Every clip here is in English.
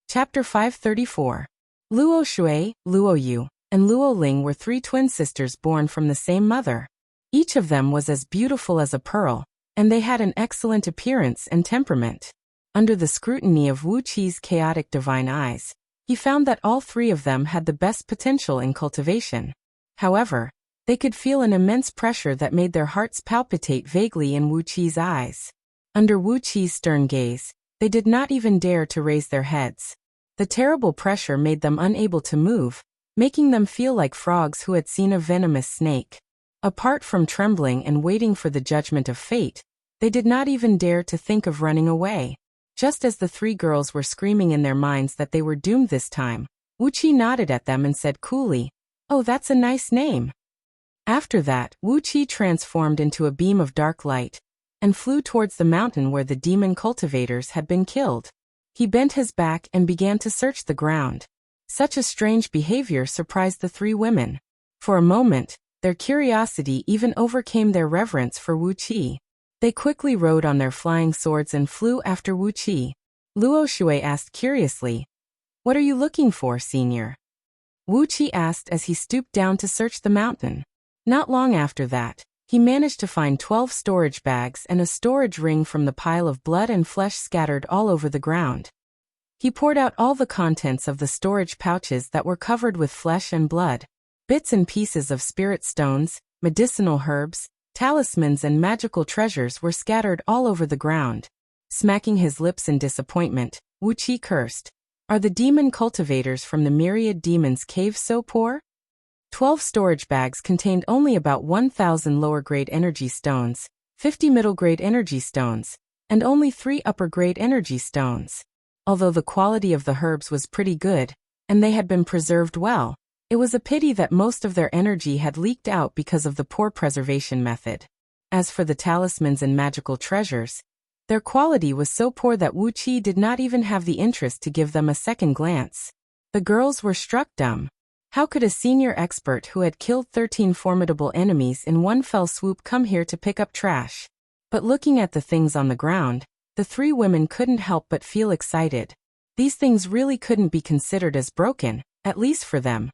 Chapter 534. Luo Shui, Luo Yu, and Luo Ling were three twin sisters born from the same mother. Each of them was as beautiful as a pearl, and they had an excellent appearance and temperament. Under the scrutiny of Wu Qi's chaotic divine eyes, he found that all three of them had the best potential in cultivation. However, they could feel an immense pressure that made their hearts palpitate vaguely in Wu Qi's eyes. Under Wu Qi's stern gaze, they did not even dare to raise their heads. The terrible pressure made them unable to move, making them feel like frogs who had seen a venomous snake. Apart from trembling and waiting for the judgment of fate, they did not even dare to think of running away. Just as the three girls were screaming in their minds that they were doomed this time, Wu Qi nodded at them and said coolly, "Oh, that's a nice name." After that, Wu Qi transformed into a beam of dark light and flew towards the mountain where the demon cultivators had been killed. He bent his back and began to search the ground. Such a strange behavior surprised the three women. For a moment, their curiosity even overcame their reverence for Wu Qi. They quickly rode on their flying swords and flew after Wu Qi. Luo Shui asked curiously, "What are you looking for, senior?" Wu Qi asked as he stooped down to search the mountain. Not long after that, he managed to find 12 storage bags and a storage ring from the pile of blood and flesh scattered all over the ground. He poured out all the contents of the storage pouches that were covered with flesh and blood. Bits and pieces of spirit stones, medicinal herbs, talismans and magical treasures were scattered all over the ground. Smacking his lips in disappointment, Wu Qi cursed. Are the demon cultivators from the myriad demons' cave so poor? 12 storage bags contained only about 1,000 lower-grade energy stones, 50 middle-grade energy stones, and only 3 upper-grade energy stones. Although the quality of the herbs was pretty good, and they had been preserved well, it was a pity that most of their energy had leaked out because of the poor preservation method. As for the talismans and magical treasures, their quality was so poor that Wu Qi did not even have the interest to give them a second glance. The girls were struck dumb. How could a senior expert who had killed 13 formidable enemies in one fell swoop come here to pick up trash? But looking at the things on the ground, the three women couldn't help but feel excited. These things really couldn't be considered as broken, at least for them.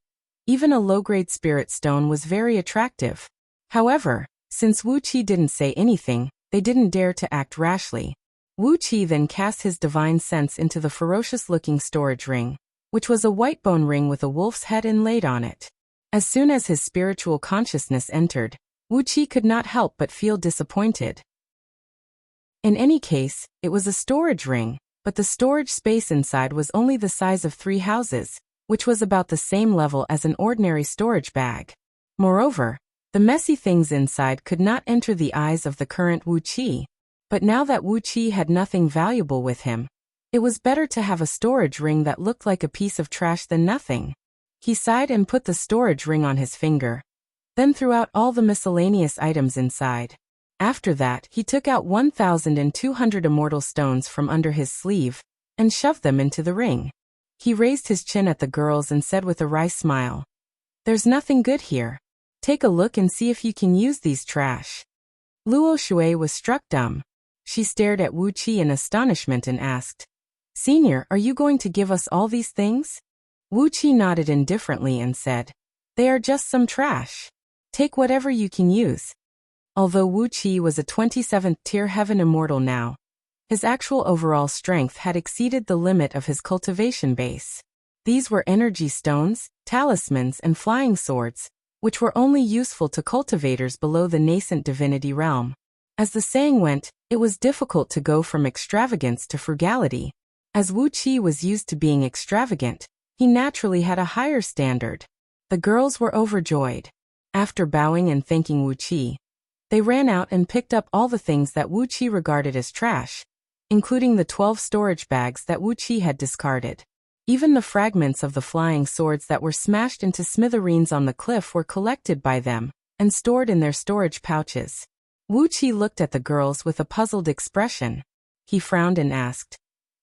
Even a low-grade spirit stone was very attractive. However, since Wu Qi didn't say anything, they didn't dare to act rashly. Wu Qi then cast his divine sense into the ferocious-looking storage ring, which was a white bone ring with a wolf's head inlaid on it. As soon as his spiritual consciousness entered, Wu Qi could not help but feel disappointed. In any case, it was a storage ring, but the storage space inside was only the size of 3 houses, which was about the same level as an ordinary storage bag. Moreover, the messy things inside could not enter the eyes of the current Wu Qi. But now that Wu Qi had nothing valuable with him, it was better to have a storage ring that looked like a piece of trash than nothing. He sighed and put the storage ring on his finger, then threw out all the miscellaneous items inside. After that, he took out 1,200 immortal stones from under his sleeve and shoved them into the ring. He raised his chin at the girls and said with a wry smile, "There's nothing good here. Take a look and see if you can use these trash." Luo Shui was struck dumb. She stared at Wu Qi in astonishment and asked, "Senior, are you going to give us all these things?" Wu Qi nodded indifferently and said, "They are just some trash. Take whatever you can use." Although Wu Qi was a 27th tier heaven immortal now, his actual overall strength had exceeded the limit of his cultivation base. These were energy stones, talismans and flying swords, which were only useful to cultivators below the nascent divinity realm. As the saying went, it was difficult to go from extravagance to frugality. As Wu Qi was used to being extravagant, he naturally had a higher standard. The girls were overjoyed. After bowing and thanking Wu Qi, they ran out and picked up all the things that Wu Qi regarded as trash, including the 12 storage bags that Wu Qi had discarded. Even the fragments of the flying swords that were smashed into smithereens on the cliff were collected by them and stored in their storage pouches. Wu Qi looked at the girls with a puzzled expression. He frowned and asked,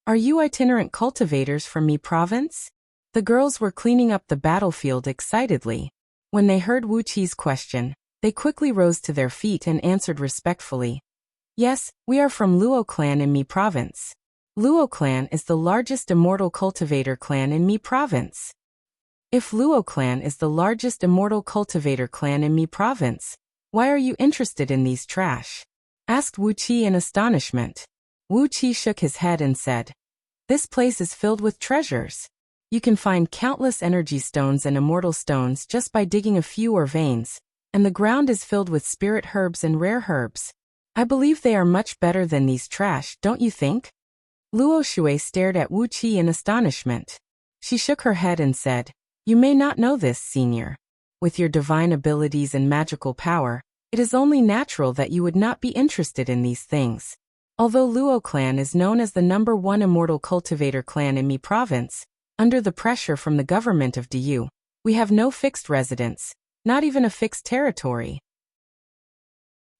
"Are you itinerant cultivators from Mi province?" The girls were cleaning up the battlefield excitedly. When they heard Wu Qi's question, they quickly rose to their feet and answered respectfully, "Yes, we are from Luo clan in Mi province." Luo clan is the largest immortal cultivator clan in Mi province. If Luo clan is the largest immortal cultivator clan in Mi province, why are you interested in these trash? Asked Wuxia in astonishment. Wuxia shook his head and said, "This place is filled with treasures. You can find countless energy stones and immortal stones just by digging a few ore veins, and the ground is filled with spirit herbs and rare herbs. I believe they are much better than these trash, don't you think?" Luo Shui stared at Wuxia in astonishment. She shook her head and said, "You may not know this, senior. With your divine abilities and magical power, it is only natural that you would not be interested in these things. Although Luo clan is known as the #1 immortal cultivator clan in Mi province, under the pressure from the government of Du, we have no fixed residence, not even a fixed territory.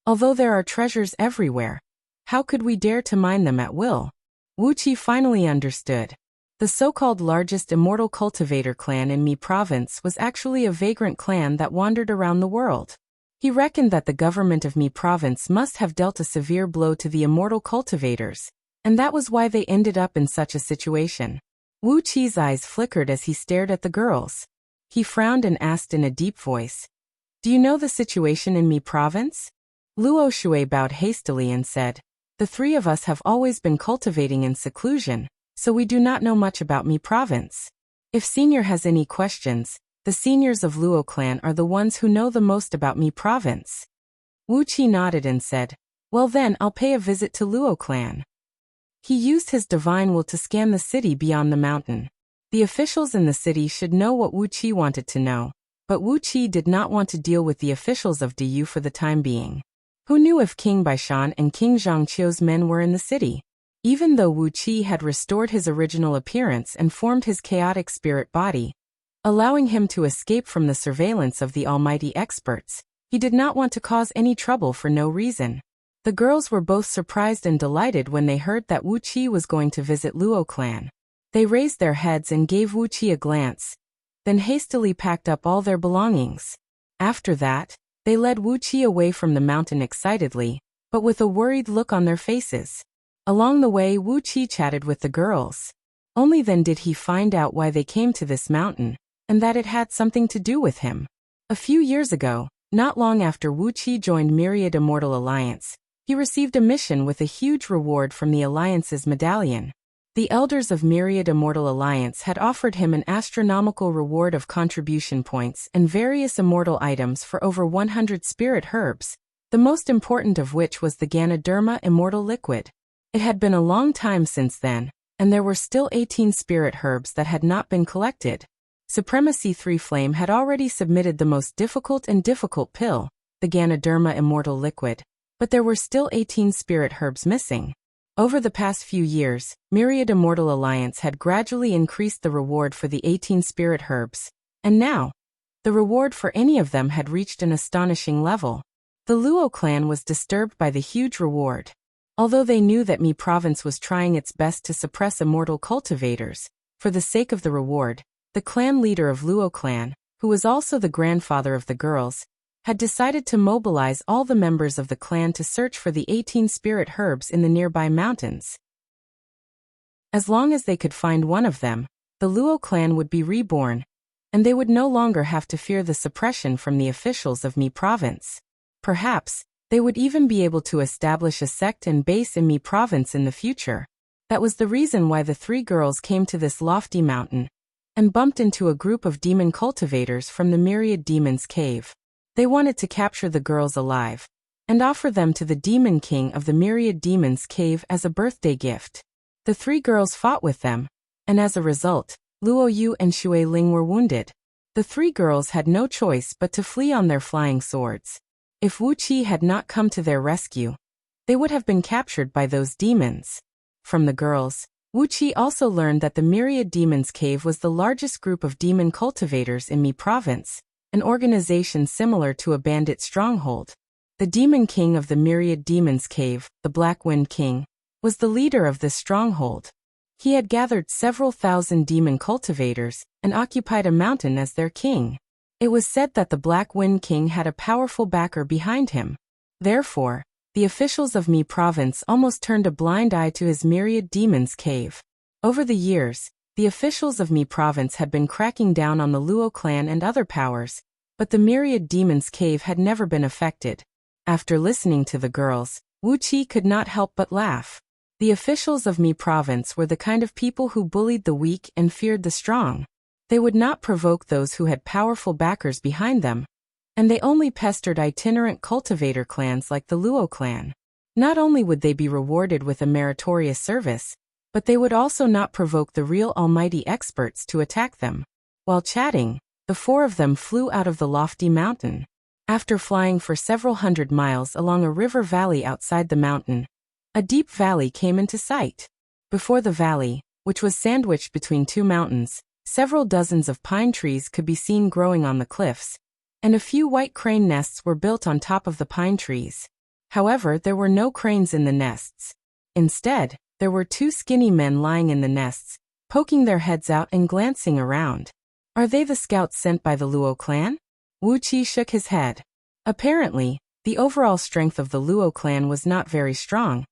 Although there are treasures everywhere, how could we dare to mine them at will?" Wuxia finally understood. The so-called largest immortal cultivator clan in Mi province was actually a vagrant clan that wandered around the world. He reckoned that the government of Mi province must have dealt a severe blow to the immortal cultivators, and that was why they ended up in such a situation. Wuqi's eyes flickered as he stared at the girls. He frowned and asked in a deep voice, "Do you know the situation in Mi province?" Luo Shui bowed hastily and said, "The three of us have always been cultivating in seclusion, so we do not know much about Mi province. If senior has any questions, the seniors of Luo clan are the ones who know the most about Mi province." Wuxia nodded and said, "Well then, I'll pay a visit to Luo clan." He used his divine will to scan the city beyond the mountain. The officials in the city should know what Wuxia wanted to know, but Wuxia did not want to deal with the officials of Du for the time being. Who knew if King Baishan and King Zhangqiu's men were in the city? Even though Wuxia had restored his original appearance and formed his chaotic spirit body, allowing him to escape from the surveillance of the almighty experts, he did not want to cause any trouble for no reason. The girls were both surprised and delighted when they heard that Wuxia was going to visit Luo clan. They raised their heads and gave Wuxia a glance, then hastily packed up all their belongings. After that, they led Wuxia away from the mountain excitedly, but with a worried look on their faces. Along the way, Wuxia chatted with the girls. Only then did he find out why they came to this mountain, and that it had something to do with him. A few years ago, not long after Wuxia joined Myriad Immortal Alliance, he received a mission with a huge reward from the Alliance's medallion. The elders of Myriad Immortal Alliance had offered him an astronomical reward of contribution points and various immortal items for over 100 spirit herbs, the most important of which was the Ganoderma Immortal Liquid. It had been a long time since then, and there were still 18 spirit herbs that had not been collected. Supremacy 3 Flame had already submitted the most difficult pill, the Ganoderma Immortal Liquid, but there were still 18 spirit herbs missing. Over the past few years, Myriad Immortal Alliance had gradually increased the reward for the 18 spirit herbs, and now, the reward for any of them had reached an astonishing level. The Luo clan was disturbed by the huge reward. Although they knew that Mi province was trying its best to suppress immortal cultivators, for the sake of the reward, the clan leader of Luo clan, who was also the grandfather of the girls, had decided to mobilize all the members of the clan to search for the 18 spirit herbs in the nearby mountains. As long as they could find one of them, the Luo clan would be reborn, and they would no longer have to fear the suppression from the officials of Mi province. Perhaps, they would even be able to establish a sect and base in Mi province in the future. That was the reason why the three girls came to this lofty mountain and bumped into a group of demon cultivators from the Myriad Demon's Cave. They wanted to capture the girls alive and offer them to the Demon King of the Myriad Demon's Cave as a birthday gift. The three girls fought with them, and as a result, Luo Yu and Shui Ling were wounded. The three girls had no choice but to flee on their flying swords. If Wuxia had not come to their rescue, they would have been captured by those demons. From the girls, Wuxia also learned that the Myriad Demon's Cave was the largest group of demon cultivators in Mi province, an organization similar to a bandit stronghold. The Demon King of the Myriad Demon's Cave, the Black Wind King, was the leader of this stronghold. He had gathered several thousand demon cultivators and occupied a mountain as their king. It was said that the Black Wind King had a powerful backer behind him. Therefore, the officials of Mi province almost turned a blind eye to his myriad demons cave. Over the years, the officials of Mi province had been cracking down on the Luo clan and other powers, but the myriad demons cave had never been affected. After listening to the girls, Wuxia could not help but laugh. The officials of Mi province were the kind of people who bullied the weak and feared the strong. They would not provoke those who had powerful backers behind them, and they only pestered itinerant cultivator clans like the Luo clan. Not only would they be rewarded with a meritorious service, but they would also not provoke the real almighty experts to attack them. While chatting, the four of them flew out of the lofty mountain. After flying for several hundred miles along a river valley outside the mountain, a deep valley came into sight. Before the valley, which was sandwiched between two mountains, several dozens of pine trees could be seen growing on the cliffs, and a few white crane nests were built on top of the pine trees. However, there were no cranes in the nests. Instead, there were two skinny men lying in the nests, poking their heads out and glancing around. Are they the scouts sent by the Luo clan? Wuxia shook his head. Apparently, the overall strength of the Luo clan was not very strong,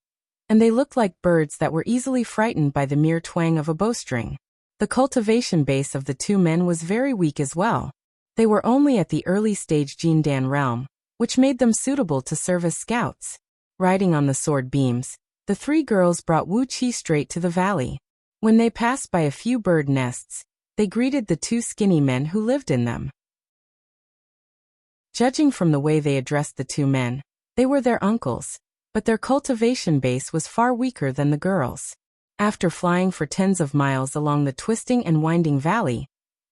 and they looked like birds that were easily frightened by the mere twang of a bowstring. The cultivation base of the two men was very weak as well. They were only at the early stage Jindan realm, which made them suitable to serve as scouts. Riding on the sword beams, the three girls brought Wuxia straight to the valley. When they passed by a few bird nests, they greeted the two skinny men who lived in them. Judging from the way they addressed the two men, they were their uncles, but their cultivation base was far weaker than the girls. After flying for tens of miles along the twisting and winding valley,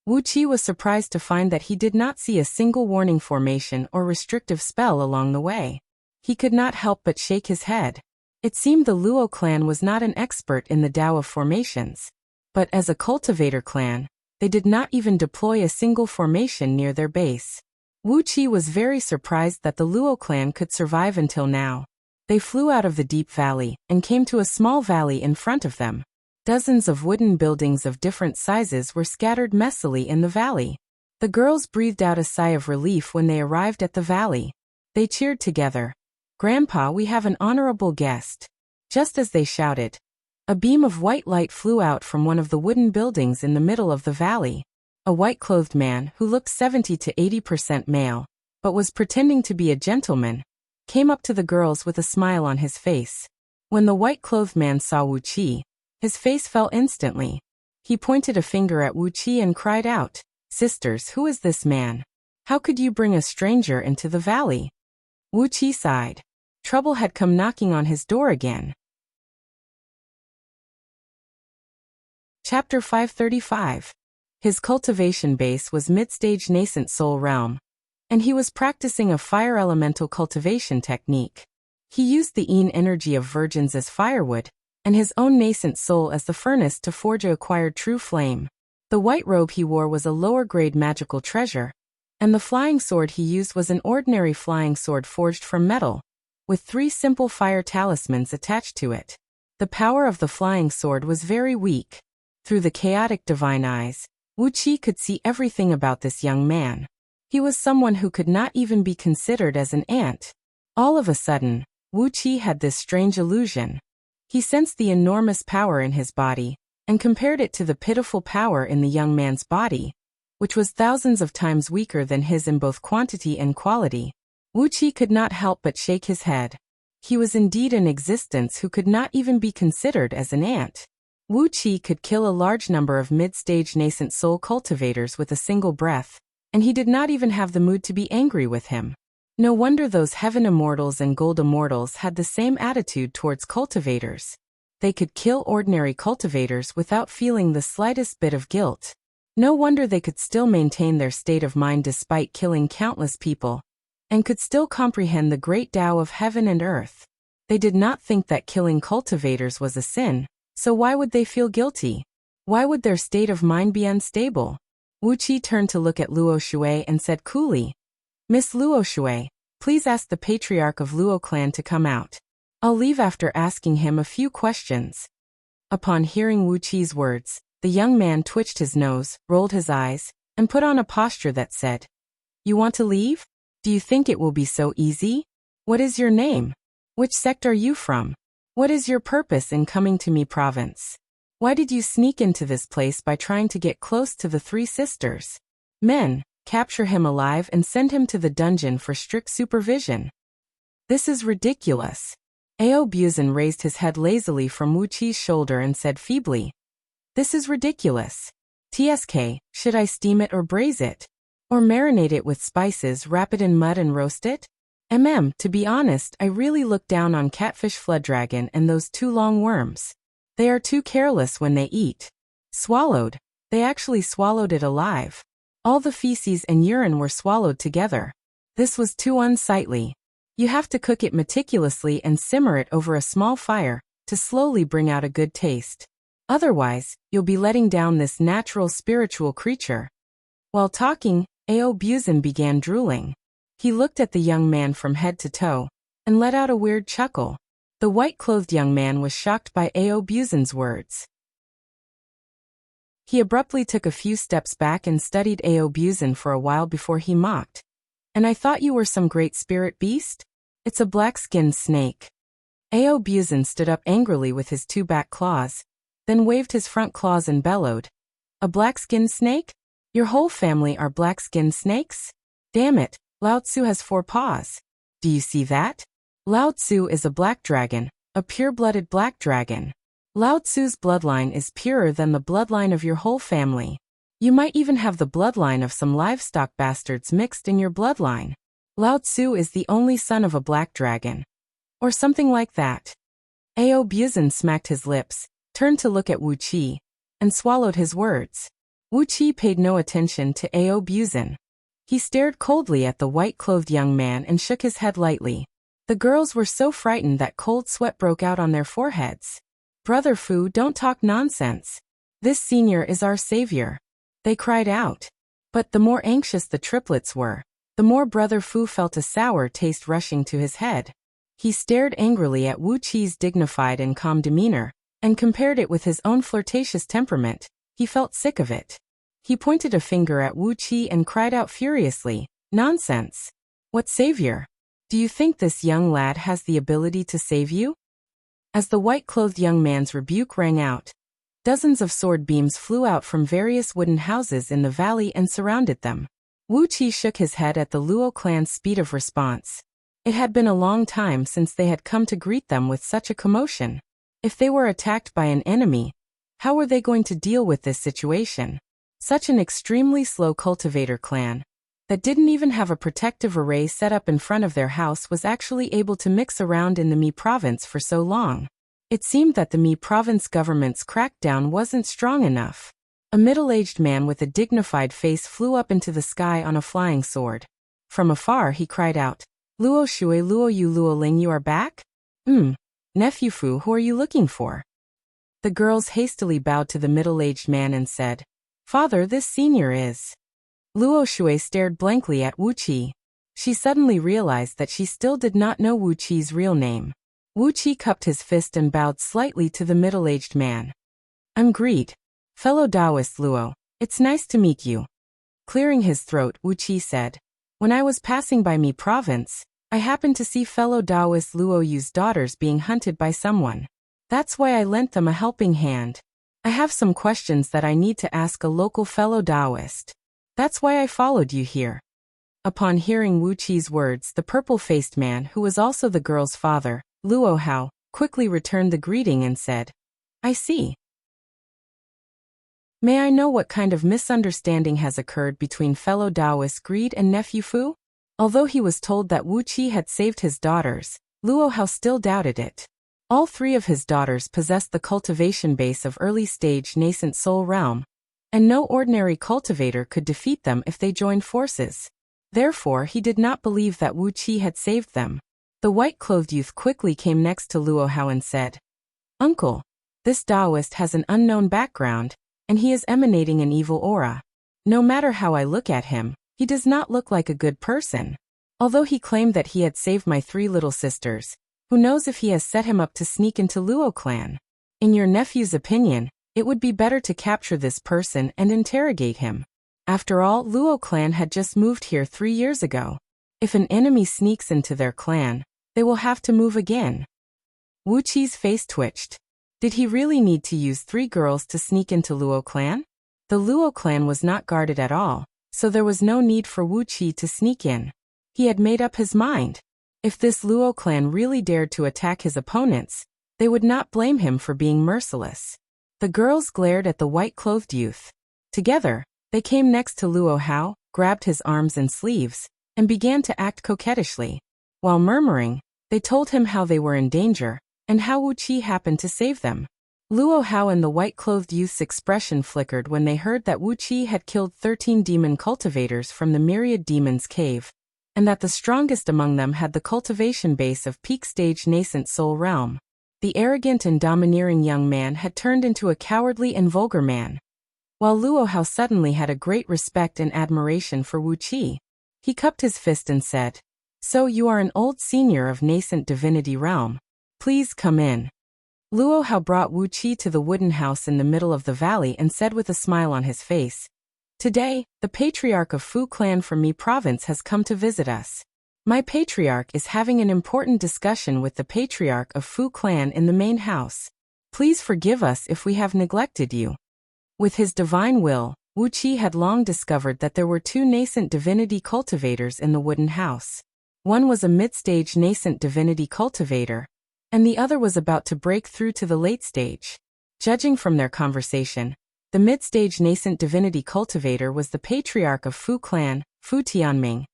Wuxia was surprised to find that he did not see a single warning formation or restrictive spell along the way. He could not help but shake his head. It seemed the Luo clan was not an expert in the Tao of formations. But as a cultivator clan, they did not even deploy a single formation near their base. Wuxia was very surprised that the Luo clan could survive until now. They flew out of the deep valley and came to a small valley in front of them. Dozens of wooden buildings of different sizes were scattered messily in the valley. The girls breathed out a sigh of relief when they arrived at the valley. They cheered together. "Grandpa, we have an honorable guest." Just as they shouted, a beam of white light flew out from one of the wooden buildings in the middle of the valley. A white-clothed man who looked 70 to 80% male, but was pretending to be a gentleman, came up to the girls with a smile on his face. When the white-clothed man saw Wuxia, his face fell instantly. He pointed a finger at Wuxia and cried out, "Sisters, who is this man? How could you bring a stranger into the valley?" Wuxia sighed. Trouble had come knocking on his door again. Chapter 535. His cultivation base was mid-stage nascent soul realm, and he was practicing a fire elemental cultivation technique. He used the Yin energy of virgins as firewood, and his own nascent soul as the furnace to forge a acquired true flame. The white robe he wore was a lower-grade magical treasure, and the flying sword he used was an ordinary flying sword forged from metal, with 3 simple fire talismans attached to it. The power of the flying sword was very weak. Through the chaotic divine eyes, Wuxia could see everything about this young man. He was someone who could not even be considered as an ant. All of a sudden, Wuxia had this strange illusion. He sensed the enormous power in his body, and compared it to the pitiful power in the young man's body, which was thousands of times weaker than his in both quantity and quality. Wuxia could not help but shake his head. He was indeed an existence who could not even be considered as an ant. Wuxia could kill a large number of mid-stage nascent soul cultivators with a single breath, and he did not even have the mood to be angry with him. No wonder those heaven immortals and gold immortals had the same attitude towards cultivators. They could kill ordinary cultivators without feeling the slightest bit of guilt. No wonder they could still maintain their state of mind despite killing countless people, and could still comprehend the great Tao of heaven and earth. They did not think that killing cultivators was a sin, so why would they feel guilty? Why would their state of mind be unstable? Wuxia turned to look at Luo Shui and said coolly, "Miss Luo Shui, please ask the patriarch of Luo clan to come out. I'll leave after asking him a few questions." Upon hearing Wuqi's words, the young man twitched his nose, rolled his eyes, and put on a posture that said, "You want to leave? Do you think it will be so easy? What is your name?" Which sect are you from? What is your purpose in coming to me province? Why did you sneak into this place by trying to get close to the three sisters? Men, capture him alive and send him to the dungeon for strict supervision. This is ridiculous. Ao Buzin raised his head lazily from Wuqi's shoulder and said feebly, "This is ridiculous. TSK, should I steam it or braise it? Or marinate it with spices, wrap it in mud and roast it? To be honest, I really look down on catfish flood dragon and those two long worms. They are too careless when they eat." Swallowed. They actually swallowed it alive. All the feces and urine were swallowed together. This was too unsightly. You have to cook it meticulously and simmer it over a small fire to slowly bring out a good taste. Otherwise, you'll be letting down this natural spiritual creature. While talking, Ao Buzin began drooling. He looked at the young man from head to toe and let out a weird chuckle. The white-clothed young man was shocked by Ao Buzin's words. He abruptly took a few steps back and studied Ao Buzin for a while before he mocked. "And I thought you were some great spirit beast? It's a black-skinned snake." Ao Buzin stood up angrily with his two back claws, then waved his front claws and bellowed, "A black-skinned snake? Your whole family are black-skinned snakes? Damn it, Lao Tzu has 4 paws. Do you see that? Lao Tzu is a black dragon, a pure-blooded black dragon. Lao Tzu's bloodline is purer than the bloodline of your whole family. You might even have the bloodline of some livestock bastards mixed in your bloodline. Lao Tzu is the only son of a black dragon." Or something like that. Ao Buzin smacked his lips, turned to look at Wuqi, and swallowed his words. Wuqi paid no attention to Ao Buzin. He stared coldly at the white-clothed young man and shook his head lightly. The girls were so frightened that cold sweat broke out on their foreheads. "Brother Fu, don't talk nonsense. This senior is our savior," they cried out. But the more anxious the triplets were, the more Brother Fu felt a sour taste rushing to his head. He stared angrily at Wuqi's dignified and calm demeanor, and compared it with his own flirtatious temperament. He felt sick of it. He pointed a finger at Wuqi and cried out furiously, "Nonsense! What savior? Do you think this young lad has the ability to save you?" As the white-clothed young man's rebuke rang out, dozens of sword beams flew out from various wooden houses in the valley and surrounded them. Wuqi shook his head at the Luo clan's speed of response. It had been a long time since they had come to greet them with such a commotion. If they were attacked by an enemy, how were they going to deal with this situation? Such an extremely slow cultivator clan that didn't even have a protective array set up in front of their house was actually able to mix around in the Mi province for so long. It seemed that the Mi province government's crackdown wasn't strong enough. A middle-aged man with a dignified face flew up into the sky on a flying sword. From afar he cried out, "Luo Shui, Luo Yu, Luo Ling, you are back? Nephew Fu, who are you looking for?" The girls hastily bowed to the middle-aged man and said, "Father, this senior is..." Luo Shui stared blankly at Wuqi. She suddenly realized that she still did not know Wuqi's real name. Wuqi cupped his fist and bowed slightly to the middle-aged man. "I'm Greed. Fellow Taoist Luo, it's nice to meet you." Clearing his throat, Wuqi said, "When I was passing by Mi province, I happened to see fellow Taoist Luo Yu's daughters being hunted by someone. That's why I lent them a helping hand. I have some questions that I need to ask a local fellow Taoist. That's why I followed you here." Upon hearing Wuqi's words, the purple-faced man, who was also the girl's father, Luo Hao, quickly returned the greeting and said, "I see. May I know what kind of misunderstanding has occurred between fellow Taoist Greed and nephew Fu?" Although he was told that Wuqi had saved his daughters, Luo Hao still doubted it. All 3 of his daughters possessed the cultivation base of early-stage nascent soul realm, and no ordinary cultivator could defeat them if they joined forces. Therefore, he did not believe that Wuqi had saved them. The white-clothed youth quickly came next to Luo Hao and said, "Uncle, this Taoist has an unknown background, and he is emanating an evil aura. No matter how I look at him, he does not look like a good person. Although he claimed that he had saved my 3 little sisters, who knows if he has set him up to sneak into Luo clan? In your nephew's opinion, it would be better to capture this person and interrogate him. After all, Luo clan had just moved here 3 years ago. If an enemy sneaks into their clan, They will have to move again. Wuqi's face twitched. Did he really need to use 3 girls to sneak into Luo clan? The Luo clan was not guarded at all, so there was no need for Wuqi to sneak in. He had made up his mind. If this Luo clan really dared to attack his opponents, they would not blame him for being merciless. The girls glared at the white-clothed youth. Together, they came next to Luo Hao, grabbed his arms and sleeves, and began to act coquettishly. While murmuring, they told him how they were in danger, and how Wuqi happened to save them. Luo Hao and the white-clothed youth's expression flickered when they heard that Wuqi had killed 13 demon cultivators from the Myriad Demons Cave, and that the strongest among them had the cultivation base of peak-stage nascent soul realm. The arrogant and domineering young man had turned into a cowardly and vulgar man. While Luo Hao suddenly had a great respect and admiration for Wuqi, he cupped his fist and said, "So you are an old senior of nascent divinity realm. Please come in." Luo Hao brought Wuqi to the wooden house in the middle of the valley and said with a smile on his face, "Today, the patriarch of Fu clan from Mi province has come to visit us. My patriarch is having an important discussion with the patriarch of Fu clan in the main house. Please forgive us if we have neglected you." With his divine will, Wuqi had long discovered that there were 2 nascent divinity cultivators in the wooden house. One was a mid-stage nascent divinity cultivator, and the other was about to break through to the late stage. Judging from their conversation, the mid-stage nascent divinity cultivator was the patriarch of Fu clan, Fu Tianming,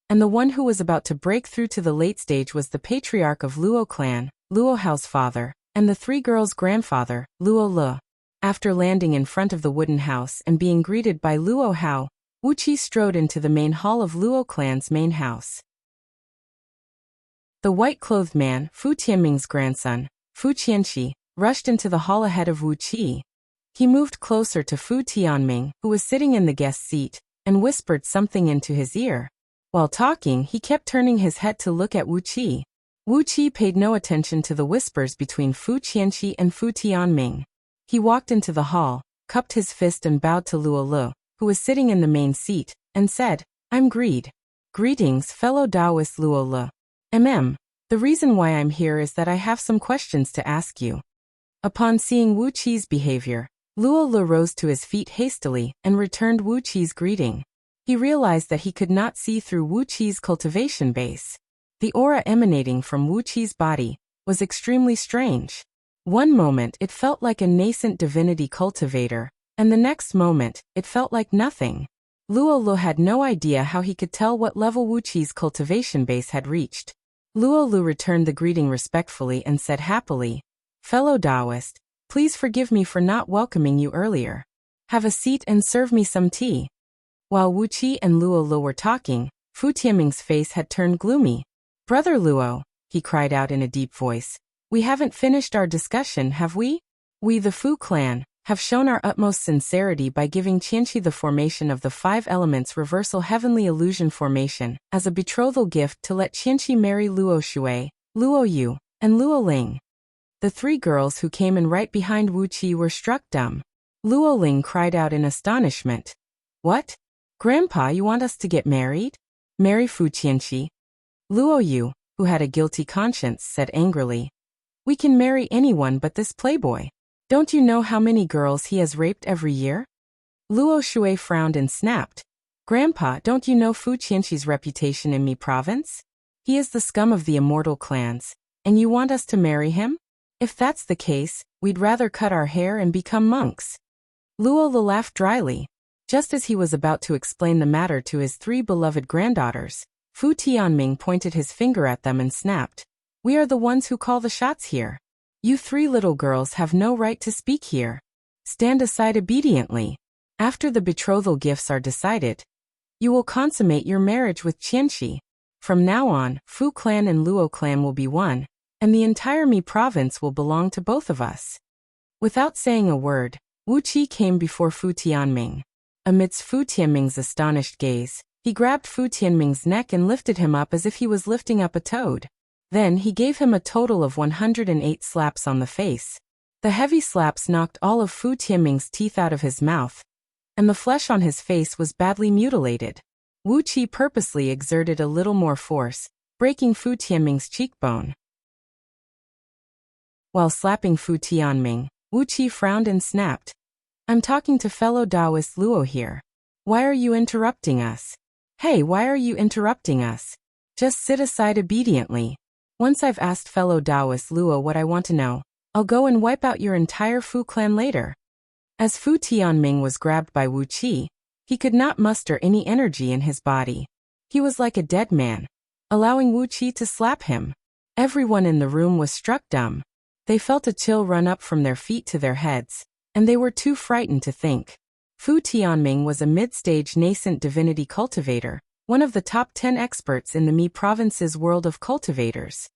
and the one who was about to break through to the late stage was the patriarch of Luo clan, Luo Hao's father, and the 3 girls' grandfather, Luo Le. After landing in front of the wooden house and being greeted by Luo Hao, Wuqi strode into the main hall of Luo clan's main house. The white-clothed man, Fu Tianming's grandson, Fu Qianqi, rushed into the hall ahead of Wuqi. He moved closer to Fu Tianming, who was sitting in the guest seat, and whispered something into his ear. While talking, he kept turning his head to look at Wuqi. Wuqi paid no attention to the whispers between Fu Qianqi and Fu Tianming. He walked into the hall, cupped his fist and bowed to Luo Le, who was sitting in the main seat, and said, "I'm Greed. Greetings, fellow Taoist Luo Le. The reason why I'm here is that I have some questions to ask you." Upon seeing Wuqi's behavior, Luo Le rose to his feet hastily and returned Wuqi's greeting. He realized that he could not see through Wuqi's cultivation base. The aura emanating from Wuqi's body was extremely strange. One moment it felt like a nascent divinity cultivator, and the next moment it felt like nothing. Luo Le had no idea how he could tell what level Wuqi's cultivation base had reached. Luo Le returned the greeting respectfully and said happily, "Fellow Taoist, please forgive me for not welcoming you earlier. Have a seat and serve me some tea." While Wuqi and Luo Le were talking, Fu Tianming's face had turned gloomy. "Brother Luo," he cried out in a deep voice, "we haven't finished our discussion, have we? We, the Fu clan, have shown our utmost sincerity by giving Qianqi the formation of the 5 elements reversal heavenly illusion formation as a betrothal gift to let Qianqi marry Luo Shui, Luo Yu, and Luo Ling." The 3 girls who came in right behind Wuqi were struck dumb. Luo Ling cried out in astonishment. "What? Grandpa, you want us to get married? Marry Fu Qianqi?" Luo Yu, who had a guilty conscience, said angrily, "We can marry anyone but this playboy. Don't you know how many girls he has raped every year?" Luo Shui frowned and snapped, "Grandpa, don't you know Fu Qianqi's reputation in Mi province? He is the scum of the immortal clans, and you want us to marry him? If that's the case, we'd rather cut our hair and become monks." Luo Le laughed dryly. Just as he was about to explain the matter to his 3 beloved granddaughters, Fu Tianming pointed his finger at them and snapped, "We are the ones who call the shots here. You 3 little girls have no right to speak here. Stand aside obediently. After the betrothal gifts are decided, you will consummate your marriage with Qianqi. From now on, Fu clan and Luo clan will be one, and the entire Mi province will belong to both of us." Without saying a word, Wuqi came before Fu Tianming. Amidst Fu Tianming's astonished gaze, he grabbed Fu Tianming's neck and lifted him up as if he was lifting up a toad. Then he gave him a total of 108 slaps on the face. The heavy slaps knocked all of Fu Tianming's teeth out of his mouth, and the flesh on his face was badly mutilated. Wuqi purposely exerted a little more force, breaking Fu Tianming's cheekbone. While slapping Fu Tianming, Wu Qi frowned and snapped. I'm talking to fellow Taoist Luo here. Why are you interrupting us? Hey, why are you interrupting us? Just sit aside obediently. Once I've asked fellow Taoist Luo what I want to know, I'll go and wipe out your entire Fu clan later. As Fu Tianming was grabbed by Wu Qi, he could not muster any energy in his body. He was like a dead man, allowing Wu Qi to slap him. Everyone in the room was struck dumb. They felt a chill run up from their feet to their heads, and they were too frightened to think. Fu Tianming was a mid-stage nascent divinity cultivator, one of the top 10 experts in the Mi province's world of cultivators.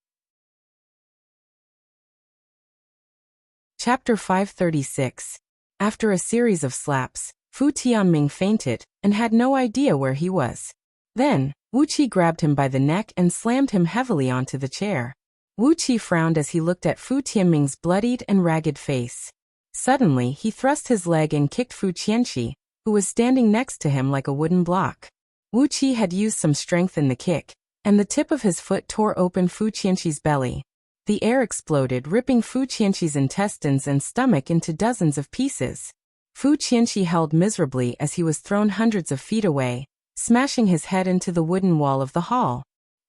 Chapter 536. After a series of slaps, Fu Tianming fainted and had no idea where he was. Then, Wu Qi grabbed him by the neck and slammed him heavily onto the chair. Wu Qi frowned as he looked at Fu Tianming's bloodied and ragged face. Suddenly, he thrust his leg and kicked Fu Qianqi, who was standing next to him like a wooden block. Wu Qi had used some strength in the kick, and the tip of his foot tore open Fu Qianqi's belly. The air exploded, ripping Fu Qianqi's intestines and stomach into dozens of pieces. Fu Qianqi held miserably as he was thrown hundreds of feet away, smashing his head into the wooden wall of the hall.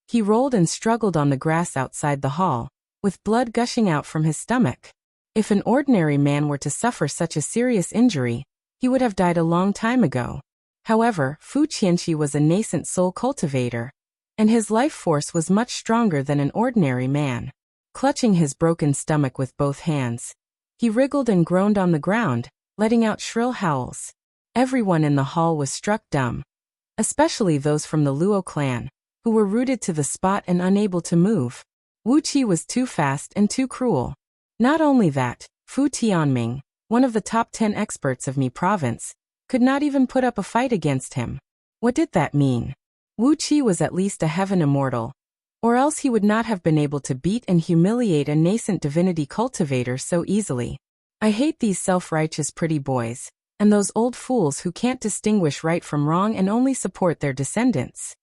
He rolled and struggled on the grass outside the hall, with blood gushing out from his stomach. If an ordinary man were to suffer such a serious injury, he would have died a long time ago. However, Fu Qianqi was a nascent soul cultivator, and his life force was much stronger than an ordinary man. Clutching his broken stomach with both hands, he wriggled and groaned on the ground, letting out shrill howls. Everyone in the hall was struck dumb, especially those from the Luo clan, who were rooted to the spot and unable to move. Wu Qi was too fast and too cruel. Not only that, Fu Tianming, one of the top 10 experts of Mi province, could not even put up a fight against him. What did that mean? Wu Qi was at least a heaven immortal, or else he would not have been able to beat and humiliate a nascent divinity cultivator so easily. I hate these self-righteous pretty boys, and those old fools who can't distinguish right from wrong and only support their descendants.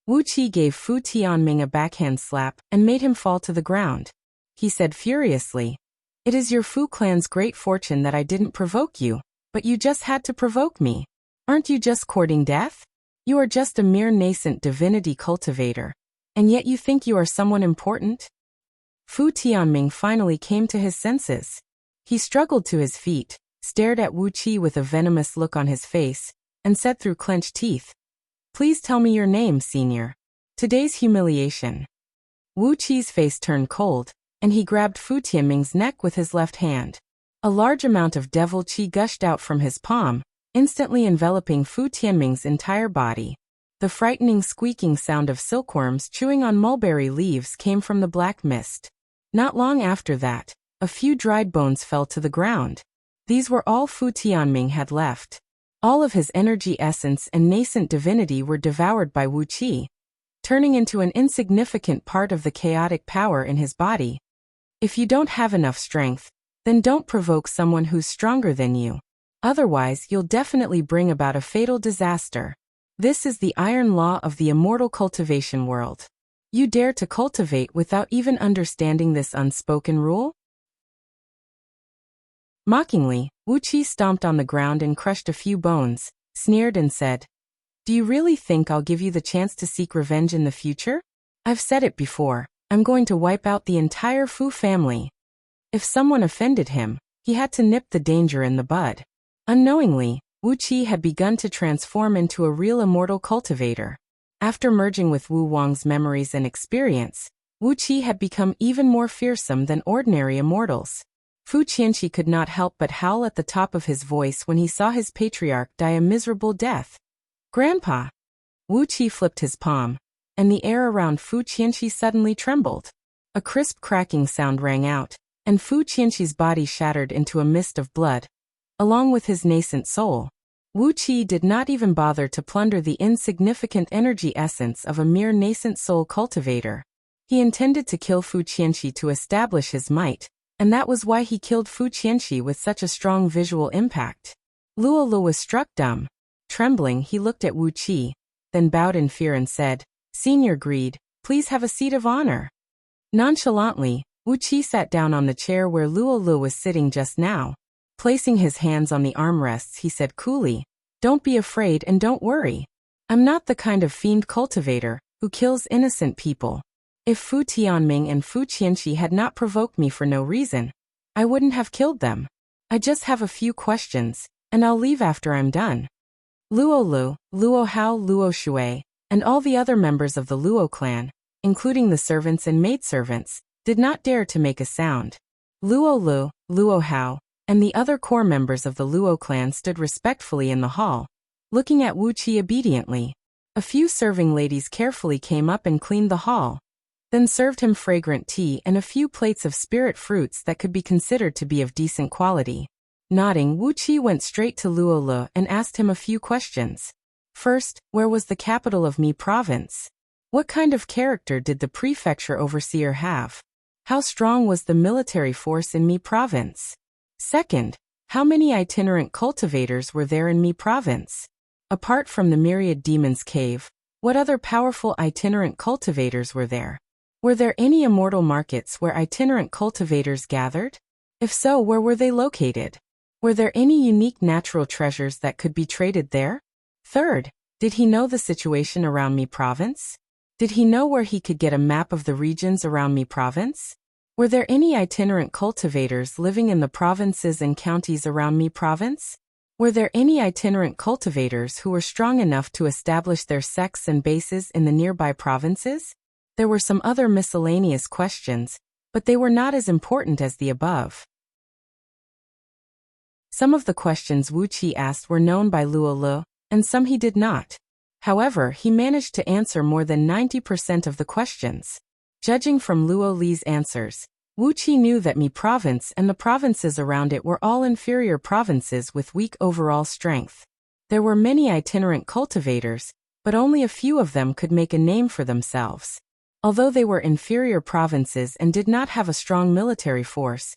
Wu Qi gave Fu Tianming a backhand slap and made him fall to the ground. He said furiously, "It is your Fu clan's great fortune that I didn't provoke you, but you just had to provoke me. Aren't you just courting death? You are just a mere nascent divinity cultivator, and yet you think you are someone important?" Fu Tianming finally came to his senses. He struggled to his feet, stared at Wu Qi with a venomous look on his face, and said through clenched teeth, "Please tell me your name, senior. Today's humiliation." Wu Qi's face turned cold, and he grabbed Fu Tianming's neck with his left hand. A large amount of devil qi gushed out from his palm, instantly enveloping Fu Tianming's entire body. The frightening squeaking sound of silkworms chewing on mulberry leaves came from the black mist. Not long after that, a few dried bones fell to the ground. These were all Fu Tianming had left. All of his energy essence and nascent divinity were devoured by Wu Qi, turning into an insignificant part of the chaotic power in his body. If you don't have enough strength, then don't provoke someone who's stronger than you. Otherwise, you'll definitely bring about a fatal disaster. This is the iron law of the immortal cultivation world. You dare to cultivate without even understanding this unspoken rule? Mockingly, Wu Qi stomped on the ground and crushed a few bones, sneered and said, "Do you really think I'll give you the chance to seek revenge in the future? I've said it before, I'm going to wipe out the entire Fu family." If someone offended him, he had to nip the danger in the bud. Unknowingly, Wu Qi had begun to transform into a real immortal cultivator. After merging with Wu Wang's memories and experience, Wu Qi had become even more fearsome than ordinary immortals. Fu Qianqi could not help but howl at the top of his voice when he saw his patriarch die a miserable death. "Grandpa!" Wu Qi flipped his palm, and the air around Fu Qianqi suddenly trembled. A crisp cracking sound rang out, and Fu Qianqi's body shattered into a mist of blood, along with his nascent soul. Wu Qi did not even bother to plunder the insignificant energy essence of a mere nascent soul cultivator. He intended to kill Fu Qianqi to establish his might, and that was why he killed Fu Qianqi with such a strong visual impact. Luo was struck dumb. Trembling, he looked at Wu Qi, then bowed in fear and said, "Senior Greed, Please have a seat of honor. Nonchalantly, Wuxia sat down on the chair where Luo Lu was sitting just now. Placing his hands on the armrests, he said coolly, "Don't be afraid and don't worry. I'm not the kind of fiend cultivator who kills innocent people. If Fu Tianming and Fu Qianxi had not provoked me for no reason, I wouldn't have killed them. I just have a few questions, and I'll leave after I'm done." Luo Lu, Luo Hao, Luo Shui, and all the other members of the Luo clan, including the servants and maidservants, did not dare to make a sound. Luo Lu, Luo Hao, and the other core members of the Luo clan stood respectfully in the hall, looking at Wuxia obediently. A few serving ladies carefully came up and cleaned the hall, then served him fragrant tea and a few plates of spirit fruits that could be considered to be of decent quality. Nodding, Wuxia went straight to Luo Lu and asked him a few questions. First, where was the capital of Mi province? What kind of character did the prefecture overseer have? How strong was the military force in Mi province? Second, how many itinerant cultivators were there in Mi province? Apart from the myriad demons cave, what other powerful itinerant cultivators were there? Were there any immortal markets where itinerant cultivators gathered? If so, where were they located? Were there any unique natural treasures that could be traded there? Third, did he know the situation around Mi province? Did he know where he could get a map of the regions around Mi province? Were there any itinerant cultivators living in the provinces and counties around Mi province? Were there any itinerant cultivators who were strong enough to establish their sects and bases in the nearby provinces? There were some other miscellaneous questions, but they were not as important as the above. Some of the questions Wuxia asked were known by Luo Lu, and some he did not. However, he managed to answer more than 90% of the questions. Judging from Luo Li's answers, Wuxia knew that Mi province and the provinces around it were all inferior provinces with weak overall strength. There were many itinerant cultivators, but only a few of them could make a name for themselves. Although they were inferior provinces and did not have a strong military force,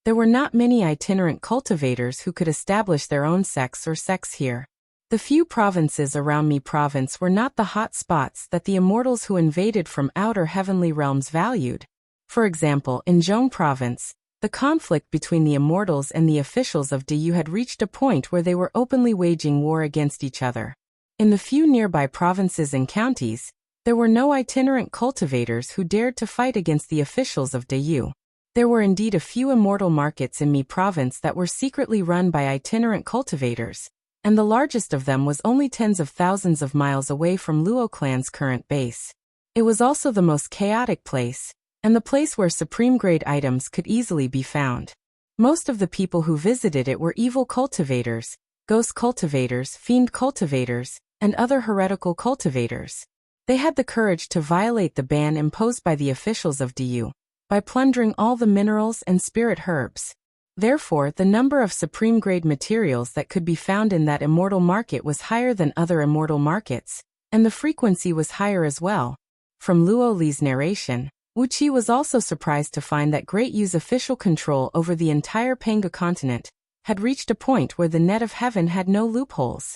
there were not many itinerant cultivators who could establish their own sects or sects here. The few provinces around Mi province were not the hot spots that the immortals who invaded from outer heavenly realms valued. For example, in Zhong province, the conflict between the immortals and the officials of Diyu had reached a point where they were openly waging war against each other. In the few nearby provinces and counties, there were no itinerant cultivators who dared to fight against the officials of Diyu. There were indeed a few immortal markets in Mi province that were secretly run by itinerant cultivators, and the largest of them was only tens of thousands of miles away from Luo clan's current base. It was also the most chaotic place, and the place where supreme-grade items could easily be found. Most of the people who visited it were evil cultivators, ghost cultivators, fiend cultivators, and other heretical cultivators. They had the courage to violate the ban imposed by the officials of Diyu, by plundering all the minerals and spirit herbs. Therefore, the number of supreme-grade materials that could be found in that immortal market was higher than other immortal markets, and the frequency was higher as well. From Luo Li's narration, Wuxia was also surprised to find that Great Yu's official control over the entire Panga continent had reached a point where the net of heaven had no loopholes.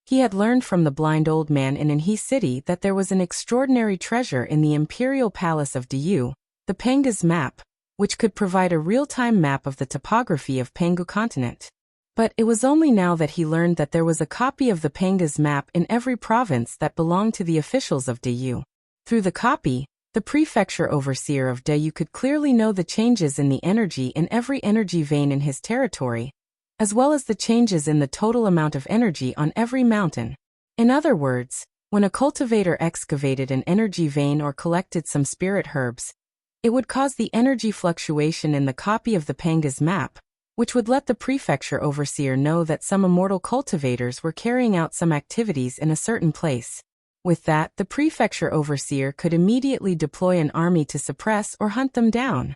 He had learned from the blind old man in Anhe City that there was an extraordinary treasure in the imperial palace of Diyu, the Panga's map, which could provide a real-time map of the topography of Panga continent. But it was only now that he learned that there was a copy of the Panga's map in every province that belonged to the officials of Diyu. Through the copy, the prefecture overseer of Diyu could clearly know the changes in the energy in every energy vein in his territory, as well as the changes in the total amount of energy on every mountain. In other words, when a cultivator excavated an energy vein or collected some spirit herbs, it would cause the energy fluctuation in the copy of the Panga's map, which would let the prefecture overseer know that some immortal cultivators were carrying out some activities in a certain place. With that, the prefecture overseer could immediately deploy an army to suppress or hunt them down.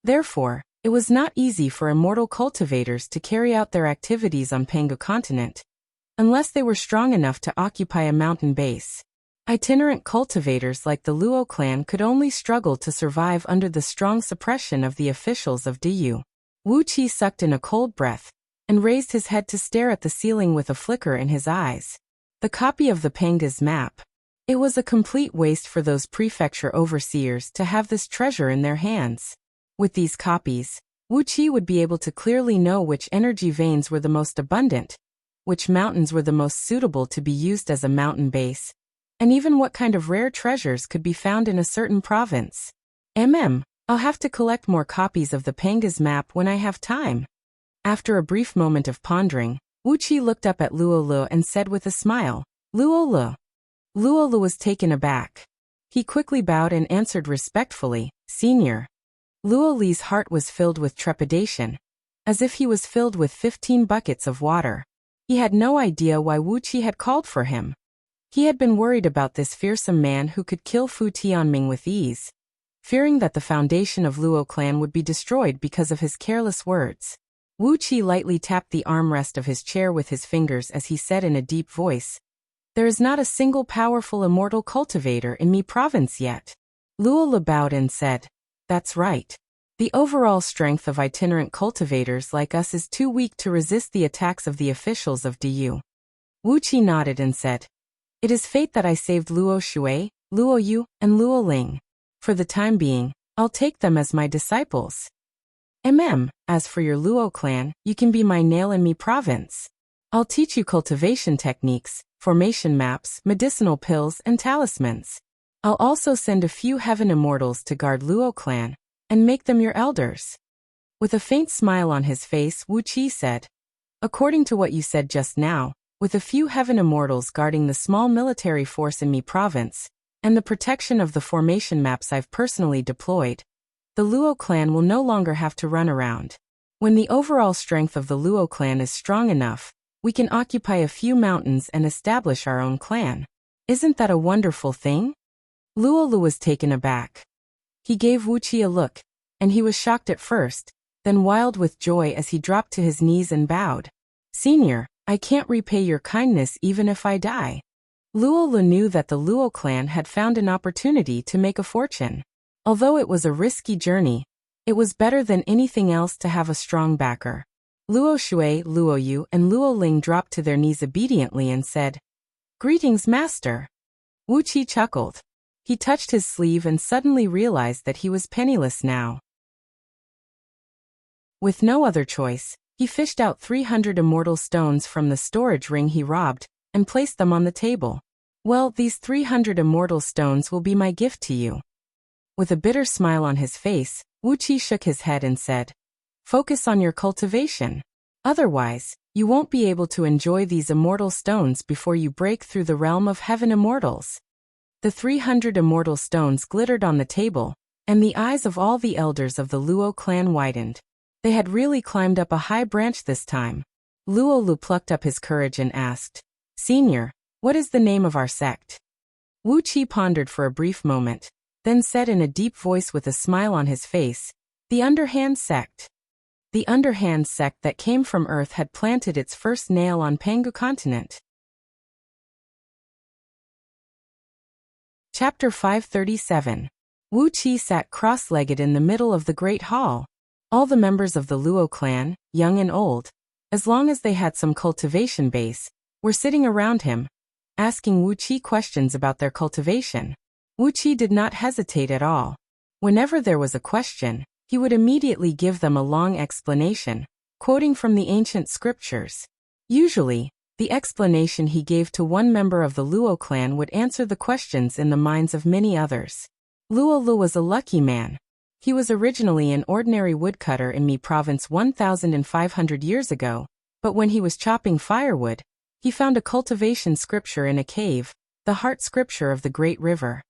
Therefore, it was not easy for immortal cultivators to carry out their activities on Panga continent, unless they were strong enough to occupy a mountain base. Itinerant cultivators like the Luo clan could only struggle to survive under the strong suppression of the officials of Diyu. Wuxia sucked in a cold breath, and raised his head to stare at the ceiling with a flicker in his eyes. The copy of the Panga's map. It was a complete waste for those prefecture overseers to have this treasure in their hands. With these copies, Wuxia would be able to clearly know which energy veins were the most abundant, which mountains were the most suitable to be used as a mountain base, and even what kind of rare treasures could be found in a certain province. I'll have to collect more copies of the Panga's map when I have time. After a brief moment of pondering, Wuxia looked up at Luolu and said with a smile, Luolu. Luolu was taken aback. He quickly bowed and answered respectfully, Senior. Luoli's heart was filled with trepidation, as if he was filled with 15 buckets of water. He had no idea why Wuxia had called for him. He had been worried about this fearsome man who could kill Fu Tianming with ease, fearing that the foundation of Luo clan would be destroyed because of his careless words. Wuxia lightly tapped the armrest of his chair with his fingers as he said in a deep voice, There is not a single powerful immortal cultivator in Mi province yet. Luolu bowed and said, That's right. The overall strength of itinerant cultivators like us is too weak to resist the attacks of the officials of Du. Wuxia nodded and said, It is fate that I saved Luo Shui, Luo Yu, and Luo Ling. For the time being, I'll take them as my disciples. As for your Luo clan, you can be my nail in Mi province. I'll teach you cultivation techniques, formation maps, medicinal pills, and talismans. I'll also send a few heaven immortals to guard Luo clan, and make them your elders. With a faint smile on his face, Wuxia said, According to what you said just now, with a few heaven immortals guarding the small military force in Mi province, and the protection of the formation maps I've personally deployed, the Luo clan will no longer have to run around. When the overall strength of the Luo clan is strong enough, we can occupy a few mountains and establish our own clan. Isn't that a wonderful thing? Luolu was taken aback. He gave Wuxia a look, and he was shocked at first, then wild with joy as he dropped to his knees and bowed. Senior, I can't repay your kindness even if I die. Luolu knew that the Luo clan had found an opportunity to make a fortune. Although it was a risky journey, it was better than anything else to have a strong backer. Luo Shui, Luo Yu, and Luo Ling dropped to their knees obediently and said, Greetings, Master. Wuxia chuckled. He touched his sleeve and suddenly realized that he was penniless now. With no other choice, he fished out 300 immortal stones from the storage ring he robbed, and placed them on the table. Well, these 300 immortal stones will be my gift to you. With a bitter smile on his face, Wuxia shook his head and said, Focus on your cultivation. Otherwise, you won't be able to enjoy these immortal stones before you break through the realm of heaven immortals. The 300 immortal stones glittered on the table, and the eyes of all the elders of the Luo clan widened. They had really climbed up a high branch this time. Luolu plucked up his courage and asked, Senior, what is the name of our sect? Wuxia pondered for a brief moment, then said in a deep voice with a smile on his face, The Underhand Sect. The Underhand Sect that came from Earth had planted its first nail on Pangu continent. Chapter 537. Wuxia sat cross-legged in the middle of the great hall. All the members of the Luo clan, young and old, as long as they had some cultivation base, were sitting around him, asking Wuxia questions about their cultivation. Wuxia did not hesitate at all. Whenever there was a question, he would immediately give them a long explanation, quoting from the ancient scriptures. Usually, the explanation he gave to one member of the Luo clan would answer the questions in the minds of many others. Luolu was a lucky man. He was originally an ordinary woodcutter in Mi province 1,500 years ago, but when he was chopping firewood, he found a cultivation scripture in a cave, the heart scripture of the Great River.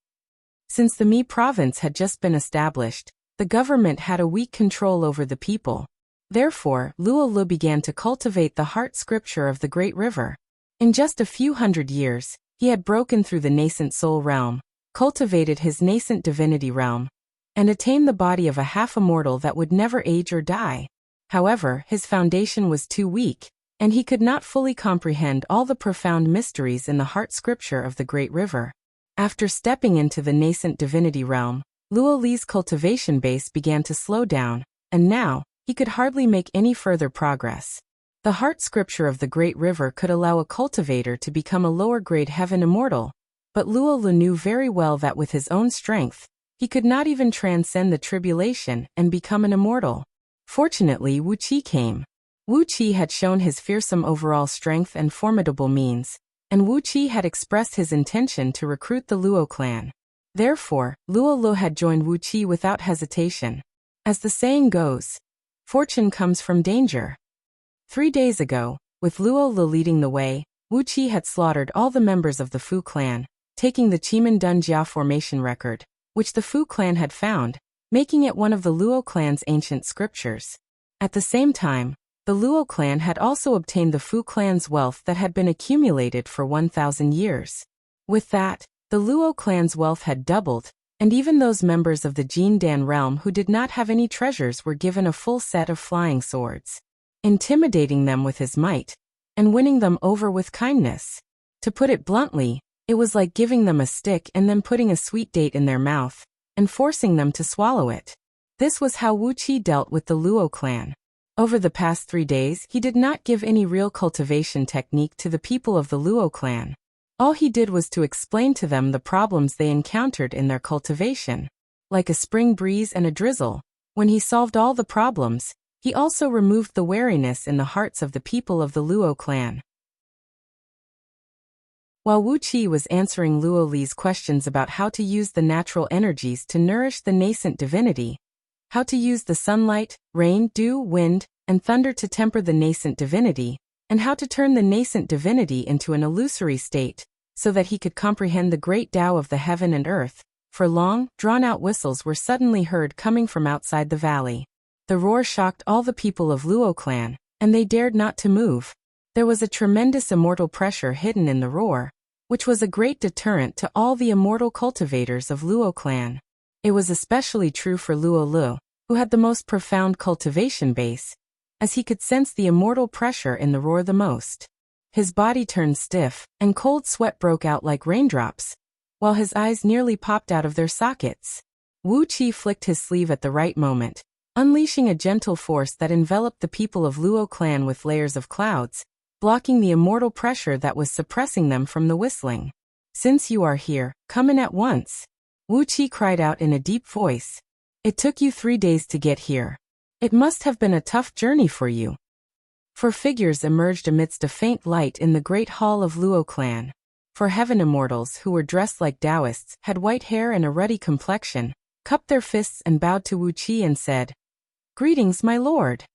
Since the Mi province had just been established, the government had a weak control over the people. Therefore, Luolu began to cultivate the heart scripture of the Great River. In just a few hundred years, he had broken through the nascent soul realm, cultivated his nascent divinity realm, and attained the body of a half-immortal that would never age or die. However, his foundation was too weak, and he could not fully comprehend all the profound mysteries in the heart scripture of the Great River. After stepping into the nascent divinity realm, Luoli's cultivation base began to slow down, and now, he could hardly make any further progress. The heart scripture of the Great River could allow a cultivator to become a lower-grade heaven immortal, But Luo Lu knew very well that with his own strength, he could not even transcend the tribulation and become an immortal. Fortunately, Wuqi came. Wuqi had shown his fearsome overall strength and formidable means, and Wuqi had expressed his intention to recruit the Luo clan. Therefore, Luo Lu had joined Wuqi without hesitation. As the saying goes, fortune comes from danger. 3 days ago, with Luo Lu leading the way, Wuqi had slaughtered all the members of the Fu clan, taking the Chimen Dunjia formation record, which the Fu clan had found, making it one of the Luo clan's ancient scriptures. At the same time, the Luo clan had also obtained the Fu clan's wealth that had been accumulated for 1,000 years. With that, the Luo clan's wealth had doubled, and even those members of the Jin Dan realm who did not have any treasures were given a full set of flying swords, intimidating them with his might, and winning them over with kindness. To put it bluntly, it was like giving them a stick and then putting a sweet date in their mouth, and forcing them to swallow it. This was how Wuqi dealt with the Luo clan. Over the past 3 days, he did not give any real cultivation technique to the people of the Luo clan. All he did was to explain to them the problems they encountered in their cultivation. Like a spring breeze and a drizzle, when he solved all the problems, he also removed the wariness in the hearts of the people of the Luo clan. While Wuqi was answering Luo Li's questions about how to use the natural energies to nourish the nascent divinity, how to use the sunlight, rain, dew, wind, and thunder to temper the nascent divinity, and how to turn the nascent divinity into an illusory state, so that he could comprehend the great Tao of the heaven and earth, for long, drawn-out whistles were suddenly heard coming from outside the valley. The roar shocked all the people of Luo clan, and they dared not to move. There was a tremendous immortal pressure hidden in the roar, which was a great deterrent to all the immortal cultivators of Luo clan. It was especially true for Luo Lu, who had the most profound cultivation base, as he could sense the immortal pressure in the roar the most. His body turned stiff, and cold sweat broke out like raindrops, while his eyes nearly popped out of their sockets. Wuqi flicked his sleeve at the right moment, unleashing a gentle force that enveloped the people of Luo clan with layers of clouds, blocking the immortal pressure that was suppressing them from the whistling. "Since you are here, come in at once," Wuqi cried out in a deep voice. "It took you 3 days to get here. It must have been a tough journey for you." 4 figures emerged amidst a faint light in the great hall of Luo clan. 4 heaven immortals who were dressed like Taoists, had white hair and a ruddy complexion, cupped their fists and bowed to Wuqi and said, "Greetings, my lord."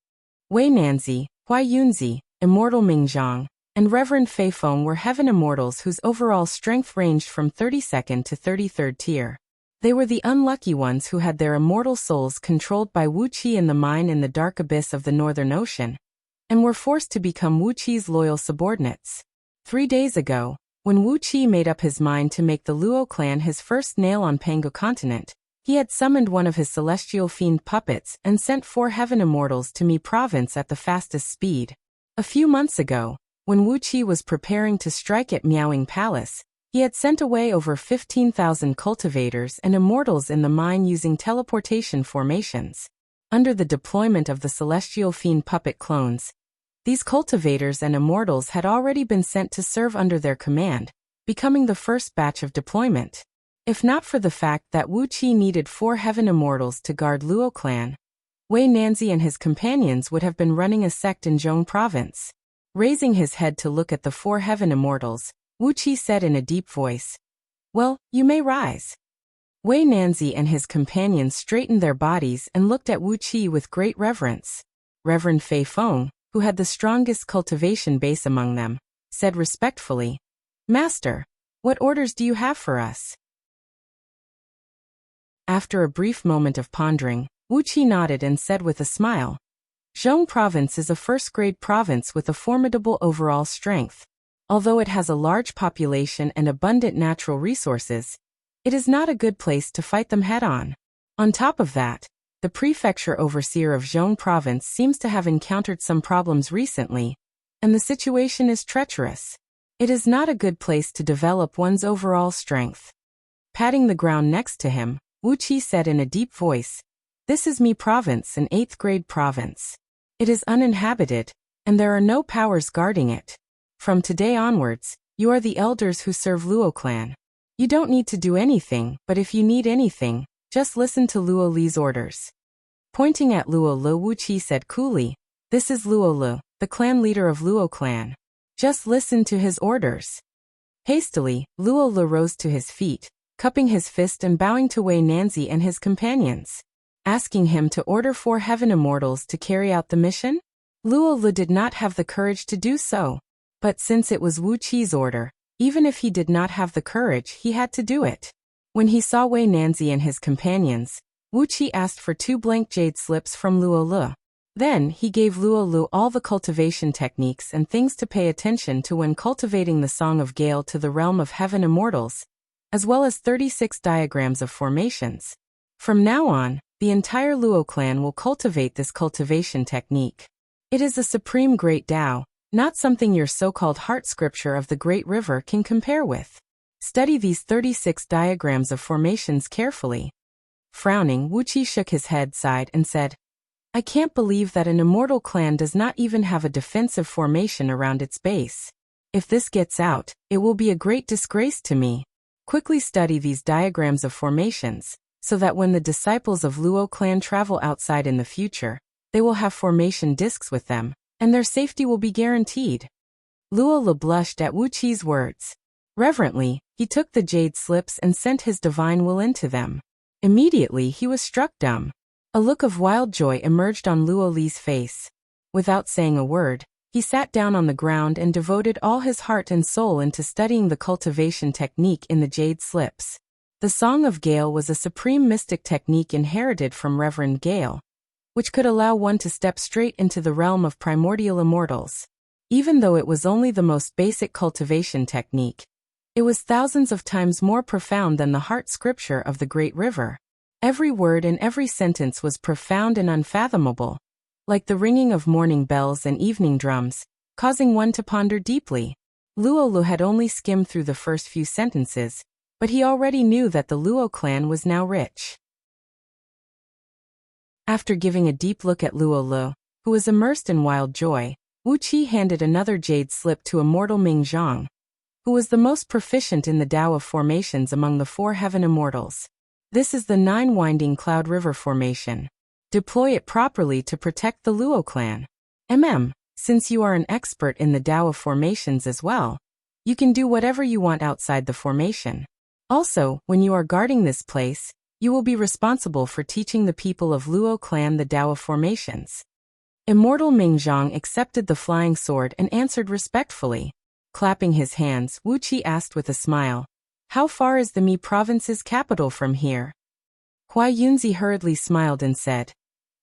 Wei Nanzi, Huai Yunzi, Immortal Mingzhang, and Reverend Fei Feng were heaven immortals whose overall strength ranged from 32nd to 33rd tier. They were the unlucky ones who had their immortal souls controlled by Wuqi in the mine in the dark abyss of the Northern Ocean, and were forced to become Wuqi's loyal subordinates. 3 days ago, when Wuqi made up his mind to make the Luo clan his first nail on Pango continent, he had summoned one of his celestial fiend puppets and sent 4 heaven immortals to Mi province at the fastest speed. A few months ago, when Wuqi was preparing to strike at Miaoying Palace, he had sent away over 15,000 cultivators and immortals in the mine using teleportation formations. Under the deployment of the celestial fiend puppet clones, these cultivators and immortals had already been sent to serve under their command, becoming the first batch of deployment. If not for the fact that Wuqi needed 4 heaven immortals to guard Luo clan, Wei Nanzi and his companions would have been running a sect in Zhong province. Raising his head to look at the 4 heaven immortals, Wuqi said in a deep voice, "Well, you may rise." Wei Nanzi and his companions straightened their bodies and looked at Wuqi with great reverence. Reverend Fei Feng, who had the strongest cultivation base among them, said respectfully, "Master, what orders do you have for us?" After a brief moment of pondering, Wuqi nodded and said with a smile, "Zhong province is a first-grade province with a formidable overall strength. Although it has a large population and abundant natural resources, it is not a good place to fight them head-on. On top of that, the prefecture overseer of Zhong province seems to have encountered some problems recently, and the situation is treacherous. It is not a good place to develop one's overall strength." Patting the ground next to him, Wuqi said in a deep voice, "This is Mi province, an 8th-grade province. It is uninhabited, and there are no powers guarding it. From today onwards, you are the elders who serve Luo clan. You don't need to do anything, but if you need anything, just listen to Luo Li's orders. Pointing at Luo Lu, Wuqi said coolly, "This is Luo Lu, the clan leader of Luo clan. Just listen to his orders." Hastily, Luo Lu rose to his feet, cupping his fist and bowing to Wei Nanzi and his companions, asking him to order 4 heaven immortals to carry out the mission. Luo Lu did not have the courage to do so, but since it was Wu Qi's order, even if he did not have the courage, he had to do it. When he saw Wei Nanzi and his companions, Wu Qi asked for 2 blank jade slips from Luo Lu. Then, he gave Luo Lu all the cultivation techniques and things to pay attention to when cultivating the Song of Gale to the realm of heaven immortals, as well as 36 diagrams of formations. From now on, the entire Luo clan will cultivate this cultivation technique. It is a supreme great Tao, not something your so-called heart scripture of the Great River can compare with. Study these 36 diagrams of formations carefully. Frowning, Wu Qi shook his head, sighed, and said, "I can't believe that an immortal clan does not even have a defensive formation around its base. If this gets out, it will be a great disgrace to me. Quickly study these diagrams of formations, so that when the disciples of Luo clan travel outside in the future, they will have formation discs with them, and their safety will be guaranteed." Luo Lu blushed at Wu Qi's words. Reverently, he took the jade slips and sent his divine will into them. Immediately he was struck dumb. A look of wild joy emerged on Luo Li's face. Without saying a word, he sat down on the ground and devoted all his heart and soul into studying the cultivation technique in the jade slips. The Song of Gale was a supreme mystic technique inherited from Reverend Gale, which could allow one to step straight into the realm of primordial immortals. Even though it was only the most basic cultivation technique, it was thousands of times more profound than the heart scripture of the Great River. Every word and every sentence was profound and unfathomable, like the ringing of morning bells and evening drums, causing one to ponder deeply. Luo Lu had only skimmed through the first few sentences, but he already knew that the Luo clan was now rich. After giving a deep look at Luo Lu, who was immersed in wild joy, Wu Qi handed another jade slip to immortal Ming Zhang, who was the most proficient in the Tao of formations among the 4 heaven immortals. "This is the 9-winding Cloud River formation. Deploy it properly to protect the Luo clan. Since you are an expert in the Tao of formations as well, you can do whatever you want outside the formation. Also, when you are guarding this place, you will be responsible for teaching the people of Luo clan the Tao of formations." Immortal Ming Zhang accepted the flying sword and answered respectfully. Clapping his hands, Wu Qi asked with a smile, "How far is the Mi province's capital from here?" Huai Yunzi hurriedly smiled and said,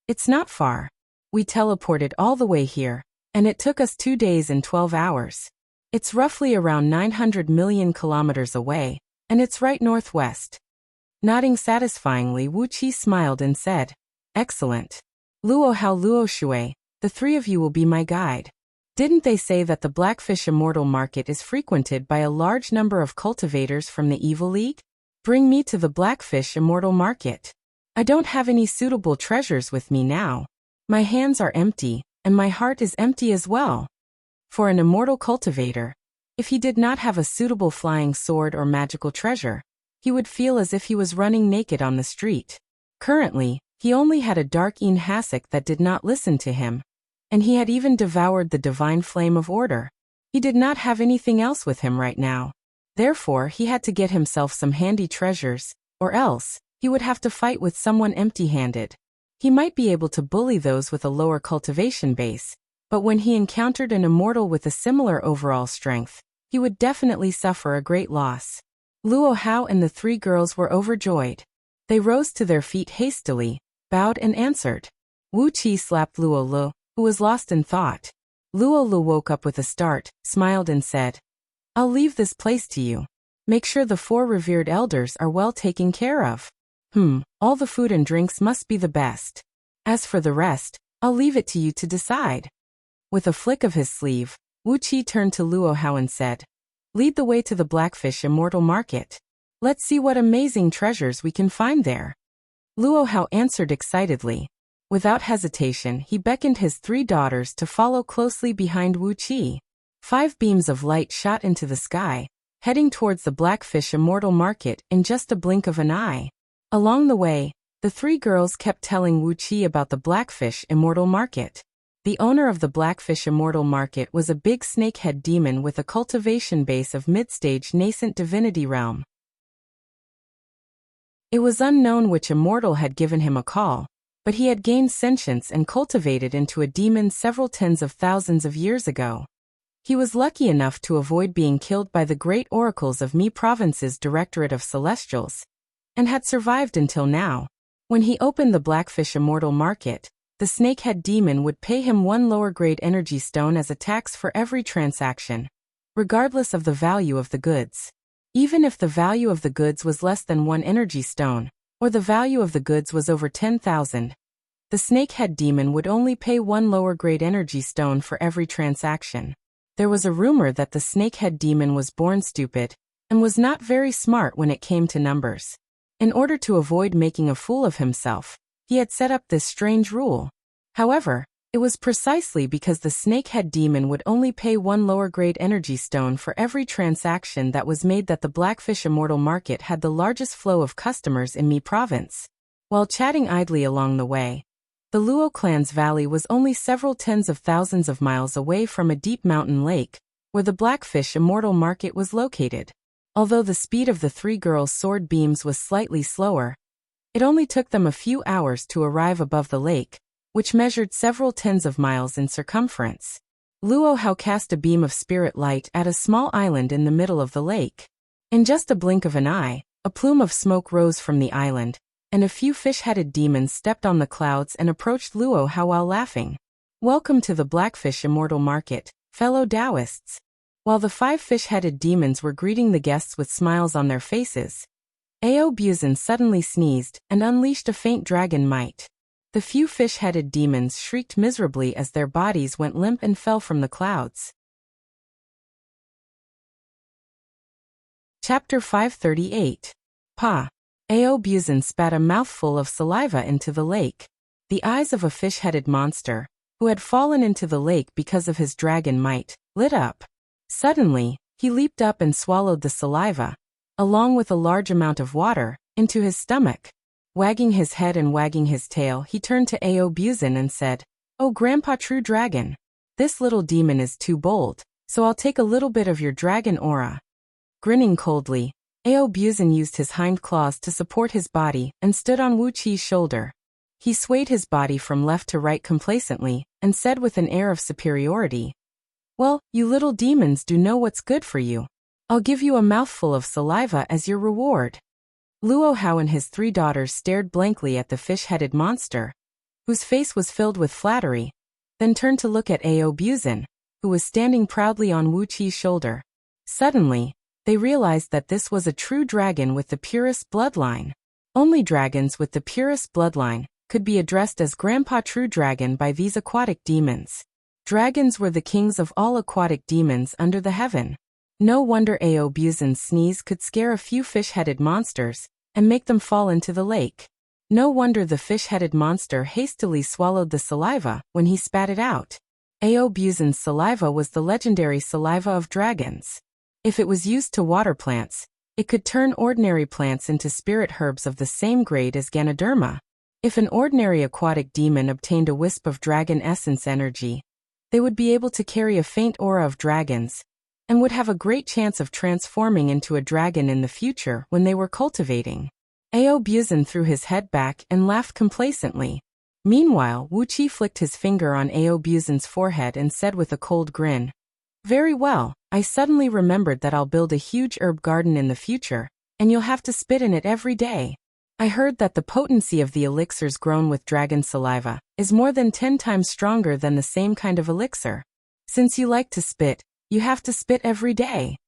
"It's not far. We teleported all the way here, and it took us 2 days and 12 hours. It's roughly around 900 million kilometers away, and it's right northwest." Nodding satisfyingly, Wu Qi smiled and said, "Excellent. Luo Hao, Luo Shui, the 3 of you will be my guide. Didn't they say that the Blackfish Immortal Market is frequented by a large number of cultivators from the Evil League? Bring me to the Blackfish Immortal Market. I don't have any suitable treasures with me now. My hands are empty, and my heart is empty as well." For an immortal cultivator, if he did not have a suitable flying sword or magical treasure, he would feel as if he was running naked on the street. Currently, he only had a dark hassock that did not listen to him, and he had even devoured the divine flame of order. He did not have anything else with him right now. Therefore, he had to get himself some handy treasures, or else, he would have to fight with someone empty-handed. He might be able to bully those with a lower cultivation base, but when he encountered an immortal with a similar overall strength, he would definitely suffer a great loss. Luo Hao and the 3 girls were overjoyed. They rose to their feet hastily, bowed and answered. Wu Qi slapped Luo Lu, who was lost in thought. Luo Lu woke up with a start, smiled and said, "I'll leave this place to you. Make sure the 4 revered elders are well taken care of. All the food and drinks must be the best. As for the rest, I'll leave it to you to decide." With a flick of his sleeve, Wu Qi turned to Luo Hao and said, "Lead the way to the Blackfish Immortal Market. Let's see what amazing treasures we can find there." Luo Hao answered excitedly. Without hesitation, he beckoned his 3 daughters to follow closely behind Wu Qi. 5 beams of light shot into the sky, heading towards the Blackfish Immortal Market in just a blink of an eye. Along the way, the three girls kept telling Wuxia about the Blackfish Immortal Market. The owner of the Blackfish Immortal Market was a big snakehead demon with a cultivation base of mid-stage nascent divinity realm. It was unknown which immortal had given him a call, but he had gained sentience and cultivated into a demon several tens of thousands of years ago. He was lucky enough to avoid being killed by the great oracles of Mi Province's Directorate of Celestials, and had survived until now. When he opened the Blackfish Immortal Market, the snakehead demon would pay him 1 lower-grade energy stone as a tax for every transaction, regardless of the value of the goods. Even if the value of the goods was less than 1 energy stone, or the value of the goods was over 10,000, the snakehead demon would only pay 1 lower-grade energy stone for every transaction. There was a rumor that the snakehead demon was born stupid, and was not very smart when it came to numbers. In order to avoid making a fool of himself, he had set up this strange rule. However, it was precisely because the snakehead demon would only pay 1 lower-grade energy stone for every transaction that was made that the Blackfish Immortal Market had the largest flow of customers in Mi Province. While chatting idly along the way, the Luo clan's valley was only several tens of thousands of miles away from a deep mountain lake, where the Blackfish Immortal Market was located. Although the speed of the three girls' sword beams was slightly slower, it only took them a few hours to arrive above the lake, which measured several tens of miles in circumference. Luo Hao cast a beam of spirit light at a small island in the middle of the lake. In just a blink of an eye, a plume of smoke rose from the island, and a few fish-headed demons stepped on the clouds and approached Luo Hao while laughing. "Welcome to the Blackfish Immortal Market, fellow Taoists." While the 5 fish-headed demons were greeting the guests with smiles on their faces, Ao Buzin suddenly sneezed and unleashed a faint dragon might. The few fish-headed demons shrieked miserably as their bodies went limp and fell from the clouds. Chapter 538. Pa. Ao Buzin spat a mouthful of saliva into the lake. The eyes of a fish-headed monster, who had fallen into the lake because of his dragon might, lit up. Suddenly, he leaped up and swallowed the saliva, along with a large amount of water, into his stomach. Wagging his head and wagging his tail, he turned to Ao Buzin and said, "Oh Grandpa True Dragon, this little demon is too bold, so I'll take a little bit of your dragon aura." Grinning coldly, Ao Buzin used his hind claws to support his body and stood on Wu Qi's shoulder. He swayed his body from left to right complacently and said with an air of superiority, "Well, you little demons do know what's good for you. I'll give you a mouthful of saliva as your reward." Luo Hao and his 3 daughters stared blankly at the fish-headed monster, whose face was filled with flattery, then turned to look at Ao Buzin, who was standing proudly on Wu Qi's shoulder. Suddenly, they realized that this was a true dragon with the purest bloodline. Only dragons with the purest bloodline could be addressed as Grandpa True Dragon by these aquatic demons. Dragons were the kings of all aquatic demons under the heaven. No wonder Ao Buzin's sneeze could scare a few fish-headed monsters and make them fall into the lake. No wonder the fish-headed monster hastily swallowed the saliva when he spat it out. Ao Buzin's saliva was the legendary saliva of dragons. If it was used to water plants, it could turn ordinary plants into spirit herbs of the same grade as Ganoderma. If an ordinary aquatic demon obtained a wisp of dragon essence energy, they would be able to carry a faint aura of dragons, and would have a great chance of transforming into a dragon in the future when they were cultivating. Ao Buzin threw his head back and laughed complacently. Meanwhile, Wu Qi flicked his finger on Ao Buzin's forehead and said with a cold grin, "Very well, I suddenly remembered that I'll build a huge herb garden in the future, and you'll have to spit in it every day. I heard that the potency of the elixirs grown with dragon saliva is more than 10 times stronger than the same kind of elixir. Since you like to spit, you have to spit every day."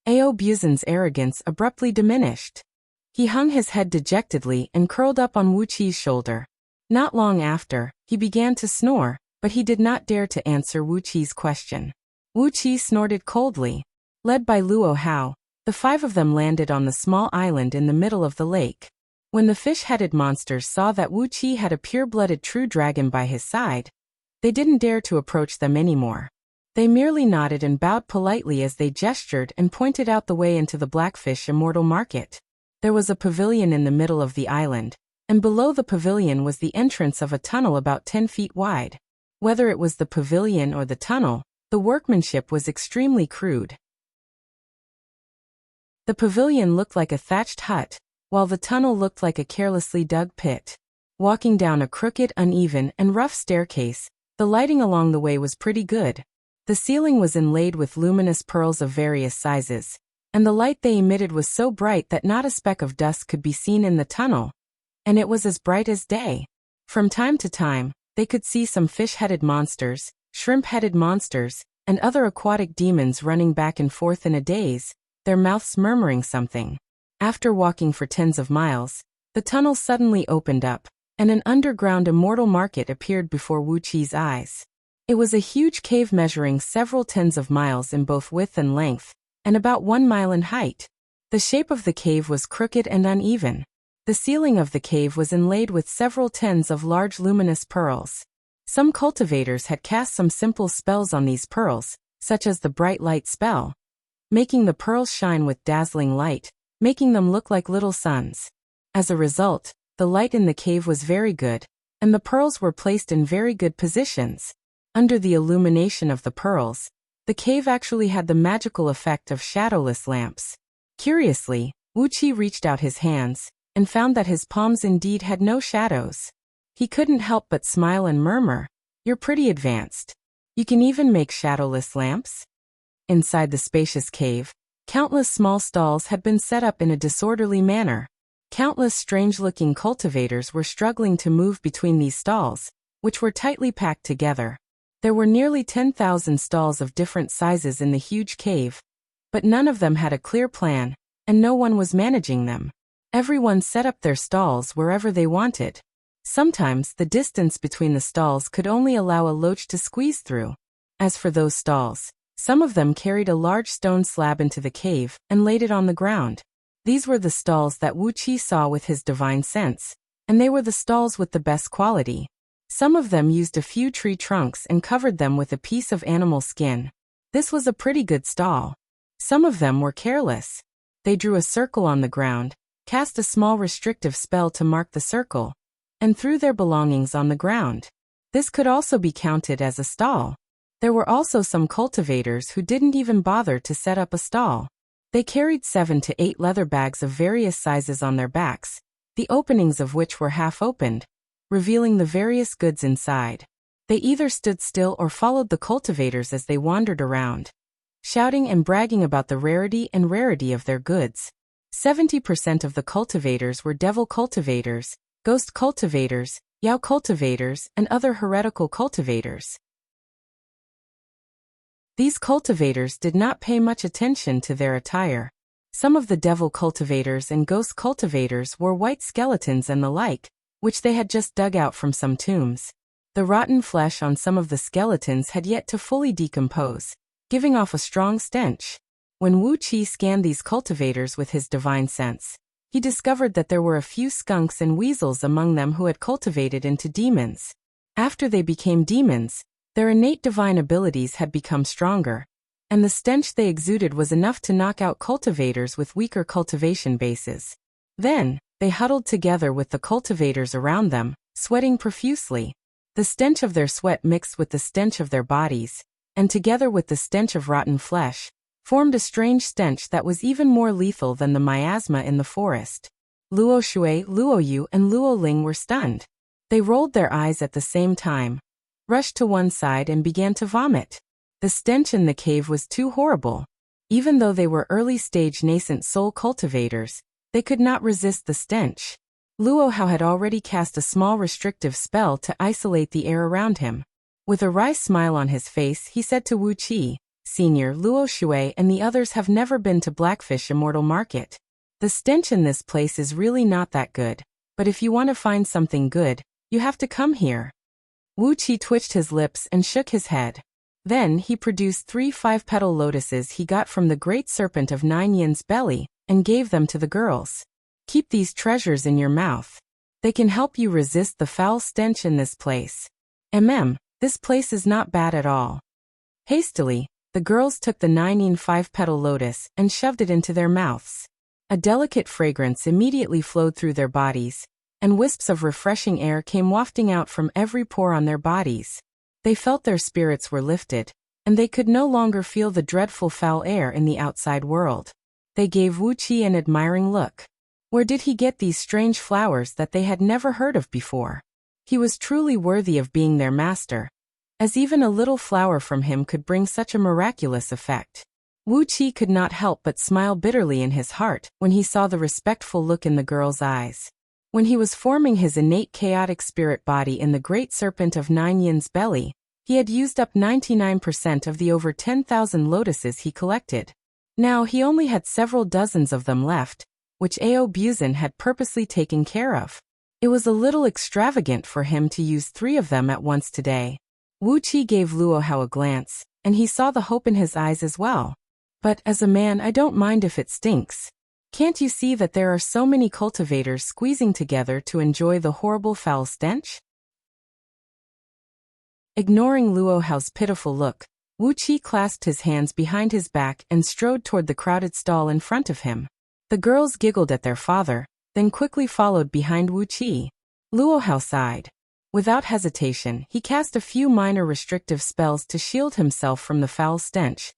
Ao Buzin's arrogance abruptly diminished. He hung his head dejectedly and curled up on Wu Qi's shoulder. Not long after, he began to snore, but he did not dare to answer Wu Qi's question. Wu Qi snorted coldly. Led by Luo Hao, the 5 of them landed on the small island in the middle of the lake. When the fish-headed monsters saw that Wu Qi had a pure-blooded true dragon by his side, they didn't dare to approach them anymore. They merely nodded and bowed politely as they gestured and pointed out the way into the Blackfish Immortal Market. There was a pavilion in the middle of the island, and below the pavilion was the entrance of a tunnel about 10 feet wide. Whether it was the pavilion or the tunnel, the workmanship was extremely crude. The pavilion looked like a thatched hut, while the tunnel looked like a carelessly dug pit. Walking down a crooked, uneven, and rough staircase, the lighting along the way was pretty good. The ceiling was inlaid with luminous pearls of various sizes, and the light they emitted was so bright that not a speck of dust could be seen in the tunnel, and it was as bright as day. From time to time, they could see some fish-headed monsters, shrimp-headed monsters, and other aquatic demons running back and forth in a daze, their mouths murmuring something. After walking for tens of miles, the tunnel suddenly opened up, and an underground immortal market appeared before Wuxi's eyes. It was a huge cave measuring several tens of miles in both width and length, and about 1 mile in height. The shape of the cave was crooked and uneven. The ceiling of the cave was inlaid with several tens of large luminous pearls. Some cultivators had cast some simple spells on these pearls, such as the bright light spell, making the pearls shine with dazzling light, making them look like little suns. As a result, the light in the cave was very good, and the pearls were placed in very good positions. Under the illumination of the pearls, the cave actually had the magical effect of shadowless lamps. Curiously, Wuxia reached out his hands, and found that his palms indeed had no shadows. He couldn't help but smile and murmur, "You're pretty advanced. You can even make shadowless lamps?" Inside the spacious cave, countless small stalls had been set up in a disorderly manner. Countless strange-looking cultivators were struggling to move between these stalls, which were tightly packed together. There were nearly 10,000 stalls of different sizes in the huge cave, but none of them had a clear plan, and no one was managing them. Everyone set up their stalls wherever they wanted. Sometimes the distance between the stalls could only allow a loach to squeeze through. As for those stalls, some of them carried a large stone slab into the cave and laid it on the ground. These were the stalls that Wuxia saw with his divine sense, and they were the stalls with the best quality. Some of them used a few tree trunks and covered them with a piece of animal skin. This was a pretty good stall. Some of them were careless. They drew a circle on the ground, cast a small restrictive spell to mark the circle, and threw their belongings on the ground. This could also be counted as a stall. There were also some cultivators who didn't even bother to set up a stall. They carried 7 to 8 leather bags of various sizes on their backs, the openings of which were half opened, revealing the various goods inside. They either stood still or followed the cultivators as they wandered around, shouting and bragging about the rarity of their goods. 70% of the cultivators were devil cultivators, ghost cultivators, Yao cultivators, and other heretical cultivators. These cultivators did not pay much attention to their attire. Some of the devil cultivators and ghost cultivators wore white skeletons and the like, which they had just dug out from some tombs. The rotten flesh on some of the skeletons had yet to fully decompose, giving off a strong stench. When Wuxia scanned these cultivators with his divine sense, he discovered that there were a few skunks and weasels among them who had cultivated into demons. After they became demons, their innate divine abilities had become stronger, and the stench they exuded was enough to knock out cultivators with weaker cultivation bases. Then, they huddled together with the cultivators around them, sweating profusely. The stench of their sweat mixed with the stench of their bodies, and together with the stench of rotten flesh, formed a strange stench that was even more lethal than the miasma in the forest. Luo Shui, Luo Yu, and Luo Ling were stunned. They rolled their eyes at the same time, rushed to one side and began to vomit. The stench in the cave was too horrible. Even though they were early-stage nascent soul cultivators, they could not resist the stench. Luo Hao had already cast a small restrictive spell to isolate the air around him. With a wry smile on his face, he said to Wuxia, "Senior, Luo Shui and the others have never been to Blackfish Immortal Market. The stench in this place is really not that good, but if you want to find something good, you have to come here." Wuxia twitched his lips and shook his head. Then he produced 3 5-petal lotuses he got from the great serpent of 9 Yin's belly, and gave them to the girls. "Keep these treasures in your mouth. They can help you resist the foul stench in this place. This place is not bad at all." Hastily, the girls took the 9-yin 5-petal lotus and shoved it into their mouths. A delicate fragrance immediately flowed through their bodies, and wisps of refreshing air came wafting out from every pore on their bodies. They felt their spirits were lifted, and they could no longer feel the dreadful foul air in the outside world. They gave Wuxia an admiring look. Where did he get these strange flowers that they had never heard of before? He was truly worthy of being their master, as even a little flower from him could bring such a miraculous effect. Wuxia could not help but smile bitterly in his heart when he saw the respectful look in the girl's eyes. When he was forming his innate chaotic spirit body in the great serpent of 9 yin's belly, he had used up 99% of the over 10,000 lotuses he collected. Now he only had several dozens of them left, which Ao Buzin had purposely taken care of. It was a little extravagant for him to use 3 of them at once today. Wuxia gave Luo Hao a glance, and he saw the hope in his eyes as well. But as a man, I don't mind if it stinks. Can't you see that there are so many cultivators squeezing together to enjoy the horrible foul stench? Ignoring Luo Hao's pitiful look, Wuxia clasped his hands behind his back and strode toward the crowded stall in front of him. The girls giggled at their father, then quickly followed behind Wuxia. Luo Hao sighed. Without hesitation, he cast a few minor restrictive spells to shield himself from the foul stench,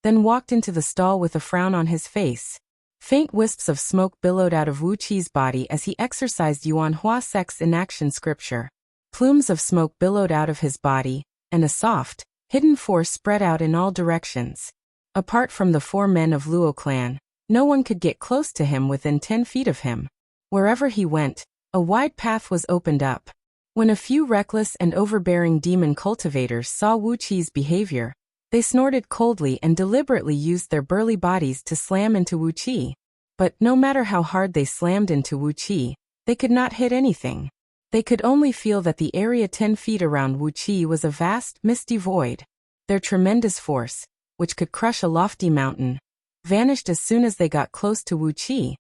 then walked into the stall with a frown on his face. Faint wisps of smoke billowed out of Wuqi's body as he exercised Yuan Hua Sec's inaction scripture. Plumes of smoke billowed out of his body, and a soft, hidden force spread out in all directions. Apart from the 4 men of Luo clan, no one could get close to him within 10 feet of him. Wherever he went, a wide path was opened up. When a few reckless and overbearing demon cultivators saw Wuqi's behavior, they snorted coldly and deliberately used their burly bodies to slam into Wuqi. But no matter how hard they slammed into Wuqi, they could not hit anything. They could only feel that the area 10 feet around Wuqi was a vast, misty void. Their tremendous force, which could crush a lofty mountain, vanished as soon as they got close to Wuqi,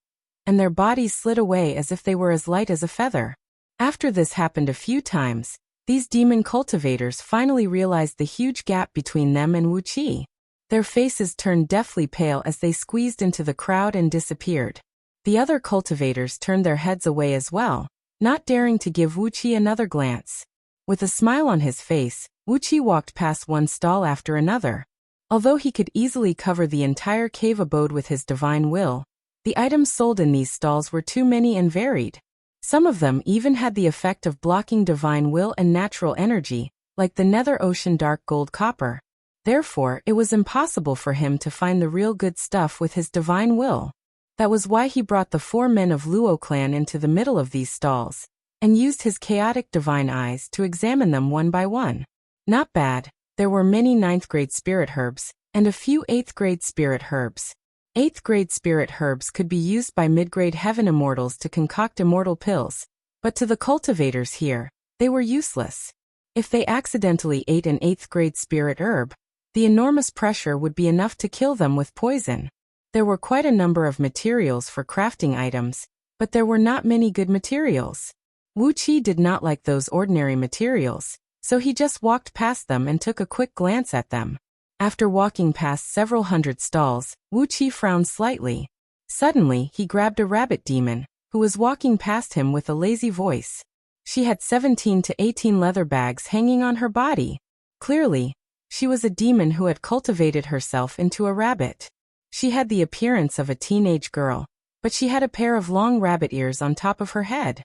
and their bodies slid away as if they were as light as a feather. After this happened a few times, these demon cultivators finally realized the huge gap between them and Wuqi. Their faces turned deathly pale as they squeezed into the crowd and disappeared. The other cultivators turned their heads away as well, not daring to give Wuqi another glance. With a smile on his face, Wuqi walked past one stall after another. Although he could easily cover the entire cave abode with his divine will, the items sold in these stalls were too many and varied. Some of them even had the effect of blocking divine will and natural energy, like the nether ocean dark gold copper. Therefore, it was impossible for him to find the real good stuff with his divine will. That was why he brought the 4 men of Luo clan into the middle of these stalls, and used his chaotic divine eyes to examine them one by one. Not bad. There were many 9th grade spirit herbs, and a few 8th grade spirit herbs. 8th grade spirit herbs could be used by mid-grade heaven immortals to concoct immortal pills, but to the cultivators here, they were useless. If they accidentally ate an 8th grade spirit herb, the enormous pressure would be enough to kill them with poison. There were quite a number of materials for crafting items, but there were not many good materials. Wuqi did not like those ordinary materials, so he just walked past them and took a quick glance at them. After walking past several hundred stalls, Wuqi frowned slightly. Suddenly, he grabbed a rabbit demon, who was walking past him with a lazy voice. She had 17 to 18 leather bags hanging on her body. Clearly, she was a demon who had cultivated herself into a rabbit. She had the appearance of a teenage girl, but she had a pair of long rabbit ears on top of her head.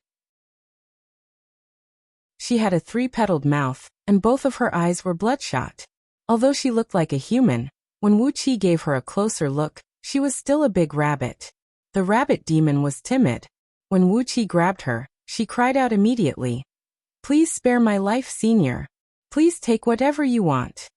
She had a 3-petaled mouth, and both of her eyes were bloodshot. Although she looked like a human, when Wuqi gave her a closer look, she was still a big rabbit. The rabbit demon was timid. When Wuqi grabbed her, she cried out immediately, "Please spare my life, senior. Please take whatever you want."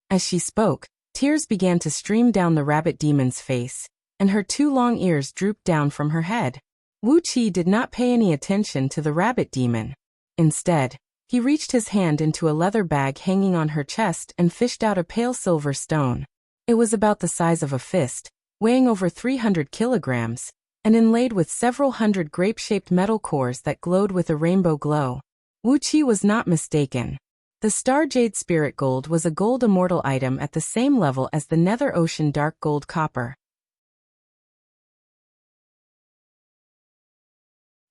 As she spoke, tears began to stream down the rabbit demon's face, and her 2 long ears drooped down from her head. Wuqi did not pay any attention to the rabbit demon. Instead, he reached his hand into a leather bag hanging on her chest and fished out a pale silver stone. It was about the size of a fist, weighing over 300 kilograms, and inlaid with several hundred grape-shaped metal cores that glowed with a rainbow glow. Wuqi was not mistaken. The Star Jade Spirit Gold was a gold immortal item at the same level as the Nether Ocean Dark Gold Copper.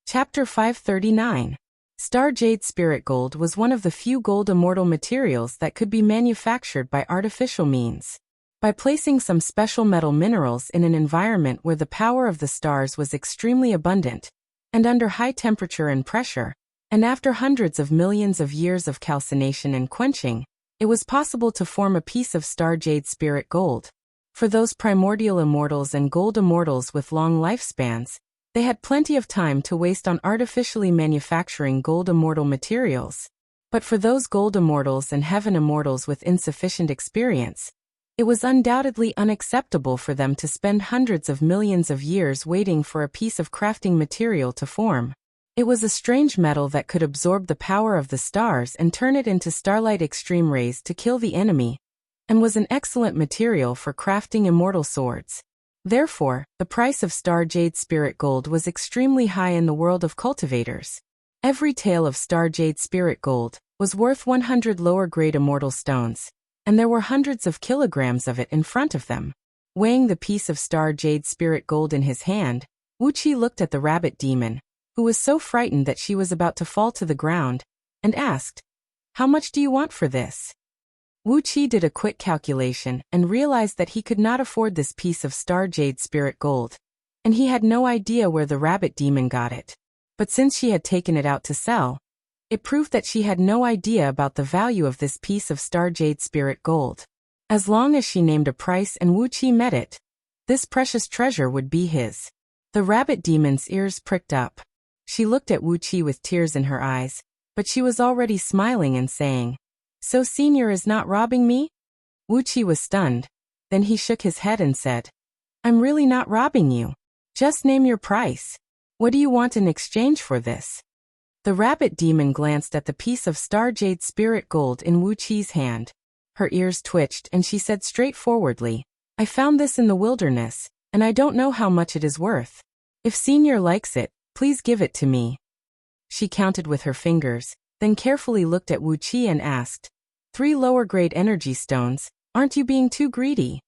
Chapter 539. Star Jade Spirit Gold was one of the few gold immortal materials that could be manufactured by artificial means. By placing some special metal minerals in an environment where the power of the stars was extremely abundant, and under high temperature and pressure, and after hundreds of millions of years of calcination and quenching, it was possible to form a piece of Star Jade Spirit Gold. For those primordial immortals and gold immortals with long lifespans, they had plenty of time to waste on artificially manufacturing gold immortal materials. But for those gold immortals and heaven immortals with insufficient experience, it was undoubtedly unacceptable for them to spend hundreds of millions of years waiting for a piece of crafting material to form. It was a strange metal that could absorb the power of the stars and turn it into starlight extreme rays to kill the enemy, and was an excellent material for crafting immortal swords. Therefore, the price of Star Jade Spirit Gold was extremely high in the world of cultivators. Every tael of Star Jade Spirit Gold was worth 100 lower-grade immortal stones, and there were hundreds of kilograms of it in front of them. Weighing the piece of Star Jade Spirit Gold in his hand, Wuxia looked at the rabbit demon, who was so frightened that she was about to fall to the ground, and asked, "How much do you want for this?" Wuxia did a quick calculation and realized that he could not afford this piece of Star Jade Spirit Gold, and he had no idea where the rabbit demon got it. But since she had taken it out to sell, it proved that she had no idea about the value of this piece of Star Jade Spirit Gold. As long as she named a price and Wuxia met it, this precious treasure would be his. The rabbit demon's ears pricked up. She looked at Wuxia with tears in her eyes, but she was already smiling and saying, "So Senior is not robbing me?" Wuxia was stunned. Then he shook his head and said, "I'm really not robbing you. Just name your price. What do you want in exchange for this?" The rabbit demon glanced at the piece of Star Jade Spirit Gold in Wuxia's hand. Her ears twitched and she said straightforwardly, "I found this in the wilderness, and I don't know how much it is worth. If Senior likes it, please give it to me." She counted with her fingers, then carefully looked at Wuxia and asked, "3 lower-grade energy stones, aren't you being too greedy?"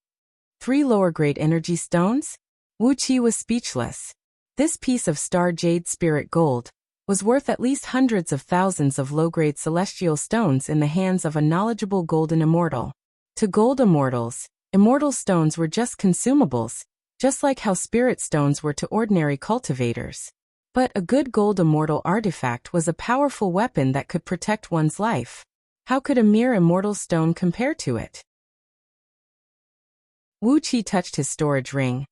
3 lower-grade energy stones? Wuxia was speechless. This piece of Star Jade Spirit Gold was worth at least hundreds of thousands of low-grade celestial stones in the hands of a knowledgeable golden immortal. To gold immortals, immortal stones were just consumables, just like how spirit stones were to ordinary cultivators. But a good gold immortal artifact was a powerful weapon that could protect one's life. How could a mere immortal stone compare to it? Wuxia touched his storage ring,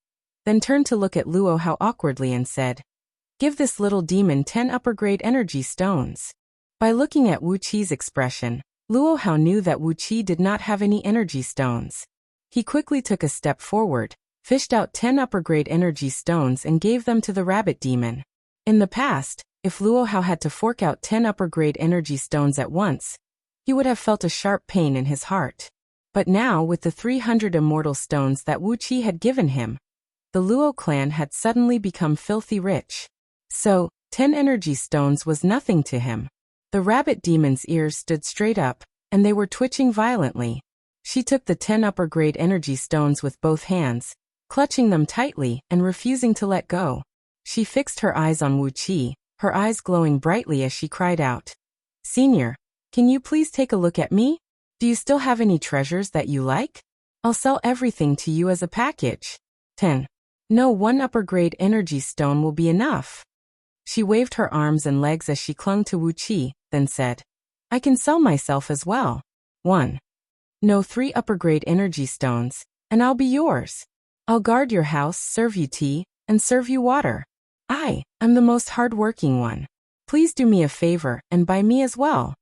then turned to look at Luo Hao awkwardly and said, "Give this little demon 10 upper-grade energy stones." By looking at Wuxia's expression, Luo Hao knew that Wuxia did not have any energy stones. He quickly took a step forward, fished out 10 upper-grade energy stones and gave them to the rabbit demon. In the past, if Luo Hao had to fork out 10 upper-grade energy stones at once, he would have felt a sharp pain in his heart. But now, with the 300 immortal stones that Wuxia had given him, the Luo clan had suddenly become filthy rich. So, 10 energy stones was nothing to him. The rabbit demon's ears stood straight up, and they were twitching violently. She took the 10 upper-grade energy stones with both hands, clutching them tightly and refusing to let go. She fixed her eyes on Wuxia, her eyes glowing brightly as she cried out, "Senior, can you please take a look at me? Do you still have any treasures that you like? I'll sell everything to you as a package." 10. No, 1 upper-grade energy stone will be enough. She waved her arms and legs as she clung to Wuxia, then said, "I can sell myself as well. 1. No, 3 upper-grade energy stones, and I'll be yours. I'll guard your house, serve you tea, and serve you water. I'm the most hard-working one. Please do me a favor and buy me as well."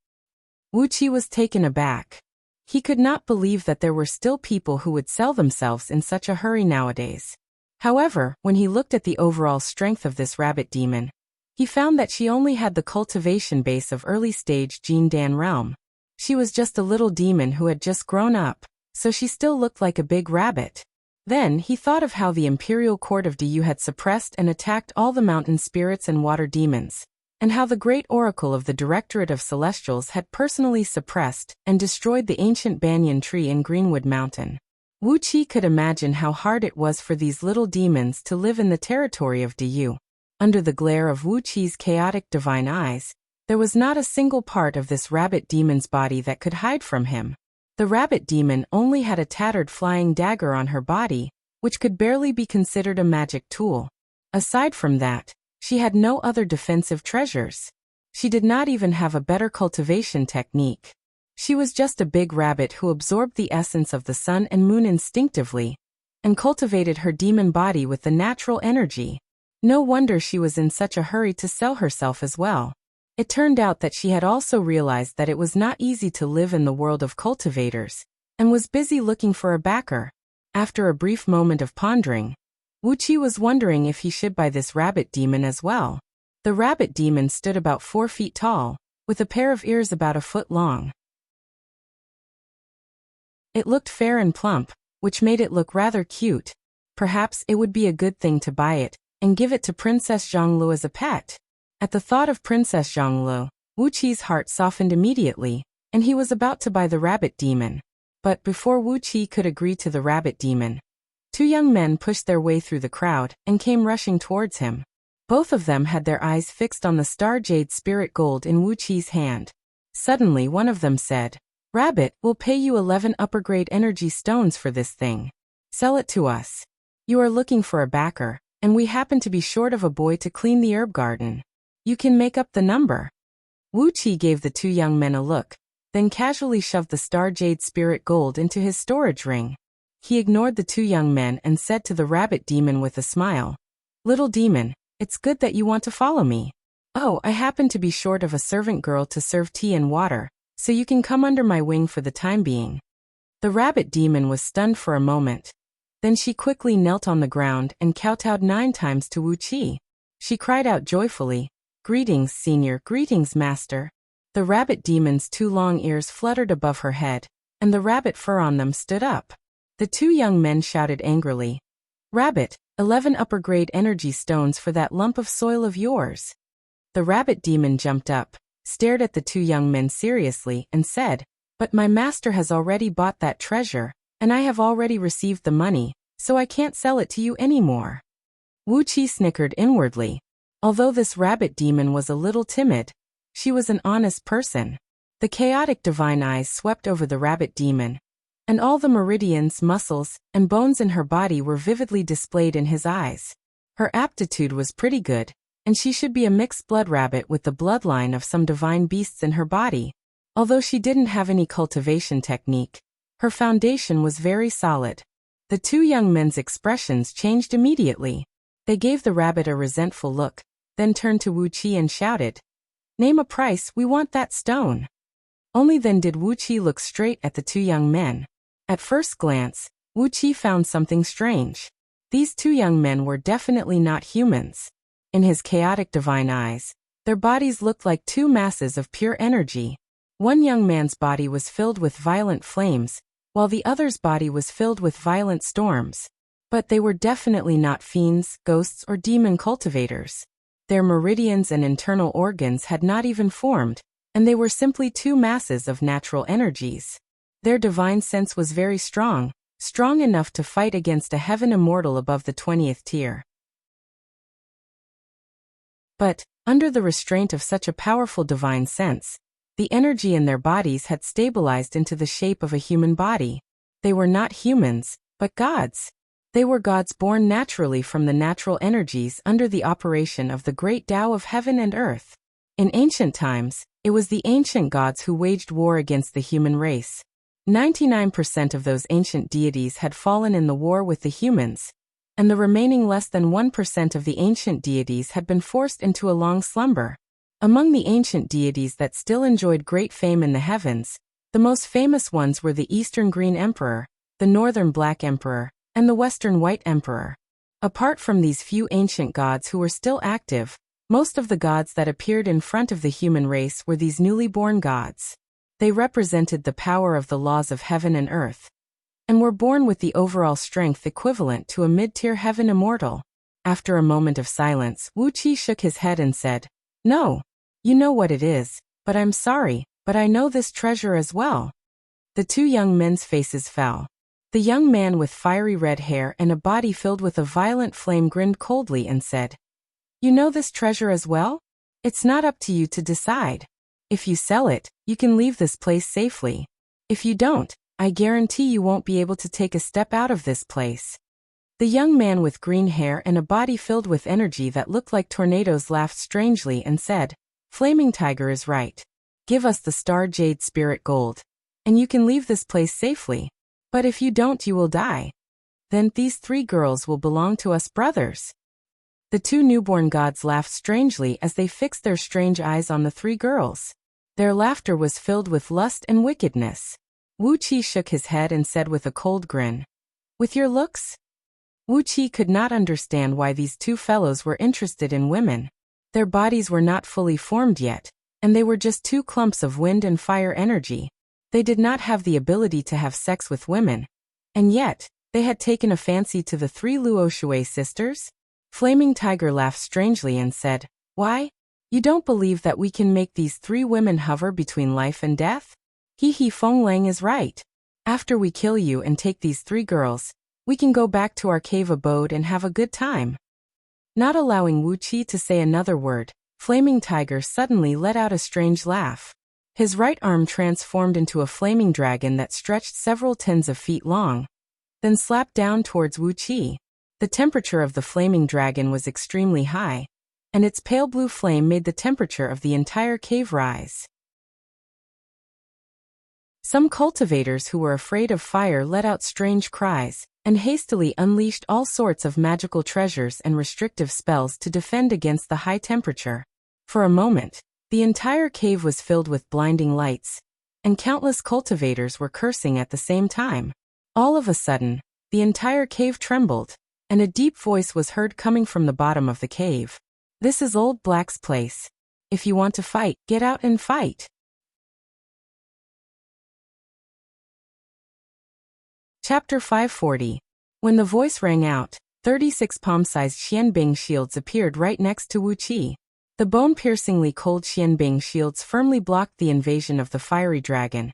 Wuxia was taken aback. He could not believe that there were still people who would sell themselves in such a hurry nowadays. However, when he looked at the overall strength of this rabbit demon, he found that she only had the cultivation base of early-stage Jin Dan realm. She was just a little demon who had just grown up, so she still looked like a big rabbit. Then he thought of how the imperial court of Du had suppressed and attacked all the mountain spirits and water demons, and how the great oracle of the Directorate of Celestials had personally suppressed and destroyed the ancient banyan tree in Greenwood Mountain. Wuxia could imagine how hard it was for these little demons to live in the territory of Diyu. Under the glare of Wuxia's chaotic divine eyes, there was not a single part of this rabbit demon's body that could hide from him. The rabbit demon only had a tattered flying dagger on her body, which could barely be considered a magic tool. Aside from that, she had no other defensive treasures. She did not even have a better cultivation technique. She was just a big rabbit who absorbed the essence of the sun and moon instinctively, and cultivated her demon body with the natural energy. No wonder she was in such a hurry to sell herself as well. It turned out that she had also realized that it was not easy to live in the world of cultivators, and was busy looking for a backer. After a brief moment of pondering, Wuxia was wondering if he should buy this rabbit demon as well. The rabbit demon stood about 4 feet tall, with a pair of ears about a foot long. It looked fair and plump, which made it look rather cute. Perhaps it would be a good thing to buy it, and give it to Princess Zhonglu as a pet. At the thought of Princess Zhonglu, Wuqi's heart softened immediately, and he was about to buy the rabbit demon. But before Wuxia could agree to the rabbit demon, 2 young men pushed their way through the crowd and came rushing towards him. Both of them had their eyes fixed on the star jade spirit gold in Wuqi's hand. Suddenly one of them said, "Rabbit, we'll pay you 11 upper-grade energy stones for this thing. Sell it to us. You are looking for a backer, and we happen to be short of a boy to clean the herb garden. You can make up the number." Wuxia gave the 2 young men a look, then casually shoved the star jade spirit gold into his storage ring. He ignored the 2 young men and said to the rabbit demon with a smile, "Little demon, it's good that you want to follow me. Oh, I happen to be short of a servant girl to serve tea and water, so you can come under my wing for the time being." The rabbit demon was stunned for a moment. Then she quickly knelt on the ground and kowtowed 9 times to Wuxia. She cried out joyfully, "Greetings, senior, greetings, master." The rabbit demon's 2 long ears fluttered above her head, and the rabbit fur on them stood up. The 2 young men shouted angrily, "Rabbit, 11 upper-grade energy stones for that lump of soil of yours." The rabbit demon jumped up, stared at the 2 young men seriously, and said, "But my master has already bought that treasure, and I have already received the money, so I can't sell it to you anymore." Wuxia snickered inwardly. Although this rabbit demon was a little timid, she was an honest person. The chaotic divine eyes swept over the rabbit demon, and all the meridians, muscles, and bones in her body were vividly displayed in his eyes. Her aptitude was pretty good, and she should be a mixed-blood rabbit with the bloodline of some divine beasts in her body. Although she didn't have any cultivation technique, her foundation was very solid. The 2 young men's expressions changed immediately. They gave the rabbit a resentful look, then turned to Wuxia and shouted, "Name a price, we want that stone." Only then did Wuxia look straight at the 2 young men. At first glance, Wuxia found something strange. These 2 young men were definitely not humans. In his chaotic divine eyes, their bodies looked like 2 masses of pure energy. One young man's body was filled with violent flames, while the other's body was filled with violent storms. But they were definitely not fiends, ghosts, or demon cultivators. Their meridians and internal organs had not even formed, and they were simply 2 masses of natural energies. Their divine sense was very strong, strong enough to fight against a heaven immortal above the 20th tier. But, under the restraint of such a powerful divine sense, the energy in their bodies had stabilized into the shape of a human body. They were not humans, but gods. They were gods born naturally from the natural energies under the operation of the great Tao of heaven and earth. In ancient times, it was the ancient gods who waged war against the human race. 99% of those ancient deities had fallen in the war with the humans, and the remaining less than 1% of the ancient deities had been forced into a long slumber. Among the ancient deities that still enjoyed great fame in the heavens, the most famous ones were the Eastern Green Emperor, the Northern Black Emperor, and the Western White Emperor. Apart from these few ancient gods who were still active, most of the gods that appeared in front of the human race were these newly born gods. They represented the power of the laws of heaven and earth, and were born with the overall strength equivalent to a mid-tier heaven immortal. After a moment of silence, Wuxia shook his head and said, "No, You know what it is, but I'm sorry, but I know this treasure as well. The two young men's faces fell. The young man with fiery red hair and a body filled with a violent flame grinned coldly and said, You know this treasure as well? It's not up to you to decide. If you sell it, you can leave this place safely. If you don't, I guarantee you won't be able to take a step out of this place. The young man with green hair and a body filled with energy that looked like tornadoes laughed strangely and said, Flaming Tiger is right. Give us the star jade spirit gold, and you can leave this place safely. But if you don't, you will die. Then these three girls will belong to us brothers. The two newborn gods laughed strangely as they fixed their strange eyes on the three girls. Their laughter was filled with lust and wickedness. Wuxia shook his head and said with a cold grin, With your looks? Wuxia could not understand why these two fellows were interested in women. Their bodies were not fully formed yet, and they were just two clumps of wind and fire energy. They did not have the ability to have sex with women. And yet, they had taken a fancy to the three Luo Shui sisters? Flaming Tiger laughed strangely and said, Why? You don't believe that we can make these three women hover between life and death? He Feng Lang is right. After we kill you and take these three girls, we can go back to our cave abode and have a good time. Not allowing Wuxia to say another word, Flaming Tiger suddenly let out a strange laugh. His right arm transformed into a flaming dragon that stretched several tens of feet long, then slapped down towards Wuxia. The temperature of the flaming dragon was extremely high, and its pale blue flame made the temperature of the entire cave rise. Some cultivators who were afraid of fire let out strange cries, and hastily unleashed all sorts of magical treasures and restrictive spells to defend against the high temperature. For a moment, the entire cave was filled with blinding lights, and countless cultivators were cursing at the same time. All of a sudden, the entire cave trembled, and a deep voice was heard coming from the bottom of the cave. This is Old Black's place. If you want to fight, get out and fight. Chapter 540. When the voice rang out, 36 palm-sized Xianbing shields appeared right next to Wuxia. The bone-piercingly cold Xianbing shields firmly blocked the invasion of the fiery dragon,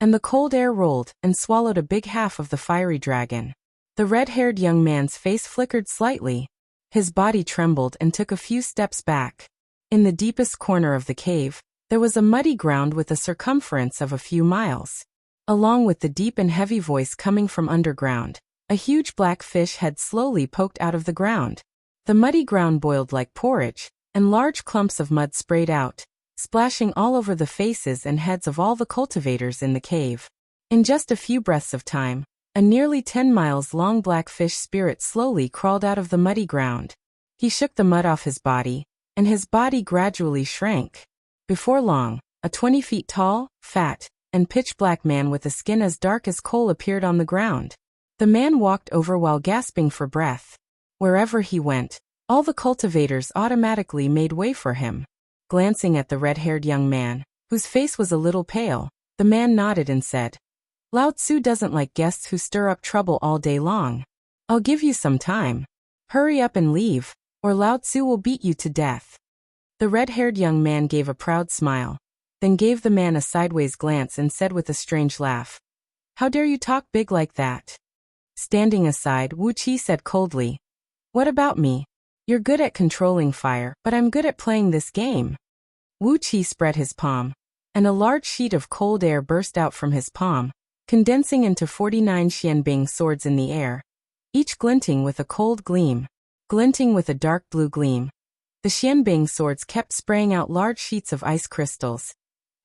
and the cold air rolled and swallowed a big half of the fiery dragon. The red-haired young man's face flickered slightly. His body trembled and took a few steps back. In the deepest corner of the cave, there was a muddy ground with a circumference of a few miles. Along with the deep and heavy voice coming from underground, a huge black fish had slowly poked out of the ground. The muddy ground boiled like porridge, and large clumps of mud sprayed out, splashing all over the faces and heads of all the cultivators in the cave. In just a few breaths of time, a nearly 10 miles long black fish spirit slowly crawled out of the muddy ground. He shook the mud off his body, and his body gradually shrank. Before long, a 20 feet tall, fat, and pitch-black man with a skin as dark as coal appeared on the ground. The man walked over while gasping for breath. Wherever he went, all the cultivators automatically made way for him. Glancing at the red-haired young man, whose face was a little pale, the man nodded and said, Lao Tzu doesn't like guests who stir up trouble all day long. I'll give you some time. Hurry up and leave, or Lao Tzu will beat you to death. The red-haired young man gave a proud smile, then gave the man a sideways glance and said with a strange laugh, How dare you talk big like that? Standing aside, Wuxia said coldly, What about me? You're good at controlling fire, but I'm good at playing this game. Wuxia spread his palm, and a large sheet of cold air burst out from his palm, condensing into 49 Xianbing swords in the air, each glinting with a cold gleam, glinting with a dark blue gleam. The Xianbing swords kept spraying out large sheets of ice crystals,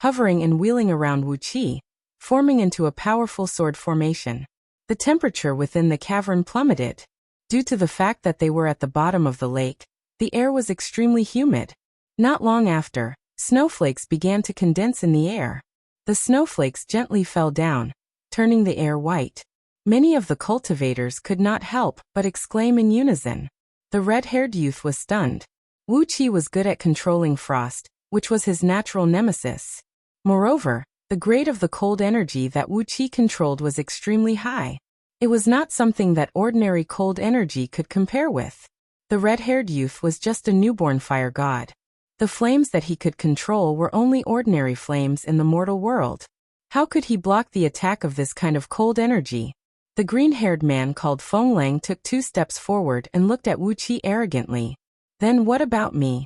hovering and wheeling around Wuxia, forming into a powerful sword formation. The temperature within the cavern plummeted. Due to the fact that they were at the bottom of the lake, the air was extremely humid. Not long after, snowflakes began to condense in the air. The snowflakes gently fell down, turning the air white. Many of the cultivators could not help but exclaim in unison. The red-haired youth was stunned. Wuxia was good at controlling frost, which was his natural nemesis. Moreover, the grade of the cold energy that Wuxia controlled was extremely high. It was not something that ordinary cold energy could compare with. The red-haired youth was just a newborn fire god. The flames that he could control were only ordinary flames in the mortal world. How could he block the attack of this kind of cold energy? The green-haired man called Feng Lang took 2 steps forward and looked at Wuqi arrogantly. Then what about me?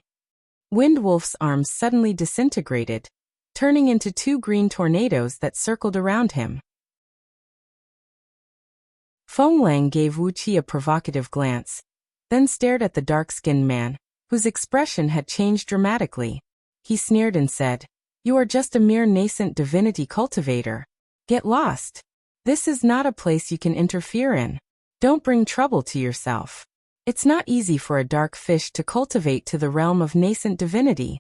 Wind Wolf's arms suddenly disintegrated, turning into 2 green tornadoes that circled around him. Feng Lang gave Wuqi a provocative glance, then stared at the dark-skinned man, whose expression had changed dramatically. He sneered and said, "You are just a mere nascent divinity cultivator. Get lost. This is not a place you can interfere in. Don't bring trouble to yourself. It's not easy for a dark fish to cultivate to the realm of nascent divinity."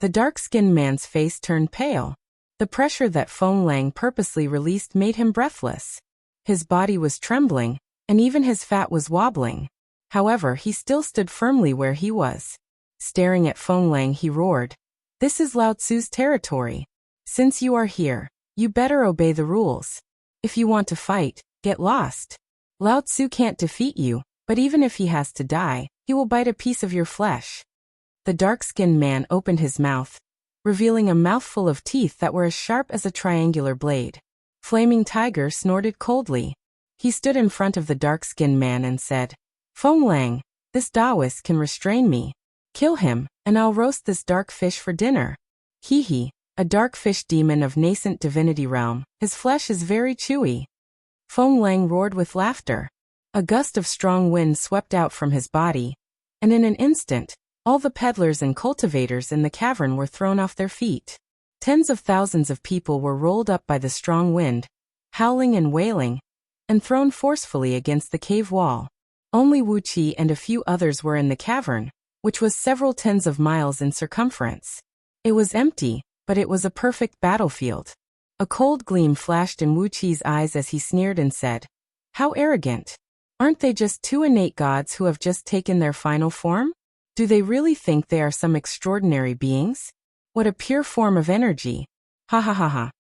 The dark-skinned man's face turned pale. The pressure that Feng Lang purposely released made him breathless. His body was trembling, and even his fat was wobbling. However, he still stood firmly where he was. Staring at Feng Lang, he roared, "This is Lao Tzu's territory. Since you are here, you better obey the rules. If you want to fight, get lost. Lao Tzu can't defeat you, but even if he has to die, he will bite a piece of your flesh." The dark-skinned man opened his mouth, revealing a mouthful of teeth that were as sharp as a triangular blade. Flaming Tiger snorted coldly. He stood in front of the dark-skinned man and said, "Feng Lang, this Taoist can restrain me. Kill him, and I'll roast this dark fish for dinner." He, a dark fish demon of nascent divinity realm, his flesh is very chewy. Feng Lang roared with laughter. A gust of strong wind swept out from his body, and in an instant, all the peddlers and cultivators in the cavern were thrown off their feet. Tens of thousands of people were rolled up by the strong wind, howling and wailing, and thrown forcefully against the cave wall. Only Wuqi and a few others were in the cavern, which was several tens of miles in circumference. It was empty, but it was a perfect battlefield. A cold gleam flashed in Wuqi's eyes as he sneered and said, "How arrogant! Aren't they just 2 innate gods who have just taken their final form? Do they really think they are some extraordinary beings? What a pure form of energy! Ha ha ha ha."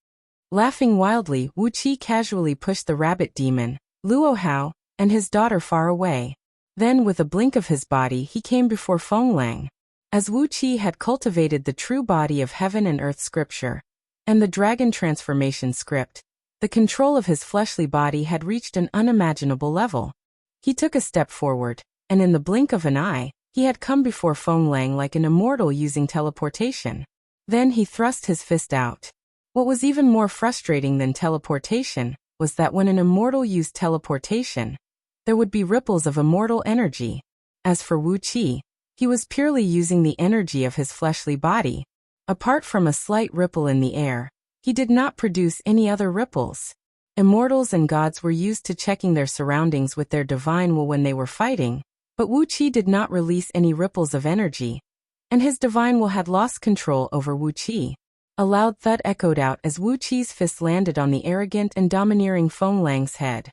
Laughing wildly, Wuqi casually pushed the rabbit demon, Luo Hao, and his daughter far away. Then with a blink of his body he came before Feng Lang. As Wuqi had cultivated the true body of heaven and earth scripture, and the dragon transformation script, the control of his fleshly body had reached an unimaginable level. He took a step forward, and in the blink of an eye, he had come before Feng Lang like an immortal using teleportation. Then he thrust his fist out. What was even more frustrating than teleportation was that when an immortal used teleportation, there would be ripples of immortal energy. As for Wuqi, he was purely using the energy of his fleshly body. Apart from a slight ripple in the air, he did not produce any other ripples. Immortals and gods were used to checking their surroundings with their divine will when they were fighting, but Wuqi did not release any ripples of energy, and his divine will had lost control over Wuqi. A loud thud echoed out as Wuqi's fist landed on the arrogant and domineering Feng Lang's head.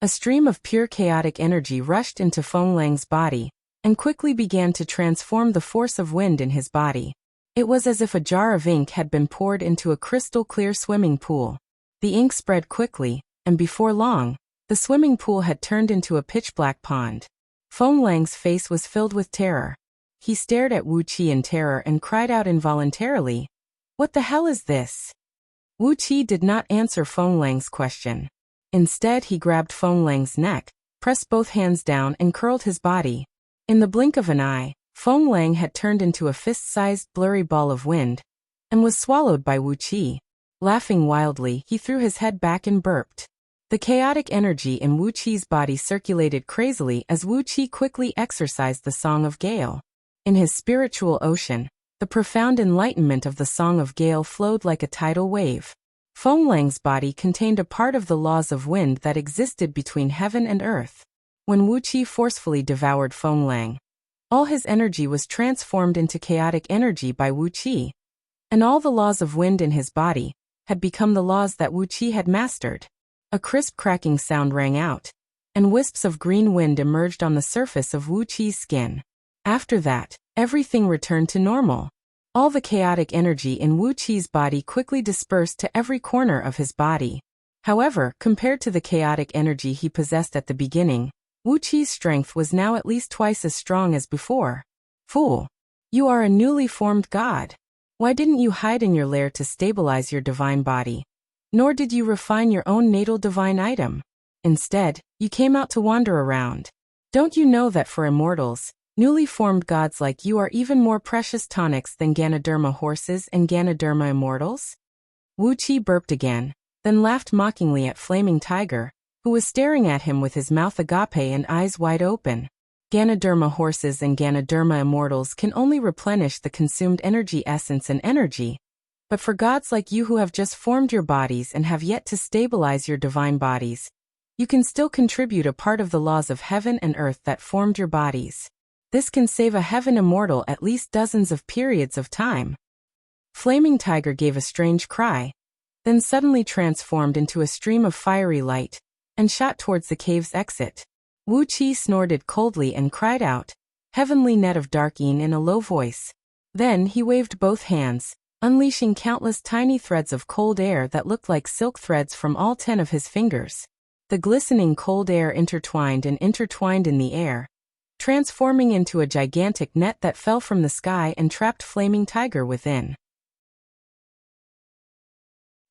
A stream of pure chaotic energy rushed into Feng Lang's body, and quickly began to transform the force of wind in his body. It was as if a jar of ink had been poured into a crystal-clear swimming pool. The ink spread quickly, and before long, the swimming pool had turned into a pitch-black pond. Feng Lang's face was filled with terror. He stared at Wuqi in terror and cried out involuntarily, "What the hell is this?" Wuqi did not answer Feng Lang's question. Instead, he grabbed Feng Lang's neck, pressed both hands down and curled his body. In the blink of an eye, Feng Lang had turned into a fist-sized blurry ball of wind, and was swallowed by Wuqi. Laughing wildly, he threw his head back and burped. The chaotic energy in Wuqi's body circulated crazily as Wuqi quickly exercised the Song of Gale. In his spiritual ocean, the profound enlightenment of the Song of Gale flowed like a tidal wave. Feng Lang's body contained a part of the laws of wind that existed between heaven and earth. When Wuqi forcefully devoured Feng Lang, all his energy was transformed into chaotic energy by Wuqi, and all the laws of wind in his body had become the laws that Wuqi had mastered. A crisp cracking sound rang out, and wisps of green wind emerged on the surface of Wuqi's skin. After that, everything returned to normal. All the chaotic energy in Wuqi's body quickly dispersed to every corner of his body. However, compared to the chaotic energy he possessed at the beginning, Wuqi's strength was now at least twice as strong as before. Fool! You are a newly formed god. Why didn't you hide in your lair to stabilize your divine body? Nor did you refine your own natal divine item. Instead, you came out to wander around. Don't you know that for immortals, newly formed gods like you are even more precious tonics than Ganoderma horses and Ganoderma immortals? Wuxia burped again, then laughed mockingly at Flaming Tiger, who was staring at him with his mouth agape and eyes wide open. Ganoderma horses and Ganoderma immortals can only replenish the consumed energy essence and energy. But for gods like you who have just formed your bodies and have yet to stabilize your divine bodies, you can still contribute a part of the laws of heaven and earth that formed your bodies. This can save a heaven immortal at least dozens of periods of time. Flaming Tiger gave a strange cry, then suddenly transformed into a stream of fiery light, and shot towards the cave's exit. Wuxia snorted coldly and cried out, "Heavenly net of darkeen," in a low voice. Then he waved both hands, unleashing countless tiny threads of cold air that looked like silk threads from all 10 of his fingers. The glistening cold air intertwined and intertwined in the air, transforming into a gigantic net that fell from the sky and trapped Flaming Tiger within.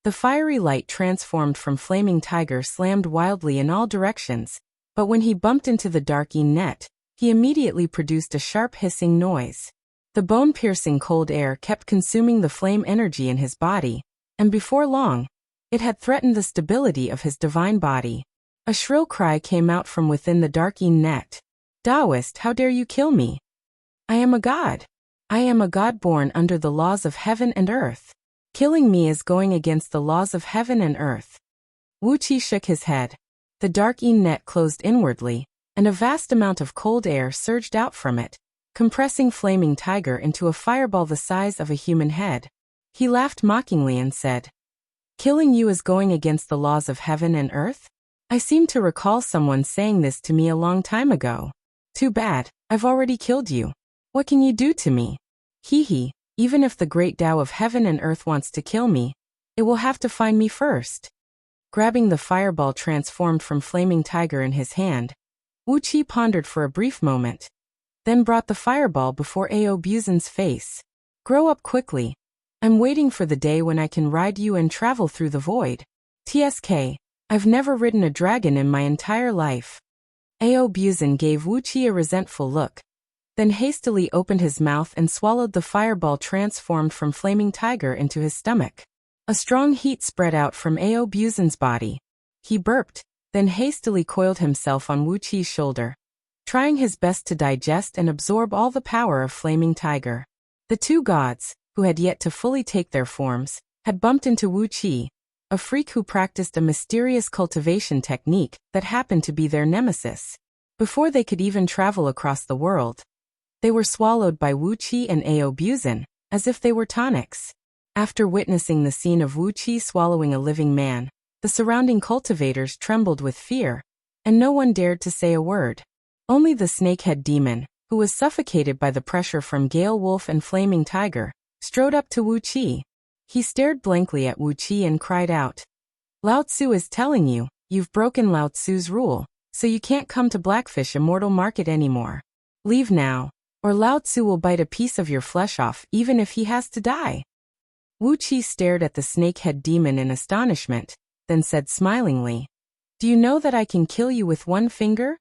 The fiery light transformed from Flaming Tiger slammed wildly in all directions, but when he bumped into the darking net, he immediately produced a sharp hissing noise. The bone-piercing cold air kept consuming the flame energy in his body, and before long, it had threatened the stability of his divine body. A shrill cry came out from within the darking net. "Taoist, how dare you kill me? I am a god. I am a god born under the laws of heaven and earth. Killing me is going against the laws of heaven and earth." Wuxia shook his head. The darking net closed inwardly, and a vast amount of cold air surged out from it, compressing Flaming Tiger into a fireball the size of a human head. He laughed mockingly and said, "Killing you is going against the laws of heaven and earth? I seem to recall someone saying this to me a long time ago. Too bad, I've already killed you. What can you do to me? Hee, even if the great Tao of heaven and earth wants to kill me, it will have to find me first." Grabbing the fireball transformed from Flaming Tiger in his hand, Wuxia pondered for a brief moment, then brought the fireball before Audiobook's face. "Grow up quickly. I'm waiting for the day when I can ride you and travel through the void. TSK, I've never ridden a dragon in my entire life." Audiobook gave Wuxia a resentful look, then hastily opened his mouth and swallowed the fireball transformed from Flaming Tiger into his stomach. A strong heat spread out from Audiobook's body. He burped, then hastily coiled himself on Wuxia's shoulder, trying his best to digest and absorb all the power of Flaming Tiger. The two gods, who had yet to fully take their forms, had bumped into Wuxia, a freak who practiced a mysterious cultivation technique that happened to be their nemesis. Before they could even travel across the world, they were swallowed by Wuxia and Audiobook, as if they were tonics. After witnessing the scene of Wuxia swallowing a living man, the surrounding cultivators trembled with fear, and no one dared to say a word. Only the snakehead demon, who was suffocated by the pressure from Gale Wolf and Flaming Tiger, strode up to Wuxia. He stared blankly at Wuxia and cried out, "Lao Tzu is telling you, you've broken Lao Tzu's rule, so you can't come to Blackfish Immortal Market anymore. Leave now, or Lao Tzu will bite a piece of your flesh off even if he has to die." Wuxia stared at the snakehead demon in astonishment, then said smilingly, "Do you know that I can kill you with one finger?"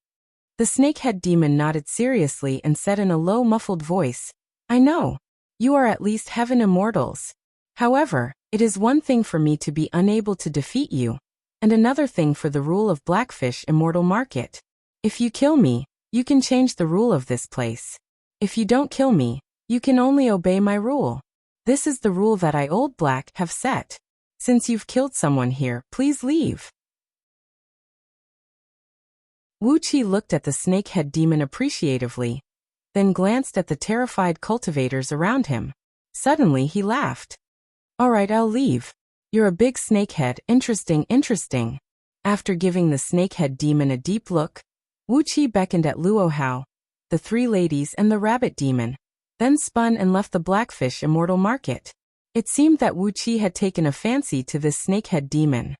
The snakehead demon nodded seriously and said in a low muffled voice, "I know. You are at least heaven immortals. However, it is one thing for me to be unable to defeat you, and another thing for the rule of Blackfish Immortal Market. If you kill me, you can change the rule of this place. If you don't kill me, you can only obey my rule. This is the rule that I, Old Black, have set. Since you've killed someone here, please leave." Wuxia looked at the snakehead demon appreciatively, then glanced at the terrified cultivators around him. Suddenly he laughed. "All right, I'll leave. You're a big snakehead, interesting. After giving the snakehead demon a deep look, Wuxia beckoned at Luohao, the three ladies and the rabbit demon, then spun and left the Blackfish Immortal Market. It seemed that Wuxia had taken a fancy to this snakehead demon.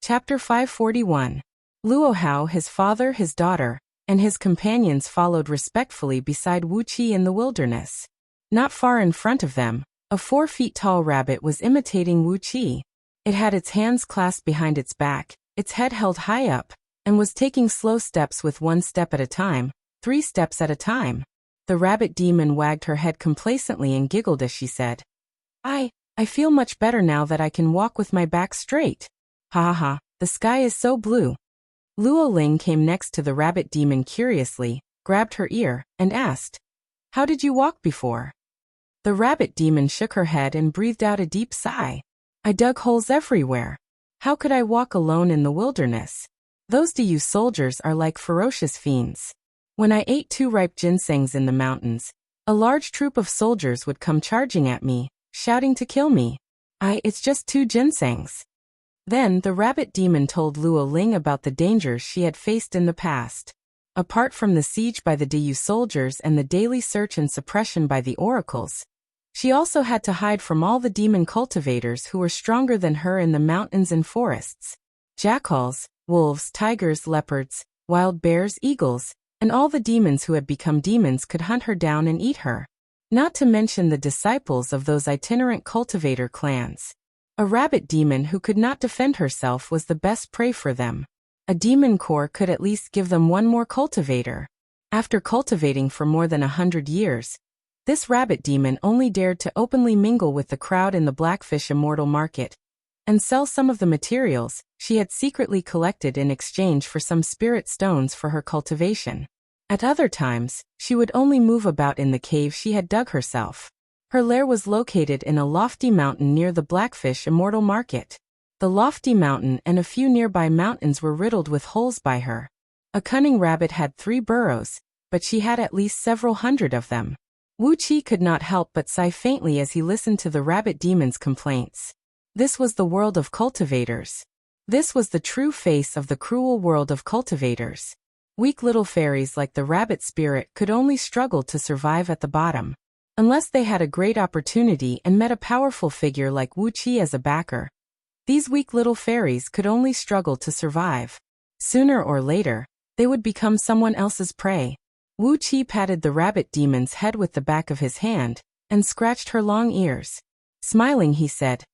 Chapter 541. Luo Hao, his father, his daughter, and his companions followed respectfully beside Wuqi in the wilderness. Not far in front of them, a 4-feet-tall rabbit was imitating Wuqi. It had its hands clasped behind its back, its head held high up, and was taking slow steps with 1 step at a time, 3 steps at a time. The rabbit demon wagged her head complacently and giggled as she said, I feel much better now that I can walk with my back straight. Ha ha ha, the sky is so blue. Luo Ling came next to the rabbit demon curiously, grabbed her ear, and asked, How did you walk before? The rabbit demon shook her head and breathed out a deep sigh. I dug holes everywhere. How could I walk alone in the wilderness? Those DU soldiers are like ferocious fiends. When I ate 2 ripe ginsengs in the mountains, a large troop of soldiers would come charging at me, shouting to kill me. It's just 2 ginsengs. Then the rabbit demon told Luo Ling about the dangers she had faced in the past. Apart from the siege by the DU soldiers and the daily search and suppression by the oracles, she also had to hide from all the demon cultivators who were stronger than her in the mountains and forests. Jackals, wolves, tigers, leopards, wild bears, eagles, and all the demons who had become demons could hunt her down and eat her. Not to mention the disciples of those itinerant cultivator clans. A rabbit demon who could not defend herself was the best prey for them. A demon corps could at least give them 1 more cultivator. After cultivating for more than 100 years, this rabbit demon only dared to openly mingle with the crowd in the Blackfish Immortal Market and sell some of the materials she had secretly collected in exchange for some spirit stones for her cultivation. At other times, she would only move about in the cave she had dug herself. Her lair was located in a lofty mountain near the Blackfish Immortal Market. The lofty mountain and a few nearby mountains were riddled with holes by her. A cunning rabbit had 3 burrows, but she had at least several hundred of them. Wuqi could not help but sigh faintly as he listened to the rabbit demon's complaints. This was the world of cultivators. This was the true face of the cruel world of cultivators. Weak little fairies like the rabbit spirit could only struggle to survive at the bottom. Unless they had a great opportunity and met a powerful figure like Wuqi as a backer, these weak little fairies could only struggle to survive. Sooner or later, they would become someone else's prey. Wuqi patted the rabbit demon's head with the back of his hand and scratched her long ears. Smiling, he said,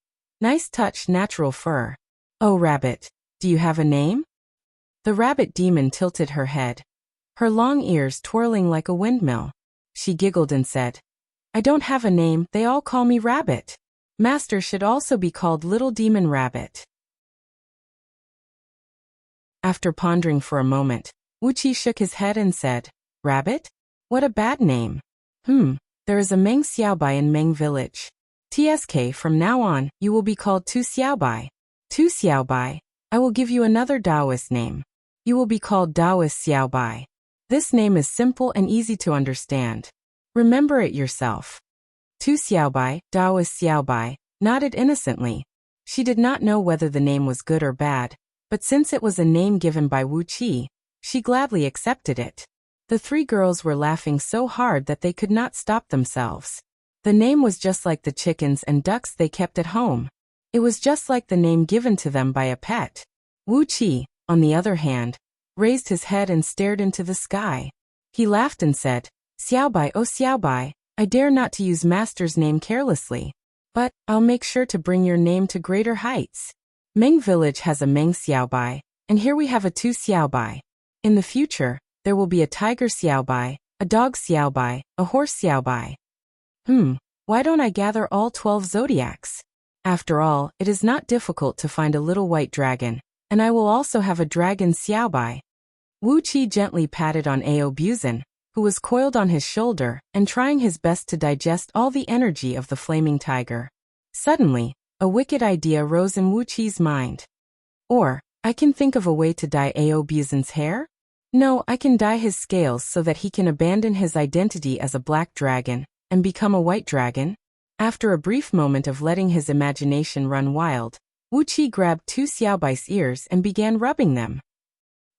Nice touch, natural fur. Oh, rabbit, do you have a name? The rabbit demon tilted her head, her long ears twirling like a windmill. She giggled and said, I don't have a name, they all call me Rabbit. Master should also be called Little Demon Rabbit. After pondering for a moment, Wuqi shook his head and said, Rabbit? What a bad name. There is a Meng Xiaobai in Meng village. TSK, from now on, you will be called Tu Xiaobai. Tu Xiaobai, I will give you another Taoist name. You will be called Taoist Xiaobai. This name is simple and easy to understand. Remember it yourself. Tu Xiaobai, Taoist Xiaobai, nodded innocently. She did not know whether the name was good or bad, but since it was a name given by Wuqi, she gladly accepted it. The 3 girls were laughing so hard that they could not stop themselves. The name was just like the chickens and ducks they kept at home. It was just like the name given to them by a pet. Wuqi, on the other hand, raised his head and stared into the sky. He laughed and said, Xiaobai, oh Xiaobai, I dare not to use master's name carelessly, but I'll make sure to bring your name to greater heights. Meng village has a Meng Xiaobai, and here we have a Tu Xiaobai. In the future, there will be a tiger Xiaobai, a dog Xiaobai, a horse Xiaobai. Why don't I gather all 12 zodiacs? After all, it is not difficult to find a little white dragon, and I will also have a dragon Xiaobai. Wuqi gently patted on Ao Buzan, who was coiled on his shoulder and trying his best to digest all the energy of the flaming tiger. Suddenly, a wicked idea rose in Wuqi's mind. Or, I can think of a way to dye Ao Buzan's hair? No, I can dye his scales so that he can abandon his identity as a black dragon and become a white dragon. After a brief moment of letting his imagination run wild, Wuqi grabbed Tu Xiaobai's ears and began rubbing them.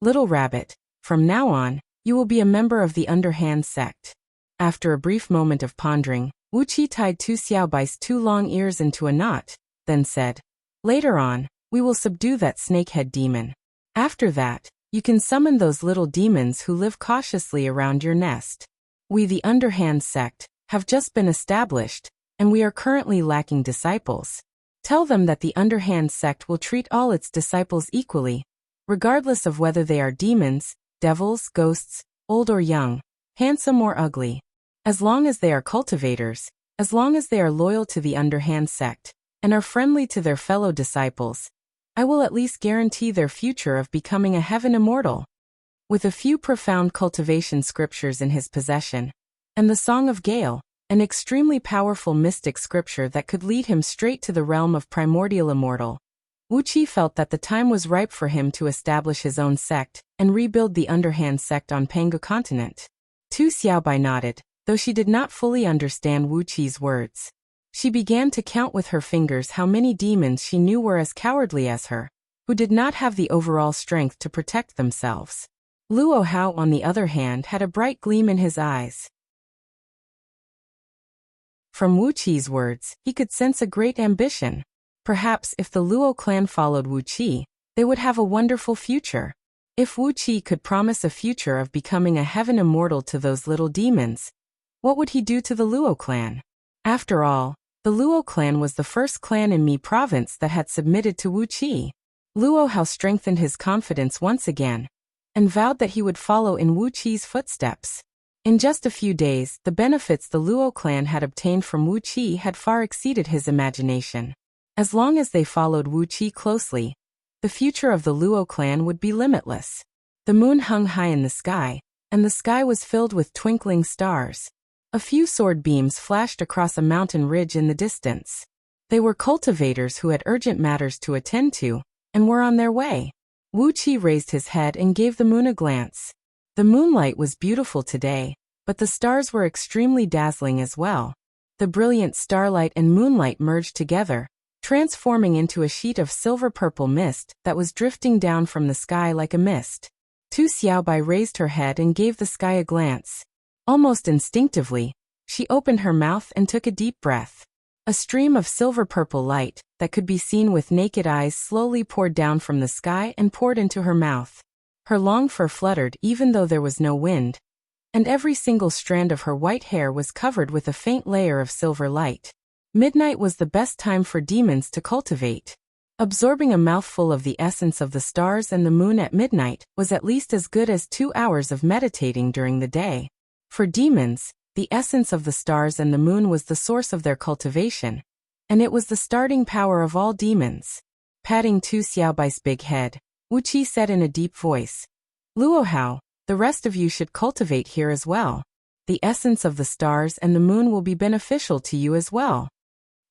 Little rabbit, from now on, you will be a member of the underhand sect. After a brief moment of pondering, Wuqi tied Tu Xiaobai's 2 long ears into a knot, then said, Later on, we will subdue that snakehead demon. After that, You can summon those little demons who live cautiously around your nest. We, the Underhand sect, have just been established, and we are currently lacking disciples. Tell them that the Underhand sect will treat all its disciples equally, regardless of whether they are demons, devils, ghosts, old or young, handsome or ugly. As long as they are cultivators, as long as they are loyal to the Underhand sect, and are friendly to their fellow disciples, I will at least guarantee their future of becoming a heaven immortal. With a few profound cultivation scriptures in his possession, and the Song of Gale, an extremely powerful mystic scripture that could lead him straight to the realm of primordial immortal, Wuxia felt that the time was ripe for him to establish his own sect and rebuild the Underhand sect on Pangu continent. Tu Xiaobai nodded, though she did not fully understand Wuxia's words. She began to count with her fingers how many demons she knew were as cowardly as her, who did not have the overall strength to protect themselves. Luo Hao, on the other hand, had a bright gleam in his eyes. From Wuxia's words, he could sense a great ambition. Perhaps if the Luo clan followed Wuxia, they would have a wonderful future. If Wuxia could promise a future of becoming a heaven immortal to those little demons, what would he do to the Luo clan? After all, the Luo clan was the first clan in Mi province that had submitted to Wuxia. Luo Hao strengthened his confidence once again, and vowed that he would follow in Wuxia's footsteps. In just a few days, the benefits the Luo clan had obtained from Wuxia had far exceeded his imagination. As long as they followed Wuxia closely, the future of the Luo clan would be limitless. The moon hung high in the sky, and the sky was filled with twinkling stars. A few sword beams flashed across a mountain ridge in the distance. They were cultivators who had urgent matters to attend to, and were on their way. Wuxia raised his head and gave the moon a glance. The moonlight was beautiful today, but the stars were extremely dazzling as well. The brilliant starlight and moonlight merged together, transforming into a sheet of silver-purple mist that was drifting down from the sky like a mist. Tu Xiaobai raised her head and gave the sky a glance. Almost instinctively, she opened her mouth and took a deep breath. A stream of silver-purple light that could be seen with naked eyes slowly poured down from the sky and poured into her mouth. Her long fur fluttered even though there was no wind, and every single strand of her white hair was covered with a faint layer of silver light. Midnight was the best time for demons to cultivate. Absorbing a mouthful of the essence of the stars and the moon at midnight was at least as good as 2 hours of meditating during the day. For demons, the essence of the stars and the moon was the source of their cultivation, and it was the starting power of all demons. Patting Tu Xiaobai's big head, Wuxia said in a deep voice, "Luo Hao, the rest of you should cultivate here as well. The essence of the stars and the moon will be beneficial to you as well."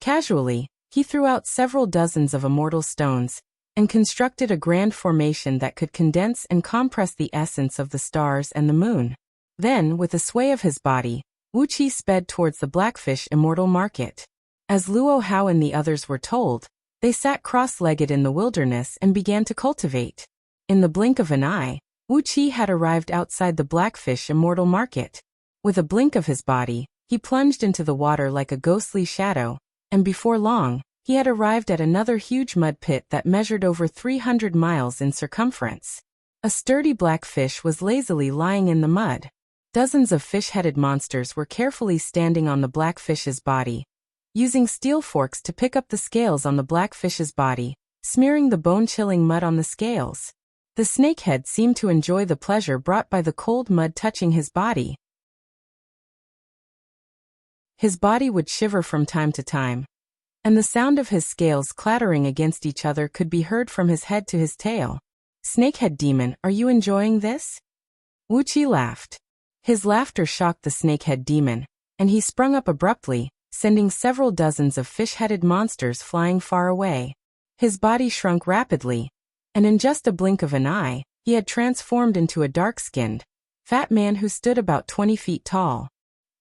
Casually, he threw out several dozens of immortal stones, and constructed a grand formation that could condense and compress the essence of the stars and the moon. Then, with a sway of his body, Wuxia sped towards the Blackfish Immortal Market. As Luo Hao and the others were told, they sat cross-legged in the wilderness and began to cultivate. In the blink of an eye, Wuxia had arrived outside the Blackfish Immortal Market. With a blink of his body, he plunged into the water like a ghostly shadow, and before long, he had arrived at another huge mud pit that measured over 300 miles in circumference. A sturdy black fish was lazily lying in the mud. Dozens of fish-headed monsters were carefully standing on the black fish's body, using steel forks to pick up the scales on the black fish's body, smearing the bone-chilling mud on the scales. The snakehead seemed to enjoy the pleasure brought by the cold mud touching his body. His body would shiver from time to time, and the sound of his scales clattering against each other could be heard from his head to his tail. "Snakehead demon, are you enjoying this?" Wuxia laughed. His laughter shocked the snakehead demon, and he sprung up abruptly, sending several dozens of fish-headed monsters flying far away. His body shrunk rapidly, and in just a blink of an eye, he had transformed into a dark-skinned, fat man who stood about 20 feet tall.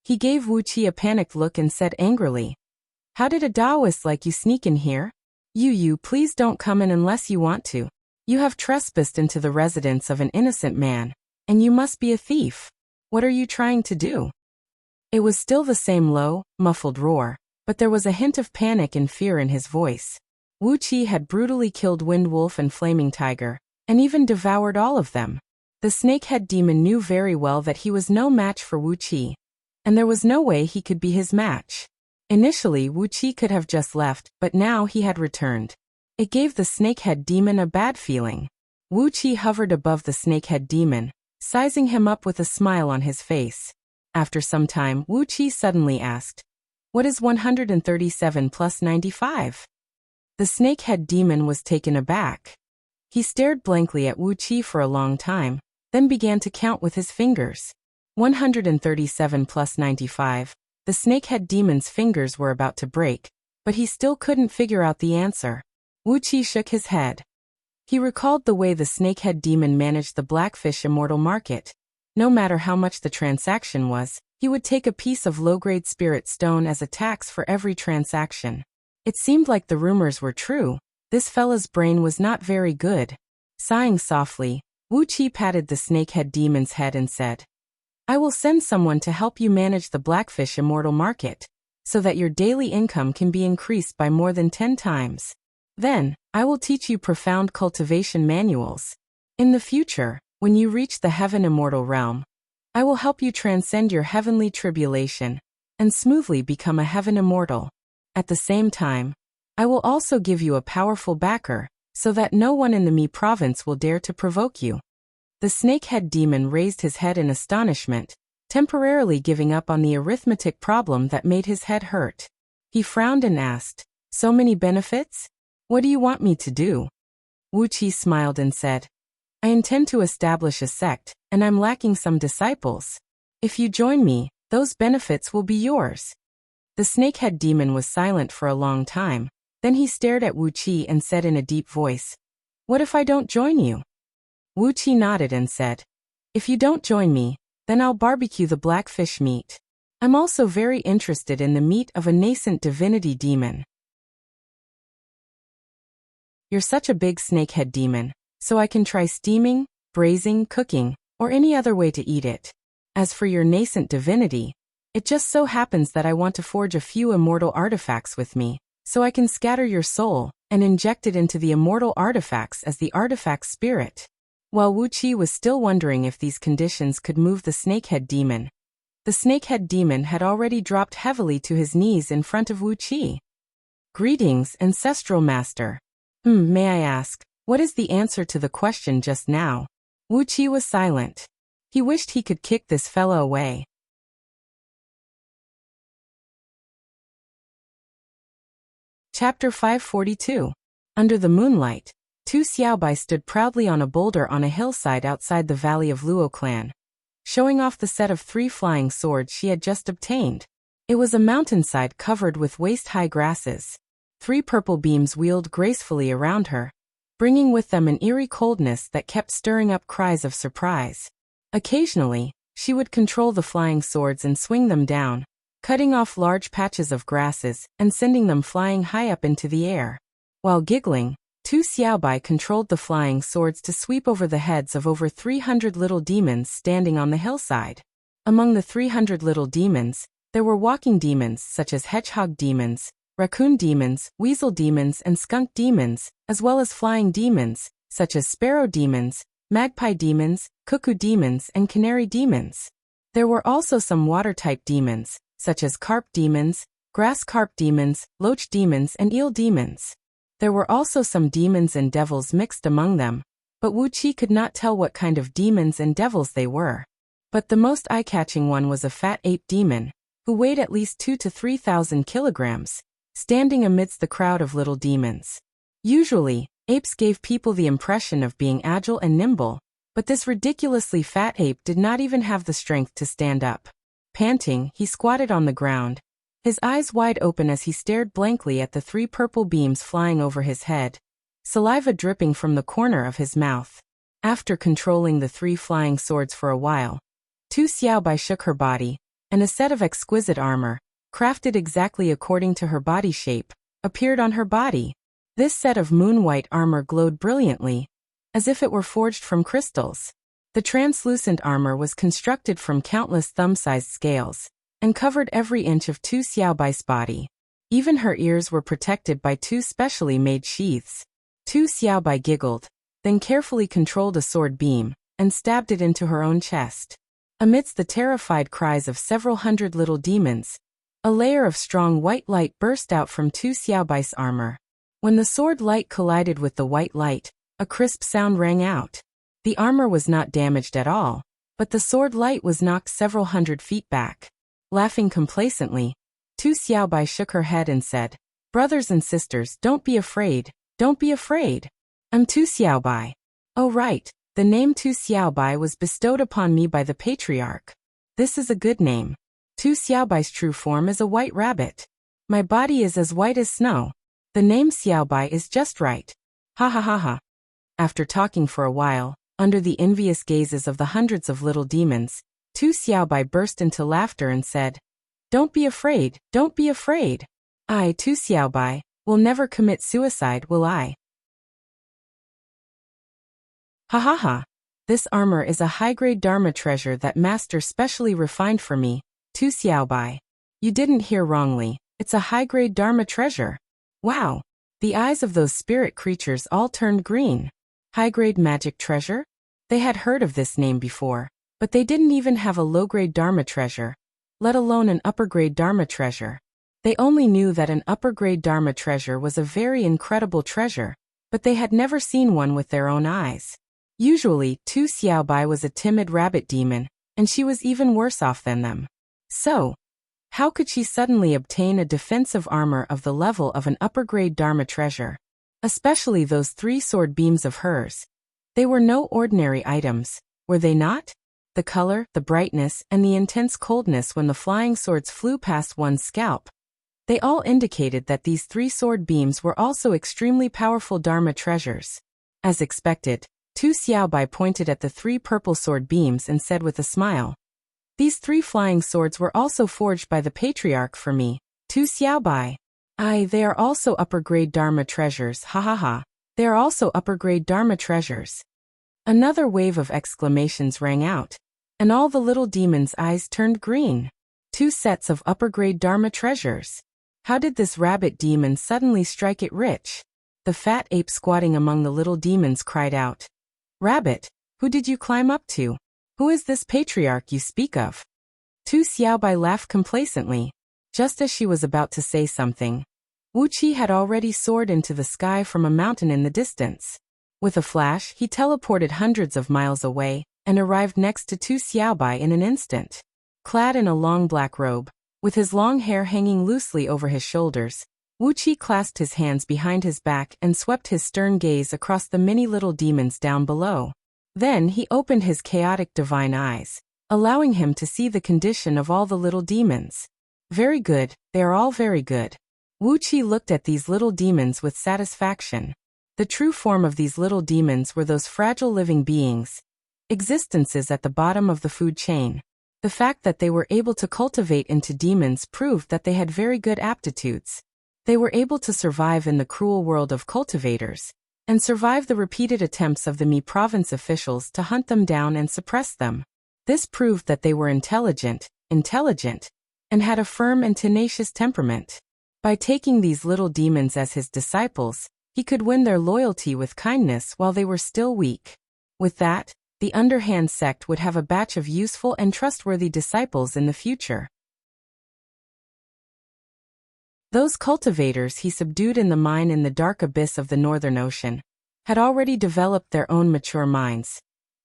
He gave Wuxia a panicked look and said angrily, "How did a Taoist like you sneak in here? You please don't come in unless you want to. You have trespassed into the residence of an innocent man, and you must be a thief. What are you trying to do?" It was still the same low, muffled roar, but there was a hint of panic and fear in his voice. Wuxia had brutally killed Wind Wolf and Flaming Tiger, and even devoured all of them. The snakehead demon knew very well that he was no match for Wuxia, and there was no way he could be his match. Initially, Wuxia could have just left, but now he had returned. It gave the snakehead demon a bad feeling. Wuxia hovered above the snakehead demon, sizing him up with a smile on his face. After some time, Wuxia suddenly asked, "What is 137 plus 95? The snakehead demon was taken aback. He stared blankly at Wuxia for a long time, then began to count with his fingers. 137 plus 95. The snakehead demon's fingers were about to break, but he still couldn't figure out the answer. Wuxia shook his head. He recalled the way the snakehead demon managed the Blackfish Immortal Market. No matter how much the transaction was, he would take a piece of low-grade spirit stone as a tax for every transaction. It seemed like the rumors were true. This fella's brain was not very good. Sighing softly, Wuxia patted the snakehead demon's head and said, "I will send someone to help you manage the Blackfish Immortal Market, so that your daily income can be increased by more than 10 times. Then, I will teach you profound cultivation manuals. In the future, when you reach the Heaven Immortal Realm, I will help you transcend your heavenly tribulation and smoothly become a Heaven Immortal. At the same time, I will also give you a powerful backer, so that no one in the Mi province will dare to provoke you." The snakehead demon raised his head in astonishment, temporarily giving up on the arithmetic problem that made his head hurt. He frowned and asked, "So many benefits? What do you want me to do?" Wuxia smiled and said, "I intend to establish a sect, and I'm lacking some disciples. If you join me, those benefits will be yours." The snakehead demon was silent for a long time. Then he stared at Wuxia and said in a deep voice, "What if I don't join you?" Wuxia nodded and said, "If you don't join me, then I'll barbecue the blackfish meat. I'm also very interested in the meat of a nascent divinity demon." "You're such a big snakehead demon, so I can try steaming, braising, cooking, or any other way to eat it. As for your nascent divinity, it just so happens that I want to forge a few immortal artifacts with me, so I can scatter your soul and inject it into the immortal artifacts as the artifact spirit." While Wuxia was still wondering if these conditions could move the snakehead demon, the snakehead demon had already dropped heavily to his knees in front of Wuxia. "Greetings, ancestral master. May I ask, what is the answer to the question just now?" Wuxia was silent. He wished he could kick this fella away. Chapter 542. Under the moonlight, Tu Xiaobai stood proudly on a boulder on a hillside outside the valley of Luo clan, showing off the set of 3 flying swords she had just obtained. It was a mountainside covered with waist-high grasses. 3 purple beams wheeled gracefully around her, bringing with them an eerie coldness that kept stirring up cries of surprise. Occasionally, she would control the flying swords and swing them down, cutting off large patches of grasses and sending them flying high up into the air. While giggling, Tu Xiaobai controlled the flying swords to sweep over the heads of over 300 little demons standing on the hillside. Among the 300 little demons, there were walking demons such as hedgehog demons, raccoon demons, weasel demons, and skunk demons, as well as flying demons, such as sparrow demons, magpie demons, cuckoo demons, and canary demons. There were also some water-type demons, such as carp demons, grass carp demons, loach demons, and eel demons. There were also some demons and devils mixed among them, but Wuxia could not tell what kind of demons and devils they were. But the most eye-catching one was a fat ape demon, who weighed at least 2,000 to 3,000 kilograms, standing amidst the crowd of little demons. Usually, apes gave people the impression of being agile and nimble, but this ridiculously fat ape did not even have the strength to stand up. Panting, he squatted on the ground, his eyes wide open as he stared blankly at the 3 purple beams flying over his head, saliva dripping from the corner of his mouth. After controlling the 3 flying swords for a while, Tu Xiaobai shook her body, and a set of exquisite armor, crafted exactly according to her body shape, appeared on her body. This set of moon-white armor glowed brilliantly, as if it were forged from crystals. The translucent armor was constructed from countless thumb-sized scales, and covered every inch of Tu Xiaobai's body. Even her ears were protected by 2 specially made sheaths. Tu Xiaobai giggled. then carefully controlled a sword beam, and stabbed it into her own chest. Amidst the terrified cries of several hundred little demons, a layer of strong white light burst out from Tu Xiaobai's armor. When the sword light collided with the white light, a crisp sound rang out. The armor was not damaged at all, but the sword light was knocked several hundred feet back. Laughing complacently, Tu Xiaobai shook her head and said, "Brothers and sisters, don't be afraid, don't be afraid. I'm Tu Xiaobai." Oh right, the name Tu Xiaobai was bestowed upon me by the patriarch. This is a good name. Tu Xiaobai's true form is a white rabbit. My body is as white as snow. The name Xiaobai is just right. Ha ha ha ha. After talking for a while, under the envious gazes of the hundreds of little demons, Tu Xiaobai burst into laughter and said, "Don't be afraid, don't be afraid. I, Tu Xiaobai, will never commit suicide, will I?" Ha ha ha. This armor is a high-grade Dharma treasure that Master specially refined for me, Tu Xiaobai. You didn't hear wrongly, it's a high-grade Dharma treasure. Wow. The eyes of those spirit creatures all turned green. High-grade magic treasure? They had heard of this name before, but they didn't even have a low-grade Dharma treasure, let alone an upper-grade Dharma treasure. They only knew that an upper-grade Dharma treasure was a very incredible treasure, but they had never seen one with their own eyes. Usually, Tu Xiaobai was a timid rabbit demon, and she was even worse off than them. So, how could she suddenly obtain a defensive armor of the level of an upper-grade Dharma treasure? Especially those 3 sword beams of hers. They were no ordinary items, were they not? The color, the brightness, and the intense coldness when the flying swords flew past one's scalp. They all indicated that these 3 sword beams were also extremely powerful Dharma treasures. As expected, Tu Xiaobai pointed at the 3 purple sword beams and said with a smile, "These 3 flying swords were also forged by the patriarch for me, Tu Xiaobai. Aye, they are also upper-grade Dharma treasures, ha ha ha. They are also upper-grade Dharma treasures." Another wave of exclamations rang out, and all the little demons' eyes turned green. 2 sets of upper-grade Dharma treasures. How did this rabbit demon suddenly strike it rich? The fat ape squatting among the little demons cried out, "Rabbit, who did you climb up to? Who is this patriarch you speak of?" Tu Xiaobai laughed complacently. Just as she was about to say something, Wuxia had already soared into the sky from a mountain in the distance. With a flash, he teleported hundreds of miles away, and arrived next to Tu Xiaobai in an instant. Clad in a long black robe, with his long hair hanging loosely over his shoulders, Wuxia clasped his hands behind his back and swept his stern gaze across the many little demons down below. Then he opened his chaotic divine eyes, allowing him to see the condition of all the little demons. Very good, they are all very good. Wuxia looked at these little demons with satisfaction. The true form of these little demons were those fragile living beings, existences at the bottom of the food chain. The fact that they were able to cultivate into demons proved that they had very good aptitudes. They were able to survive in the cruel world of cultivators, and survive the repeated attempts of the Mi province officials to hunt them down and suppress them. This proved that they were intelligent, and had a firm and tenacious temperament. By taking these little demons as his disciples, he could win their loyalty with kindness while they were still weak. With that, the underhand sect would have a batch of useful and trustworthy disciples in the future. Those cultivators he subdued in the mine in the dark abyss of the Northern Ocean had already developed their own mature minds,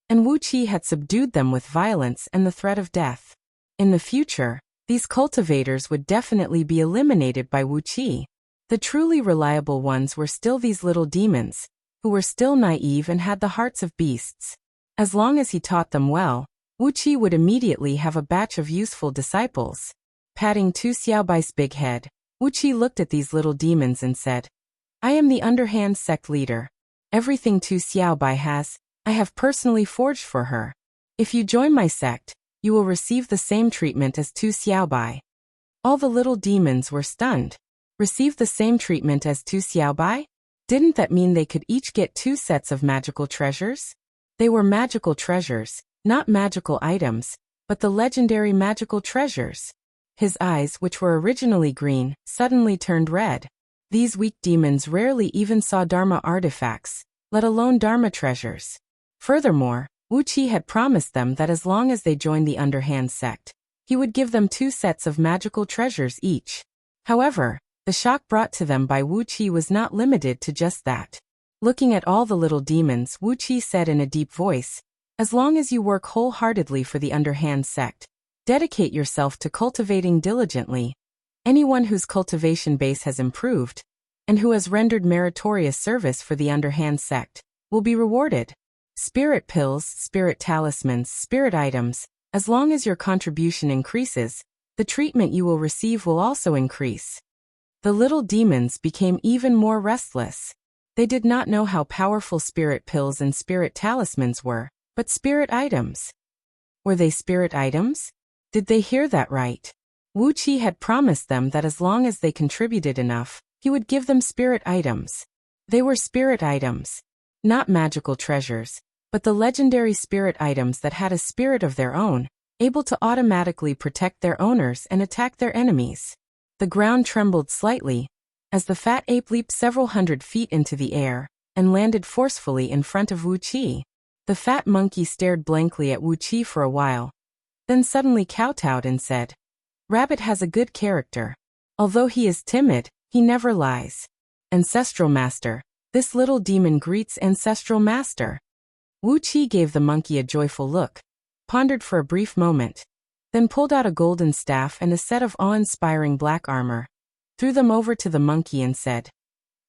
and Wuxia had subdued them with violence and the threat of death. In the future, these cultivators would definitely be eliminated by Wuxia. The truly reliable ones were still these little demons, who were still naive and had the hearts of beasts. As long as he taught them well, Wuxia would immediately have a batch of useful disciples. Patting Tu Xiaobai's big head, Wuxia looked at these little demons and said, "I am the underhand sect leader. Everything Tu Xiaobai has, I have personally forged for her. If you join my sect, you will receive the same treatment as Tu Xiaobai." All the little demons were stunned. Receive the same treatment as Tu Xiaobai? Didn't that mean they could each get 2 sets of magical treasures? They were magical treasures, not magical items, but the legendary magical treasures. His eyes, which were originally green, suddenly turned red. These weak demons rarely even saw Dharma artifacts, let alone Dharma treasures. Furthermore, Wuxia had promised them that as long as they joined the underhand sect, he would give them 2 sets of magical treasures each. However, the shock brought to them by Wuxia was not limited to just that. Looking at all the little demons, Wuxia said in a deep voice, "As long as you work wholeheartedly for the underhand sect, dedicate yourself to cultivating diligently. Anyone whose cultivation base has improved, and who has rendered meritorious service for the underhand sect, will be rewarded. Spirit pills, spirit talismans, spirit items, as long as your contribution increases, the treatment you will receive will also increase." The little demons became even more restless. They did not know how powerful spirit pills and spirit talismans were, but spirit items. Were they spirit items? Did they hear that right? Wuxia had promised them that as long as they contributed enough, he would give them spirit items. They were spirit items. Not magical treasures, but the legendary spirit items that had a spirit of their own, able to automatically protect their owners and attack their enemies. The ground trembled slightly, as the fat ape leaped several hundred feet into the air, and landed forcefully in front of Wuxia. The fat monkey stared blankly at Wuxia for a while, then suddenly kowtowed and said, "Rabbit has a good character. Although he is timid, he never lies. Ancestral Master, this little demon greets Ancestral Master." Wuxia gave the monkey a joyful look, pondered for a brief moment, then pulled out a golden staff and a set of awe-inspiring black armor, threw them over to the monkey and said,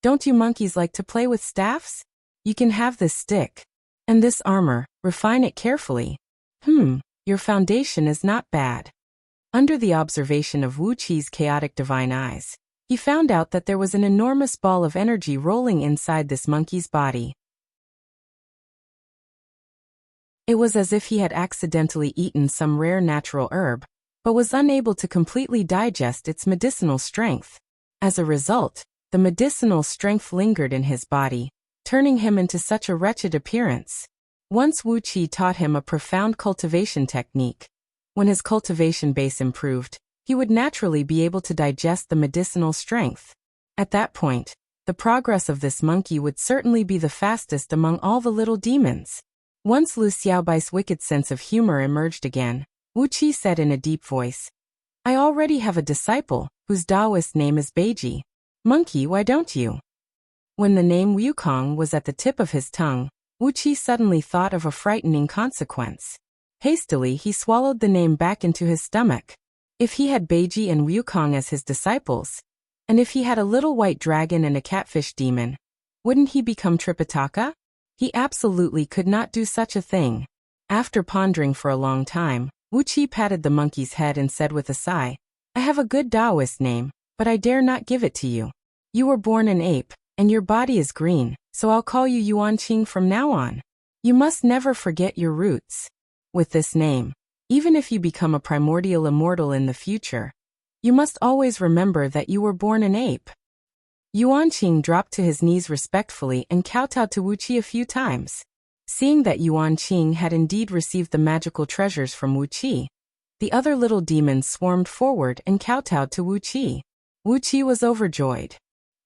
"Don't you monkeys like to play with staffs? You can have this stick. And this armor, refine it carefully. Your foundation is not bad." Under the observation of Wuqi's chaotic divine eyes, he found out that there was an enormous ball of energy rolling inside this monkey's body. It was as if he had accidentally eaten some rare natural herb, but was unable to completely digest its medicinal strength. As a result, the medicinal strength lingered in his body, turning him into such a wretched appearance. Once Wuxia taught him a profound cultivation technique. When his cultivation base improved, he would naturally be able to digest the medicinal strength. At that point, the progress of this monkey would certainly be the fastest among all the little demons. Once Lu Xiaobai's wicked sense of humor emerged again, Wuxia said in a deep voice, "I already have a disciple, whose Taoist name is Beiji. Monkey, why don't you?" When the name Wukong was at the tip of his tongue, Wuxia suddenly thought of a frightening consequence. Hastily, he swallowed the name back into his stomach. If he had Beiji and Wukong as his disciples, and if he had a little white dragon and a catfish demon, wouldn't he become Tripitaka? He absolutely could not do such a thing. After pondering for a long time, Wuxia patted the monkey's head and said with a sigh, "I have a good Taoist name, but I dare not give it to you. You were born an ape, and your body is green, so I'll call you Yuanqing from now on. You must never forget your roots. With this name, even if you become a primordial immortal in the future, you must always remember that you were born an ape." Yuanqing dropped to his knees respectfully and kowtowed to Wuxia a few times. Seeing that Yuanqing had indeed received the magical treasures from Wuxia, the other little demons swarmed forward and kowtowed to Wuxia. Wuxia was overjoyed.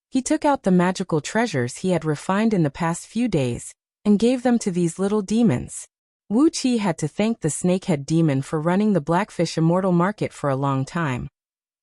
He took out the magical treasures he had refined in the past few days and gave them to these little demons. Wuxia had to thank the snakehead demon for running the Blackfish Immortal Market for a long time,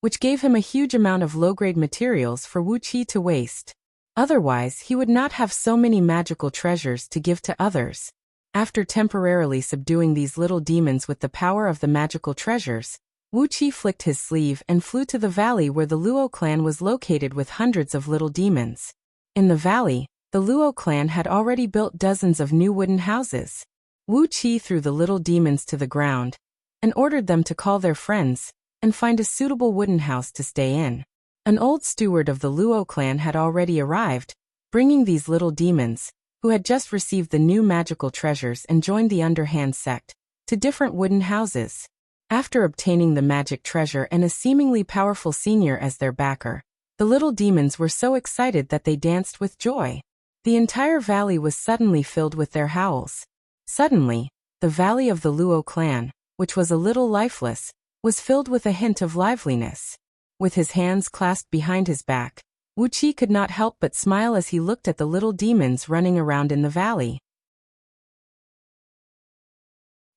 which gave him a huge amount of low-grade materials for Wuxia to waste. Otherwise, he would not have so many magical treasures to give to others. After temporarily subduing these little demons with the power of the magical treasures, Wuxia flicked his sleeve and flew to the valley where the Luo clan was located with hundreds of little demons. In the valley, the Luo clan had already built dozens of new wooden houses. Wuxia threw the little demons to the ground and ordered them to call their friends and find a suitable wooden house to stay in. An old steward of the Luo clan had already arrived, bringing these little demons, who had just received the new magical treasures and joined the underhand sect, to different wooden houses. After obtaining the magic treasure and a seemingly powerful senior as their backer, the little demons were so excited that they danced with joy. The entire valley was suddenly filled with their howls. Suddenly, the valley of the Luo clan, which was a little lifeless, was filled with a hint of liveliness. With his hands clasped behind his back, Wuxia could not help but smile as he looked at the little demons running around in the valley.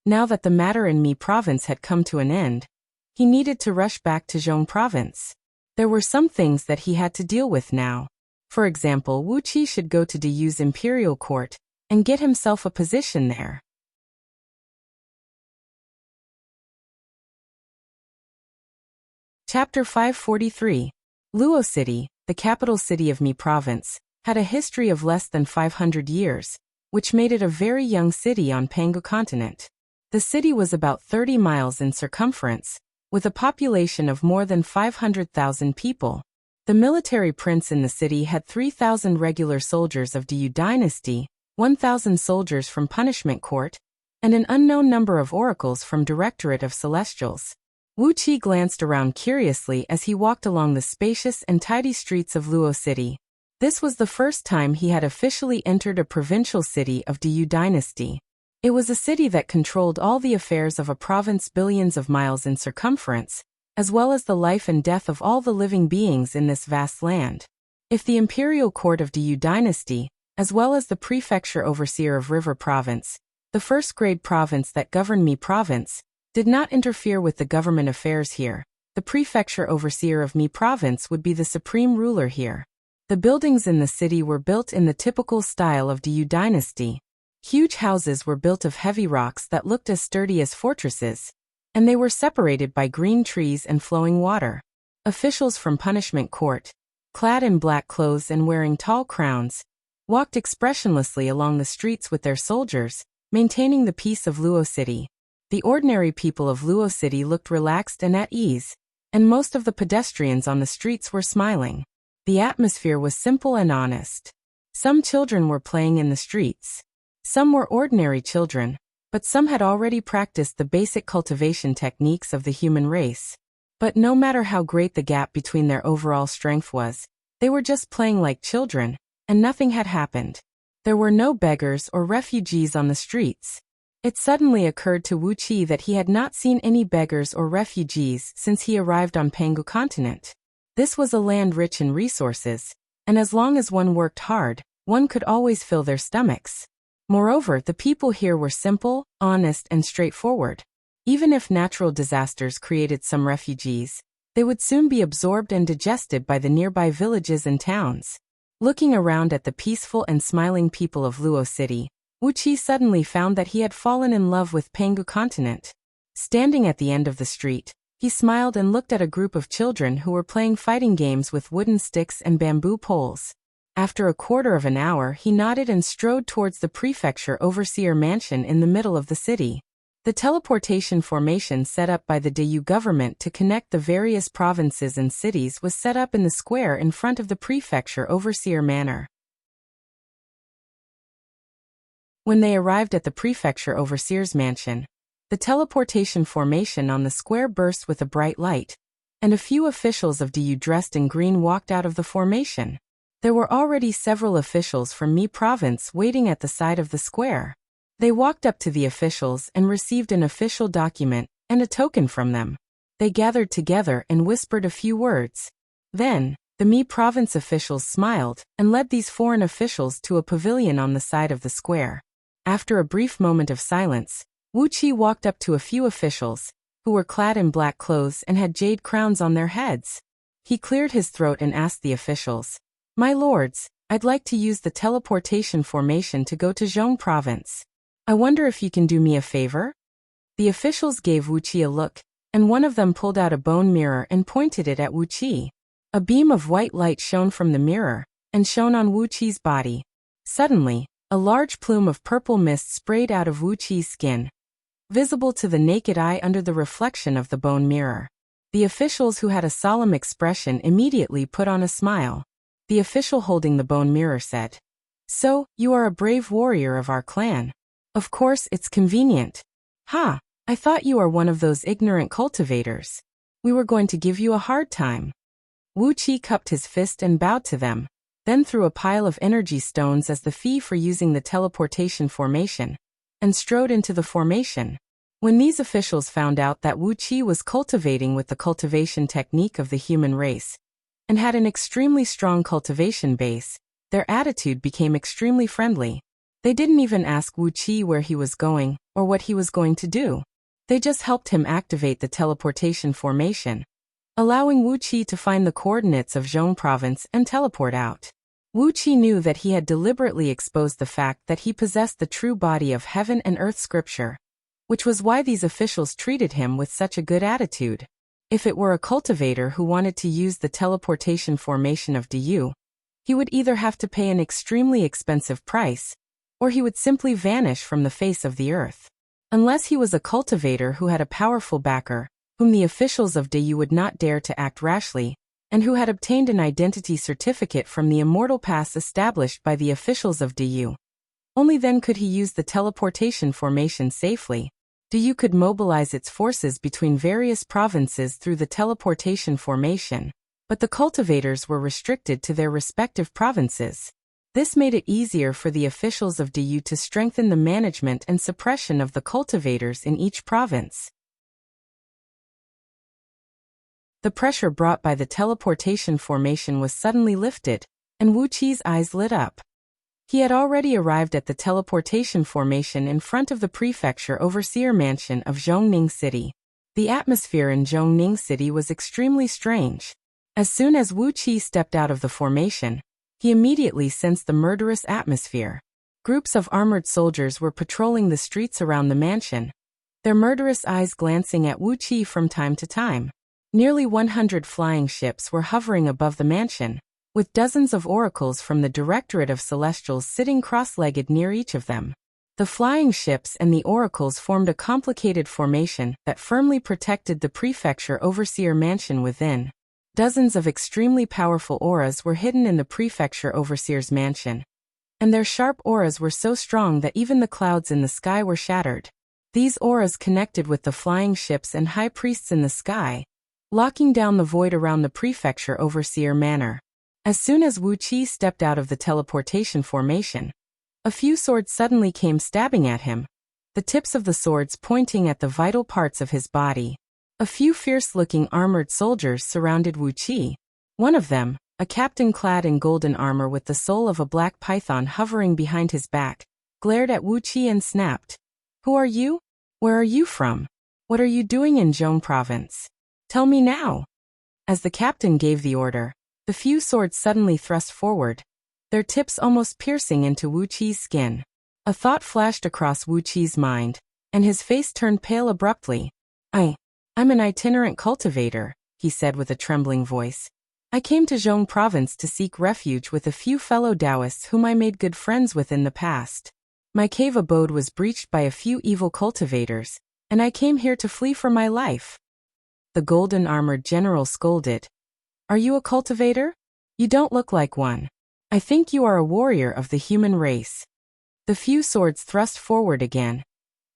Now that the matter in Mi province had come to an end, he needed to rush back to Zhong province. There were some things that he had to deal with now. For example, Wuxia should go to Diyu's imperial court and get himself a position there. Chapter 543. Luo City, the capital city of Mi province, had a history of less than 500 years, which made it a very young city on Pangu continent. The city was about 30 miles in circumference, with a population of more than 500,000 people. The military prince in the city had 3,000 regular soldiers of Diyu dynasty, 1,000 soldiers from Punishment Court, and an unknown number of oracles from Directorate of Celestials. Wuxia glanced around curiously as he walked along the spacious and tidy streets of Luo City. This was the first time he had officially entered a provincial city of Diyu dynasty. It was a city that controlled all the affairs of a province billions of miles in circumference, as well as the life and death of all the living beings in this vast land. If the imperial court of Diyu dynasty, as well as the prefecture overseer of River province, the first-grade province that governed Mi province, did not interfere with the government affairs here, the prefecture overseer of Mi province would be the supreme ruler here. The buildings in the city were built in the typical style of Diyu dynasty. Huge houses were built of heavy rocks that looked as sturdy as fortresses, and they were separated by green trees and flowing water. Officials from Punishment Court, clad in black clothes and wearing tall crowns, walked expressionlessly along the streets with their soldiers, maintaining the peace of Luo City. The ordinary people of Luo City looked relaxed and at ease, and most of the pedestrians on the streets were smiling. The atmosphere was simple and honest. Some children were playing in the streets. Some were ordinary children, but some had already practiced the basic cultivation techniques of the human race. But no matter how great the gap between their overall strength was, they were just playing like children, and nothing had happened. There were no beggars or refugees on the streets. It suddenly occurred to Wuxia that he had not seen any beggars or refugees since he arrived on Pangu continent. This was a land rich in resources, and as long as one worked hard, one could always fill their stomachs. Moreover, the people here were simple, honest, and straightforward. Even if natural disasters created some refugees, they would soon be absorbed and digested by the nearby villages and towns. Looking around at the peaceful and smiling people of Luo City, Wuxia suddenly found that he had fallen in love with Pangu continent. Standing at the end of the street, he smiled and looked at a group of children who were playing fighting games with wooden sticks and bamboo poles. After a quarter of an hour, he nodded and strode towards the prefecture overseer mansion in the middle of the city. The teleportation formation set up by the Diyu government to connect the various provinces and cities was set up in the square in front of the prefecture overseer manor. When they arrived at the prefecture overseer's mansion, the teleportation formation on the square burst with a bright light, and a few officials of Diyu dressed in green walked out of the formation. There were already several officials from Mi province waiting at the side of the square. They walked up to the officials and received an official document and a token from them. They gathered together and whispered a few words. Then, the Mi province officials smiled and led these foreign officials to a pavilion on the side of the square. After a brief moment of silence, Wuxia walked up to a few officials, who were clad in black clothes and had jade crowns on their heads. He cleared his throat and asked the officials, "My lords, I'd like to use the teleportation formation to go to Zhong province. I wonder if you can do me a favor?" The officials gave Wuxia a look, and one of them pulled out a bone mirror and pointed it at Wuxia. A beam of white light shone from the mirror, and shone on Wuqia's body. Suddenly, a large plume of purple mist sprayed out of Wuqia's skin, visible to the naked eye under the reflection of the bone mirror. The officials who had a solemn expression immediately put on a smile. The official holding the bone mirror said, "So, you are a brave warrior of our clan. Of course, it's convenient. Ha! I thought you are one of those ignorant cultivators. We were going to give you a hard time." Wuxia cupped his fist and bowed to them, then threw a pile of energy stones as the fee for using the teleportation formation, and strode into the formation. When these officials found out that Wuxia was cultivating with the cultivation technique of the human race, and had an extremely strong cultivation base, their attitude became extremely friendly. They didn't even ask Wuxia where he was going or what he was going to do. They just helped him activate the teleportation formation, allowing Wuxia to find the coordinates of Zhong province and teleport out. Wuxia knew that he had deliberately exposed the fact that he possessed the true body of heaven and earth scripture, which was why these officials treated him with such a good attitude. If it were a cultivator who wanted to use the teleportation formation of Du, he would either have to pay an extremely expensive price, or he would simply vanish from the face of the earth. Unless he was a cultivator who had a powerful backer, whom the officials of Du would not dare to act rashly, and who had obtained an identity certificate from the immortal pass established by the officials of Du. Only then could he use the teleportation formation safely. Du could mobilize its forces between various provinces through the teleportation formation, but the cultivators were restricted to their respective provinces. This made it easier for the officials of Du to strengthen the management and suppression of the cultivators in each province. The pressure brought by the teleportation formation was suddenly lifted, and Wuqi's eyes lit up. He had already arrived at the teleportation formation in front of the prefecture overseer mansion of Zhongning City. The atmosphere in Zhongning City was extremely strange. As soon as Wuqi stepped out of the formation, he immediately sensed the murderous atmosphere. Groups of armored soldiers were patrolling the streets around the mansion, their murderous eyes glancing at Wuqi from time to time. Nearly 100 flying ships were hovering above the mansion, with dozens of oracles from the Directorate of Celestials sitting cross-legged near each of them. The flying ships and the oracles formed a complicated formation that firmly protected the prefecture overseer mansion within. Dozens of extremely powerful auras were hidden in the prefecture overseer's mansion, and their sharp auras were so strong that even the clouds in the sky were shattered. These auras connected with the flying ships and high priests in the sky, locking down the void around the prefecture overseer manor. As soon as Wuqi stepped out of the teleportation formation, a few swords suddenly came stabbing at him, the tips of the swords pointing at the vital parts of his body. A few fierce-looking armored soldiers surrounded Wuqi. One of them, a captain clad in golden armor with the soul of a black python hovering behind his back, glared at Wuqi and snapped, "Who are you? Where are you from? What are you doing in Zhong province? Tell me now." As the captain gave the order, the few swords suddenly thrust forward, their tips almost piercing into Wuqi's skin. A thought flashed across Wuqi's mind, and his face turned pale abruptly. I'm an itinerant cultivator," he said with a trembling voice. "I came to Zhong province to seek refuge with a few fellow Taoists whom I made good friends with in the past. My cave abode was breached by a few evil cultivators, and I came here to flee for my life." The golden-armored general scolded. "Are you a cultivator? You don't look like one. I think you are a warrior of the human race." The few swords thrust forward again,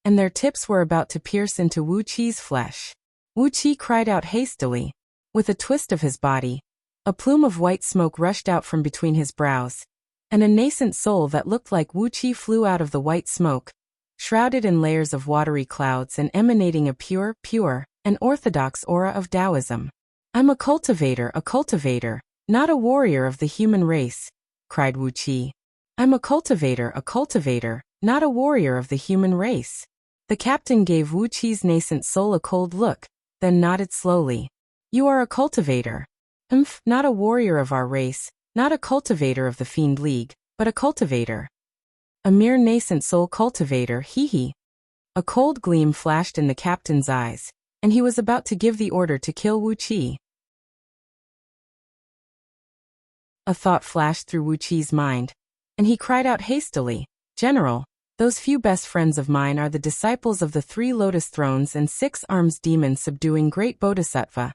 and their tips were about to pierce into Wuqi's flesh. Wuqi cried out hastily. With a twist of his body, a plume of white smoke rushed out from between his brows, and a nascent soul that looked like Wuqi flew out of the white smoke, shrouded in layers of watery clouds and emanating a pure, and orthodox aura of Taoism. "I'm a cultivator, not a warrior of the human race," cried Wuqi. "I'm a cultivator, not a warrior of the human race." The captain gave Wuqi's nascent soul a cold look, then nodded slowly. "You are a cultivator. Not a warrior of our race, not a cultivator of the Fiend League, but a cultivator. A mere nascent soul cultivator, hee." A cold gleam flashed in the captain's eyes, and he was about to give the order to kill Wuqi. A thought flashed through Wuqi's mind, and he cried out hastily, "General, those few best friends of mine are the disciples of the 3 lotus thrones and 6 arms demon subduing great Bodhisattva,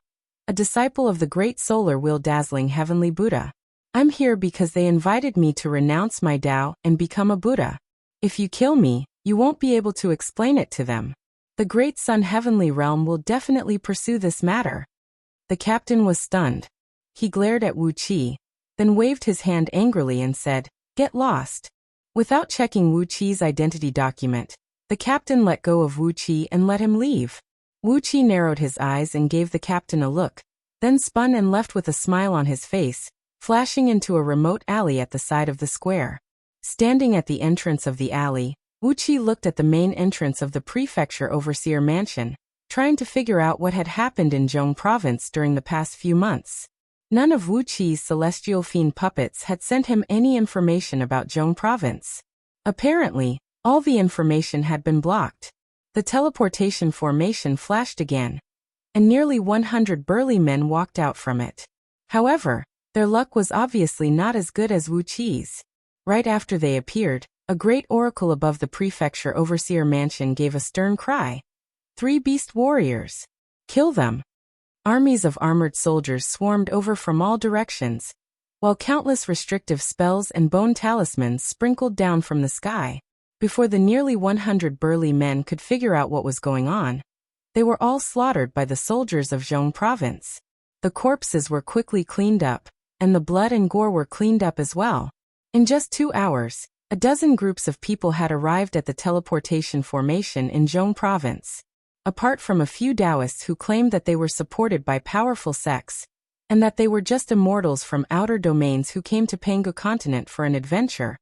a disciple of the great solar wheel dazzling heavenly Buddha. I'm here because they invited me to renounce my Tao and become a Buddha. If you kill me, you won't be able to explain it to them. The great sun heavenly realm will definitely pursue this matter." The captain was stunned. He glared at Wuqi, then waved his hand angrily and said, "Get lost." Without checking Wuqi's identity document, the captain let go of Wuqi and let him leave. Wuqi narrowed his eyes and gave the captain a look, then spun and left with a smile on his face, flashing into a remote alley at the side of the square. Standing at the entrance of the alley, Wuxia looked at the main entrance of the prefecture overseer mansion, trying to figure out what had happened in Zhong province during the past few months. None of Wuqi's celestial fiend puppets had sent him any information about Zhong province. Apparently, all the information had been blocked. The teleportation formation flashed again, and nearly 100 burly men walked out from it. However, their luck was obviously not as good as Wuqi's. Right after they appeared, a great oracle above the prefecture overseer mansion gave a stern cry. 3 beast warriors! Kill them! Armies of armored soldiers swarmed over from all directions, while countless restrictive spells and bone talismans sprinkled down from the sky. Before the nearly 100 burly men could figure out what was going on, they were all slaughtered by the soldiers of Zhong province. The corpses were quickly cleaned up, and the blood and gore were cleaned up as well. In just 2 hours, a dozen groups of people had arrived at the teleportation formation in Zhong province. Apart from a few Taoists who claimed that they were supported by powerful sects, and that they were just immortals from outer domains who came to Pangu continent for an adventure,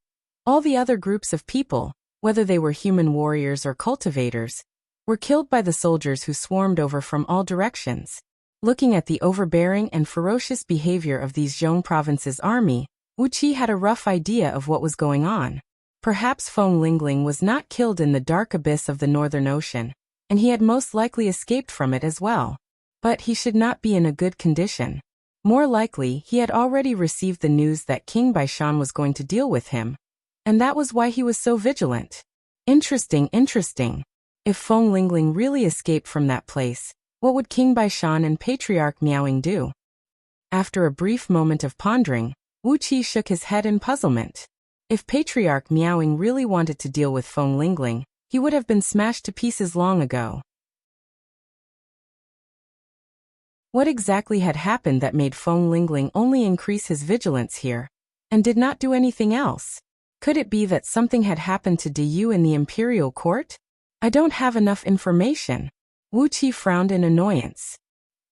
all the other groups of people, whether they were human warriors or cultivators, were killed by the soldiers who swarmed over from all directions. Looking at the overbearing and ferocious behavior of these Zhong province's army, Wuqi had a rough idea of what was going on. Perhaps Feng Lingling was not killed in the dark abyss of the Northern Ocean, and he had most likely escaped from it as well. But he should not be in a good condition. More likely, he had already received the news that King Baishan was going to deal with him, and that was why he was so vigilant. Interesting. If Feng Lingling really escaped from that place, what would King Baishan and Patriarch Miaoing do? After a brief moment of pondering, Wuqi shook his head in puzzlement. If Patriarch Miaoing really wanted to deal with Feng Lingling, he would have been smashed to pieces long ago. What exactly had happened that made Feng Lingling only increase his vigilance here, and did not do anything else? Could it be that something had happened to Diyu in the imperial court? I don't have enough information. Wuqi frowned in annoyance.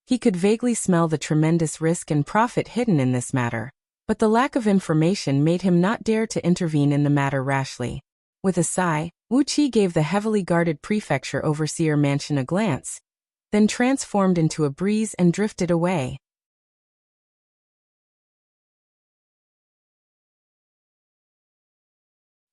He could vaguely smell the tremendous risk and profit hidden in this matter, but the lack of information made him not dare to intervene in the matter rashly. With a sigh, Wuqi gave the heavily guarded prefecture overseer mansion a glance, then transformed into a breeze and drifted away.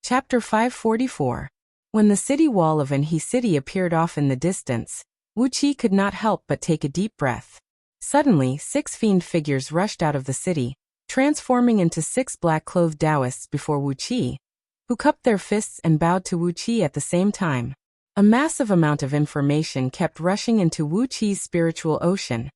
Chapter 544. When the city wall of Anhe City appeared off in the distance, Wuqi could not help but take a deep breath. Suddenly, 6 fiend figures rushed out of the city, transforming into 6 black-clothed Taoists before Wuqi, who cupped their fists and bowed to Wuqi at the same time. A massive amount of information kept rushing into Wuqi's spiritual ocean,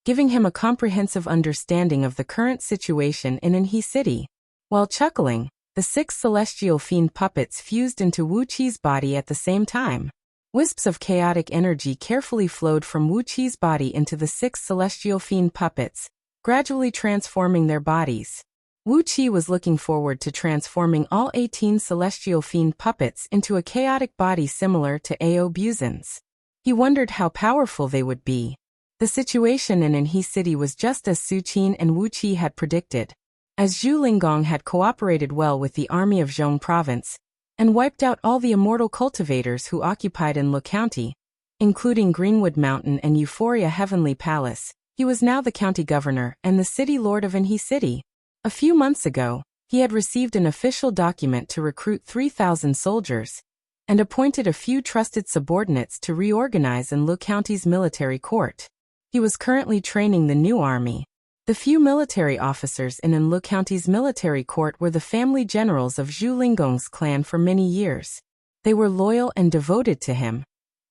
giving him a comprehensive understanding of the current situation in Anhe City. While chuckling, the 6 celestial fiend puppets fused into Wuqi's body at the same time. Wisps of chaotic energy carefully flowed from Wuqi's body into the 6 celestial fiend puppets, gradually transforming their bodies. Wuqi was looking forward to transforming all 18 celestial fiend puppets into a chaotic body similar to Ao Buzan's. He wondered how powerful they would be. The situation in Anhe City was just as Su Qin and Wuqi had predicted. As Zhu Linggong had cooperated well with the army of Zhong province, and wiped out all the immortal cultivators who occupied Enlu County, including Greenwood Mountain and Euphoria Heavenly Palace, he was now the county governor and the city lord of Anhe City. A few months ago, he had received an official document to recruit 3,000 soldiers, and appointed a few trusted subordinates to reorganize Enlu County's military court. He was currently training the new army. The few military officers in Enlu County's military court were the family generals of Zhu Linggong's clan for many years. They were loyal and devoted to him,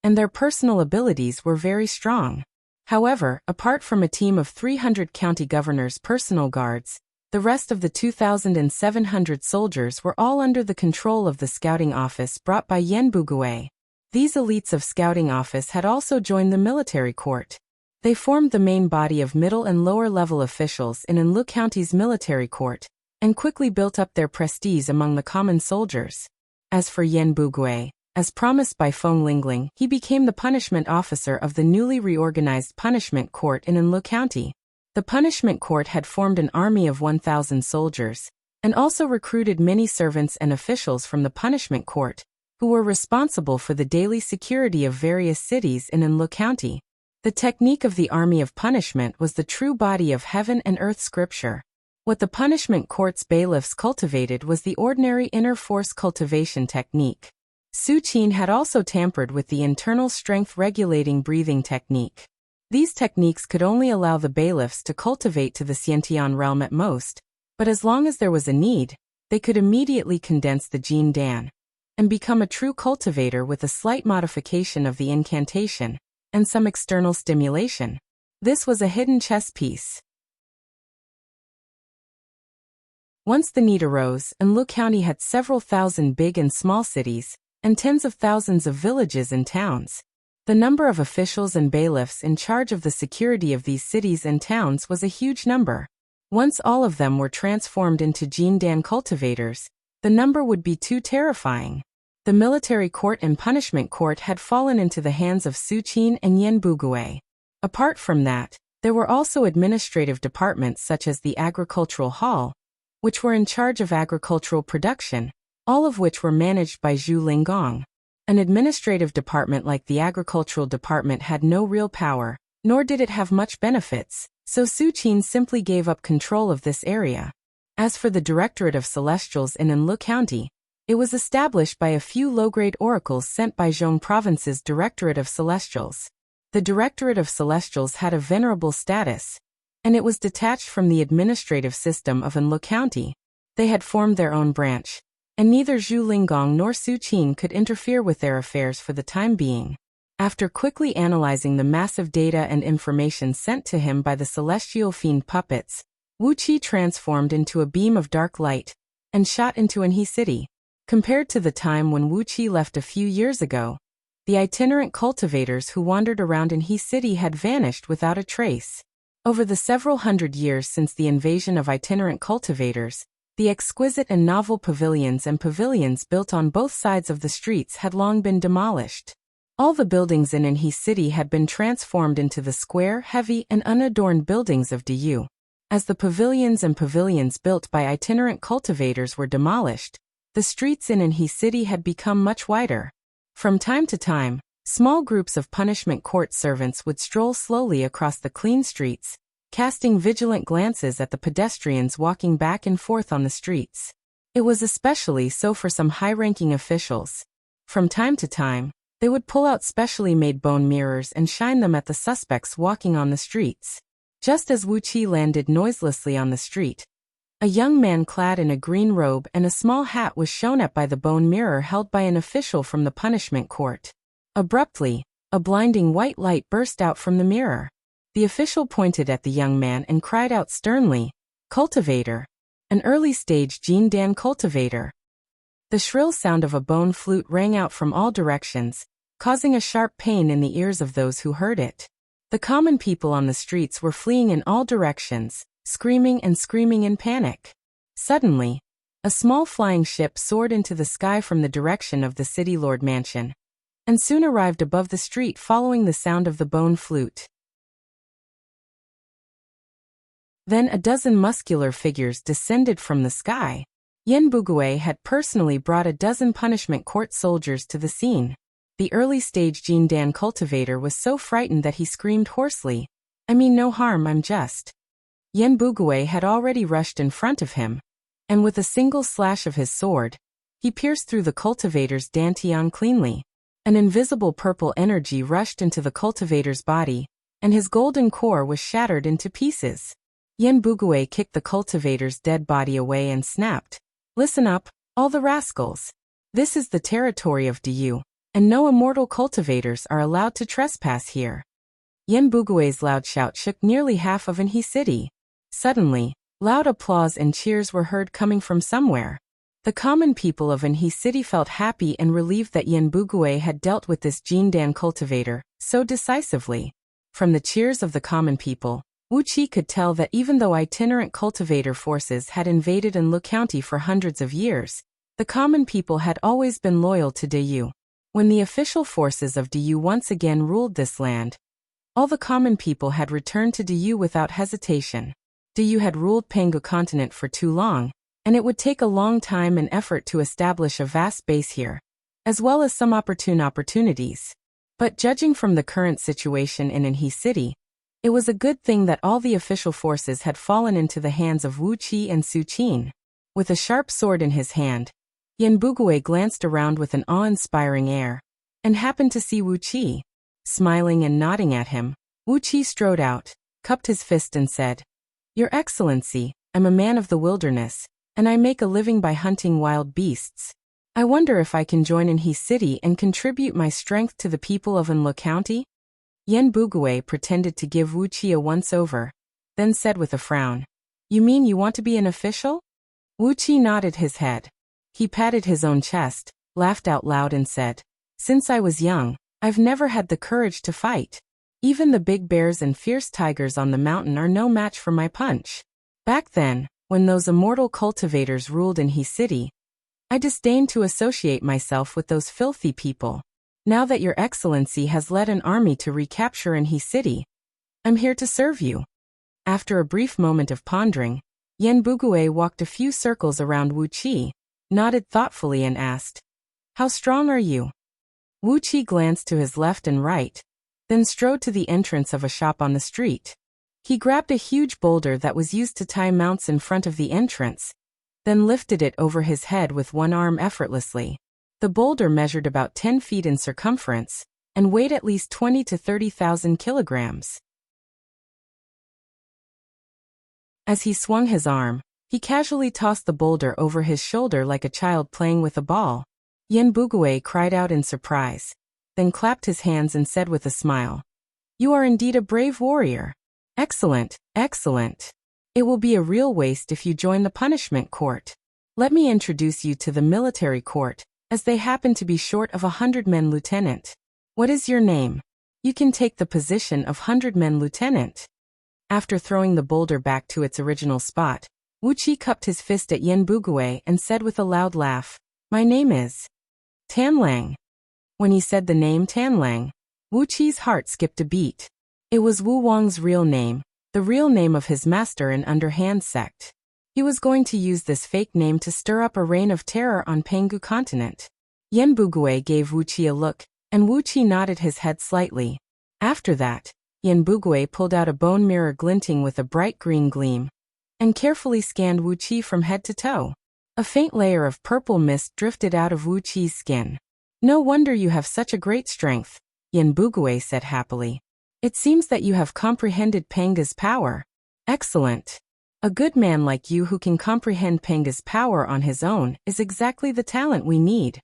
and their personal abilities were very strong. However, apart from a team of 300 county governors' personal guards, the rest of the 2,700 soldiers were all under the control of the scouting office brought by Yan Bugui. These elites of scouting office had also joined the military court. They formed the main body of middle and lower level officials in Enlu County's military court, and quickly built up their prestige among the common soldiers. As for Yan Bugui, as promised by Feng Lingling, he became the punishment officer of the newly reorganized punishment court in Enlu County. The punishment court had formed an army of 1,000 soldiers, and also recruited many servants and officials from the punishment court, who were responsible for the daily security of various cities in Enlu County. The technique of the army of punishment was the true body of heaven and earth scripture. What the punishment court's bailiffs cultivated was the ordinary inner force cultivation technique. Su Qin had also tampered with the internal strength regulating breathing technique. These techniques could only allow the bailiffs to cultivate to the Xiantian realm at most, but as long as there was a need, they could immediately condense the Jin Dan and become a true cultivator with a slight modification of the incantation and some external stimulation. This was a hidden chess piece. Once the need arose, Enlu County had several thousand big and small cities, and tens of thousands of villages and towns. The number of officials and bailiffs in charge of the security of these cities and towns was a huge number. Once all of them were transformed into Jin Dan cultivators, the number would be too terrifying. The military court and punishment court had fallen into the hands of Su Qin and Yan Bugui. Apart from that, there were also administrative departments such as the agricultural hall, which were in charge of agricultural production, all of which were managed by Zhu Linggong. An administrative department like the agricultural department had no real power, nor did it have much benefits, so Su Qin simply gave up control of this area. As for the Directorate of Celestials in Enlu County, it was established by a few low-grade oracles sent by Zhong Province's Directorate of Celestials. The Directorate of Celestials had a venerable status, and it was detached from the administrative system of Enlu County. They had formed their own branch, and neither Zhu Linggong nor Su Qin could interfere with their affairs for the time being. After quickly analyzing the massive data and information sent to him by the celestial fiend puppets, Wuxia transformed into a beam of dark light and shot into Enhe City. Compared to the time when Wuxia left a few years ago, the itinerant cultivators who wandered around Enhe City had vanished without a trace. Over the several hundred years since the invasion of itinerant cultivators, the exquisite and novel pavilions and pavilions built on both sides of the streets had long been demolished. All the buildings in Enhe City had been transformed into the square, heavy, and unadorned buildings of Diyu. As the pavilions and pavilions built by itinerant cultivators were demolished, the streets in Enhe City had become much wider. From time to time, small groups of punishment court servants would stroll slowly across the clean streets, casting vigilant glances at the pedestrians walking back and forth on the streets. It was especially so for some high-ranking officials. From time to time, they would pull out specially made bone mirrors and shine them at the suspects walking on the streets. Just as Wuqia landed noiselessly on the street, a young man clad in a green robe and a small hat was shown at by the bone mirror held by an official from the punishment court. Abruptly, a blinding white light burst out from the mirror. The official pointed at the young man and cried out sternly, "Cultivator! An early-stage Jin Dan cultivator!" The shrill sound of a bone flute rang out from all directions, causing a sharp pain in the ears of those who heard it. The common people on the streets were fleeing in all directions, screaming and screaming in panic. Suddenly, a small flying ship soared into the sky from the direction of the city lord mansion, and soon arrived above the street following the sound of the bone flute. Then a dozen muscular figures descended from the sky. Yan Bugui had personally brought a dozen punishment court soldiers to the scene. The early-stage Jin Dan cultivator was so frightened that he screamed hoarsely, "I mean no harm, I'm just." Yan Bugui had already rushed in front of him, and with a single slash of his sword, he pierced through the cultivator's dantian cleanly. An invisible purple energy rushed into the cultivator's body, and his golden core was shattered into pieces. Yan Bugui kicked the cultivator's dead body away and snapped, "Listen up, all the rascals. This is the territory of Diyu, and no immortal cultivators are allowed to trespass here." Yan Bugui's loud shout shook nearly half of Enhe City. Suddenly, loud applause and cheers were heard coming from somewhere. The common people of Enhe City felt happy and relieved that Yan Bugui had dealt with this Jin Dan cultivator so decisively. From the cheers of the common people, Wuqia could tell that even though itinerant cultivator forces had invaded Enlu County for hundreds of years, the common people had always been loyal to Diyu. When the official forces of Diyu once again ruled this land, All the common people had returned to Du without hesitation. Du had ruled Pangu continent for too long, and it would take a long time and effort to establish a vast base here, as well as some opportunities. But judging from the current situation in Anhui City, it was a good thing that all the official forces had fallen into the hands of Wu Qi and Su Qin. With a sharp sword in his hand, Yan Bugui glanced around with an awe-inspiring air, and happened to see Wu Qi. Smiling and nodding at him, Wu Qi strode out, cupped his fist and said, "Your Excellency, I'm a man of the wilderness, and I make a living by hunting wild beasts. I wonder if I can join Anhui City and contribute my strength to the people of Anhui County?" Yan Bugui pretended to give Wu Qi a once-over, then said with a frown, "You mean you want to be an official?" Wu Qi nodded his head. He patted his own chest, laughed out loud and said, "Since I was young, I've never had the courage to fight. Even the big bears and fierce tigers on the mountain are no match for my punch. Back then, when those immortal cultivators ruled Anhui City, I disdained to associate myself with those filthy people. Now that Your Excellency has led an army to recapture Anhui City, I'm here to serve you." After a brief moment of pondering, Yan Bugui walked a few circles around Wu Qi, nodded thoughtfully and asked, "How strong are you?" Wu Qi glanced to his left and right, then strode to the entrance of a shop on the street. He grabbed a huge boulder that was used to tie mounts in front of the entrance, then lifted it over his head with one arm effortlessly. The boulder measured about 10 feet in circumference, and weighed at least 20 to 30,000 kilograms. As he swung his arm, he casually tossed the boulder over his shoulder like a child playing with a ball. Yan Bugui cried out in surprise, then clapped his hands and said with a smile, "You are indeed a brave warrior. Excellent, excellent. It will be a real waste if you join the punishment court. Let me introduce you to the military court, as they happen to be short of 100-men lieutenant. What is your name? You can take the position of 100-men lieutenant." After throwing the boulder back to its original spot, Wu Qi cupped his fist at Yan Bugui and said with a loud laugh, "My name is Tanlang." When he said the name Tanlang, Wu Qi's heart skipped a beat. It was Wu Wang's real name, the real name of his master and underhand sect. He was going to use this fake name to stir up a reign of terror on Pangu continent. Yan Bugui gave Wu Qi a look, and Wu Qi nodded his head slightly. After that, Yan Bugui pulled out a bone mirror glinting with a bright green gleam, and carefully scanned Wu Qi from head to toe. A faint layer of purple mist drifted out of Wu Qi's skin. "No wonder you have such a great strength," Yan Bugui said happily. "It seems that you have comprehended Panga's power. Excellent. A good man like you who can comprehend Panga's power on his own is exactly the talent we need."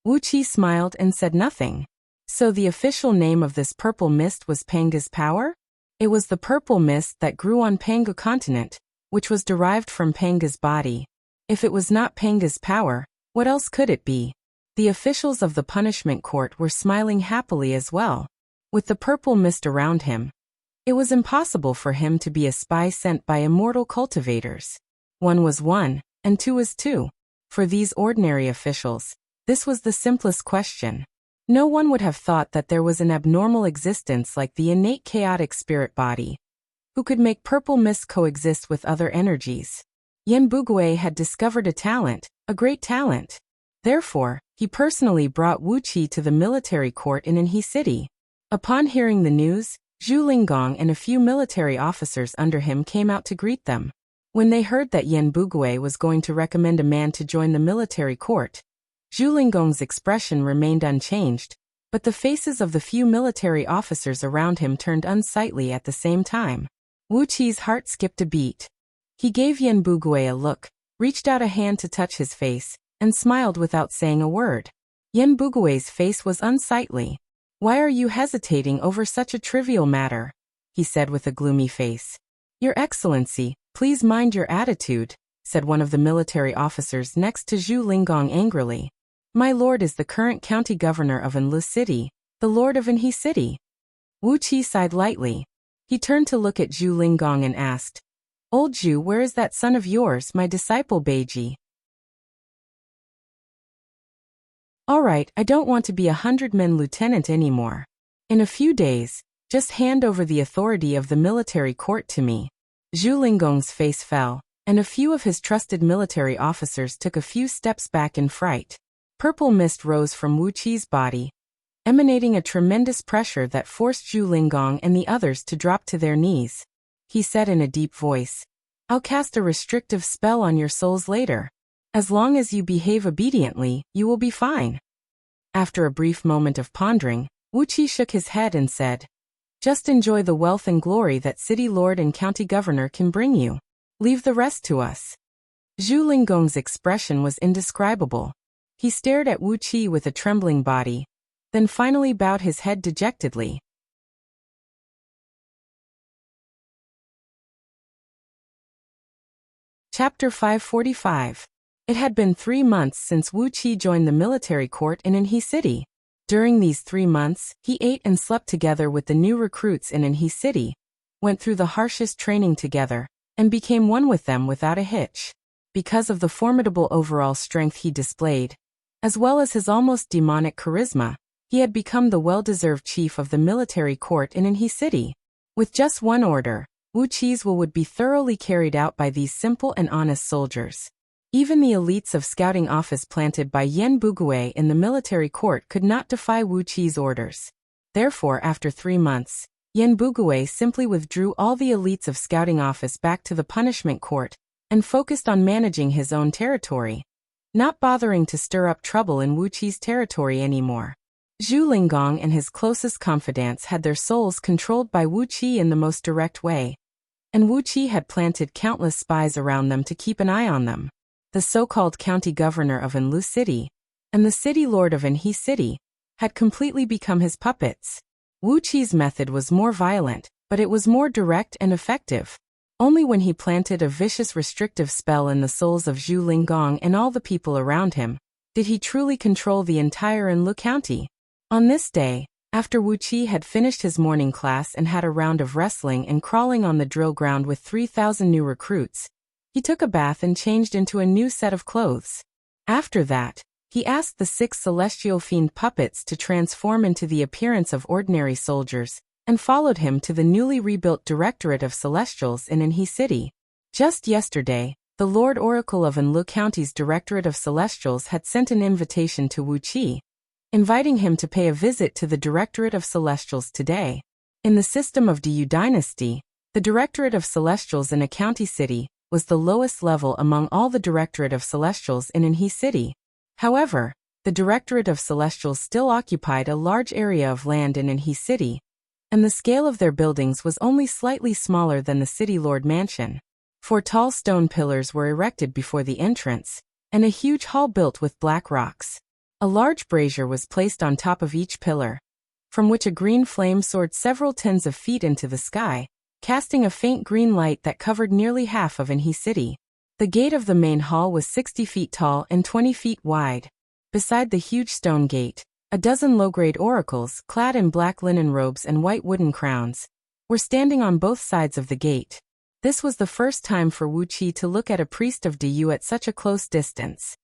Wu Qi smiled and said nothing. So the official name of this purple mist was Panga's power? It was the purple mist that grew on Pangu continent, which was derived from Panga's body. If it was not Panga's power, what else could it be? The officials of the punishment court were smiling happily as well. With the purple mist around him, it was impossible for him to be a spy sent by immortal cultivators. 1 was 1, and 2 was 2. For these ordinary officials, this was the simplest question. No one would have thought that there was an abnormal existence like the innate chaotic spirit body, who could make purple mist coexist with other energies. Yan Bugui had discovered a talent, a great talent. Therefore, he personally brought Wu Qi to the military court in Anhui City. Upon hearing the news, Zhu Linggong and a few military officers under him came out to greet them. When they heard that Yan Bugui was going to recommend a man to join the military court, Zhu Linggong's expression remained unchanged, but the faces of the few military officers around him turned unsightly at the same time. Wu Qi's heart skipped a beat. He gave Yan Bugui a look, reached out a hand to touch his face, and smiled without saying a word. Yan Bugui's face was unsightly. "Why are you hesitating over such a trivial matter?" he said with a gloomy face. "Your Excellency, please mind your attitude," said one of the military officers next to Zhu Linggong angrily. "My lord is the current county governor of Anhui City, the lord of Anhui City." Wu Qi sighed lightly. He turned to look at Zhu Linggong and asked, "Old Zhu, where is that son of yours, my disciple Beiji?" "All right, I don't want to be a 100-men lieutenant anymore. In a few days, Just hand over the authority of the military court to me. Zhu Lingong's face fell, and a few of his trusted military officers took a few steps back in fright. Purple mist rose from Wu Qi's body, emanating a tremendous pressure that forced Zhu Lingong and the others to drop to their knees. He said in a deep voice, "I'll cast a restrictive spell on your souls later. As long as you behave obediently, you will be fine." After a brief moment of pondering, Wu Qi shook his head and said, "Just enjoy the wealth and glory that city lord and county governor can bring you. Leave the rest to us." Zhu Lingong's expression was indescribable. He stared at Wu Qi with a trembling body, then finally bowed his head dejectedly. Chapter 545. It had been 3 months since Wu Qi joined the military court in Anhui City. During these 3 months, he ate and slept together with the new recruits in Anhui City, went through the harshest training together, and became one with them without a hitch. Because of the formidable overall strength he displayed, as well as his almost demonic charisma, he had become the well-deserved chief of the military court in Anhui City. With just one order, Wu Qi's will would be thoroughly carried out by these simple and honest soldiers. Even the elites of scouting office planted by Yan Bugui in the military court could not defy Wu Qi's orders. Therefore, after 3 months, Yan Bugui simply withdrew all the elites of scouting office back to the punishment court and focused on managing his own territory, not bothering to stir up trouble in Wu Qi's territory anymore. Zhu Lingong and his closest confidants had their souls controlled by Wu Qi in the most direct way, and Wu Qi had planted countless spies around them to keep an eye on them. The so-called county governor of Anhui City and the city lord of Anhui City had completely become his puppets. Wu Qi's method was more violent, but it was more direct and effective. Only when he planted a vicious restrictive spell in the souls of Zhu Lingong and all the people around him did he truly control the entire Anhui County. On this day, after Wu Qi had finished his morning class and had a round of wrestling and crawling on the drill ground with 3,000 new recruits, he took a bath and changed into a new set of clothes. After that, he asked the 6 celestial fiend puppets to transform into the appearance of ordinary soldiers, and followed him to the newly rebuilt Directorate of Celestials in Anhui City. Just yesterday, the Lord Oracle of Anhui County's Directorate of Celestials had sent an invitation to Wu Qi, inviting him to pay a visit to the Directorate of Celestials today. In the system of Diyu Dynasty, the Directorate of Celestials in a county city was the lowest level among all the Directorate of Celestials in Anhui City. However, the Directorate of Celestials still occupied a large area of land in Anhui City, and the scale of their buildings was only slightly smaller than the City Lord Mansion. 4 tall stone pillars were erected before the entrance, and a huge hall built with black rocks. A large brazier was placed on top of each pillar, from which a green flame soared several tens of feet into the sky, casting a faint green light that covered nearly half of Anhui City. The gate of the main hall was 60 feet tall and 20 feet wide. Beside the huge stone gate, a dozen low-grade oracles, clad in black linen robes and white wooden crowns, were standing on both sides of the gate. This was the first time for Wu Qi to look at a priest of Diyu at such a close distance.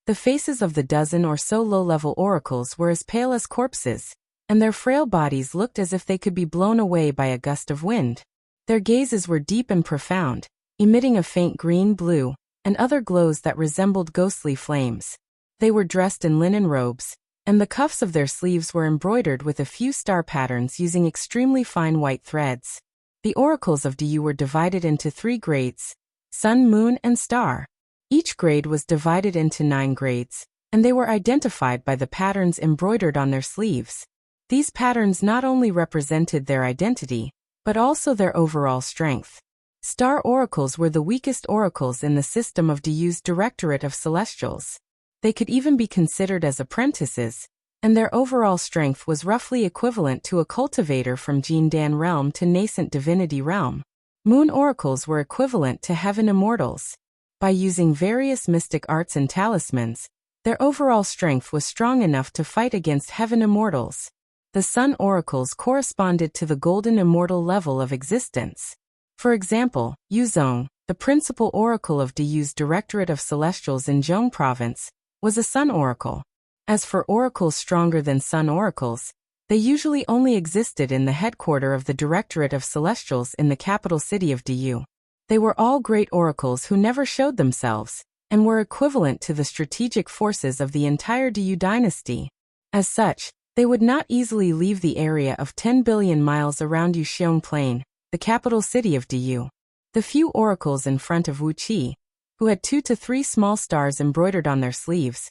The faces of the dozen or so low-level oracles were as pale as corpses, and their frail bodies looked as if they could be blown away by a gust of wind. Their gazes were deep and profound, emitting a faint green, blue, and other glows that resembled ghostly flames. They were dressed in linen robes, and the cuffs of their sleeves were embroidered with a few star patterns using extremely fine white threads. The oracles of Diyu were divided into 3 grades: sun, moon, and star. Each grade was divided into 9 grades, and they were identified by the patterns embroidered on their sleeves. These patterns not only represented their identity, but also their overall strength. Star oracles were the weakest oracles in the system of Diyu's Directorate of Celestials. They could even be considered as apprentices, and their overall strength was roughly equivalent to a cultivator from Jindan realm to nascent divinity realm. Moon oracles were equivalent to heaven immortals. By using various mystic arts and talismans, their overall strength was strong enough to fight against heaven immortals. The sun oracles corresponded to the golden immortal level of existence. For example, Yuzong, the principal oracle of Diyu's Directorate of Celestials in Zhong Province, was a sun oracle. As for oracles stronger than sun oracles, they usually only existed in the headquarters of the Directorate of Celestials in the capital city of Du. They were all great oracles who never showed themselves, and were equivalent to the strategic forces of the entire Du dynasty. As such, they would not easily leave the area of 10 billion miles around Yuxiong Plain, the capital city of Du. The few oracles in front of Wuxia, who had 2 to 3 small stars embroidered on their sleeves,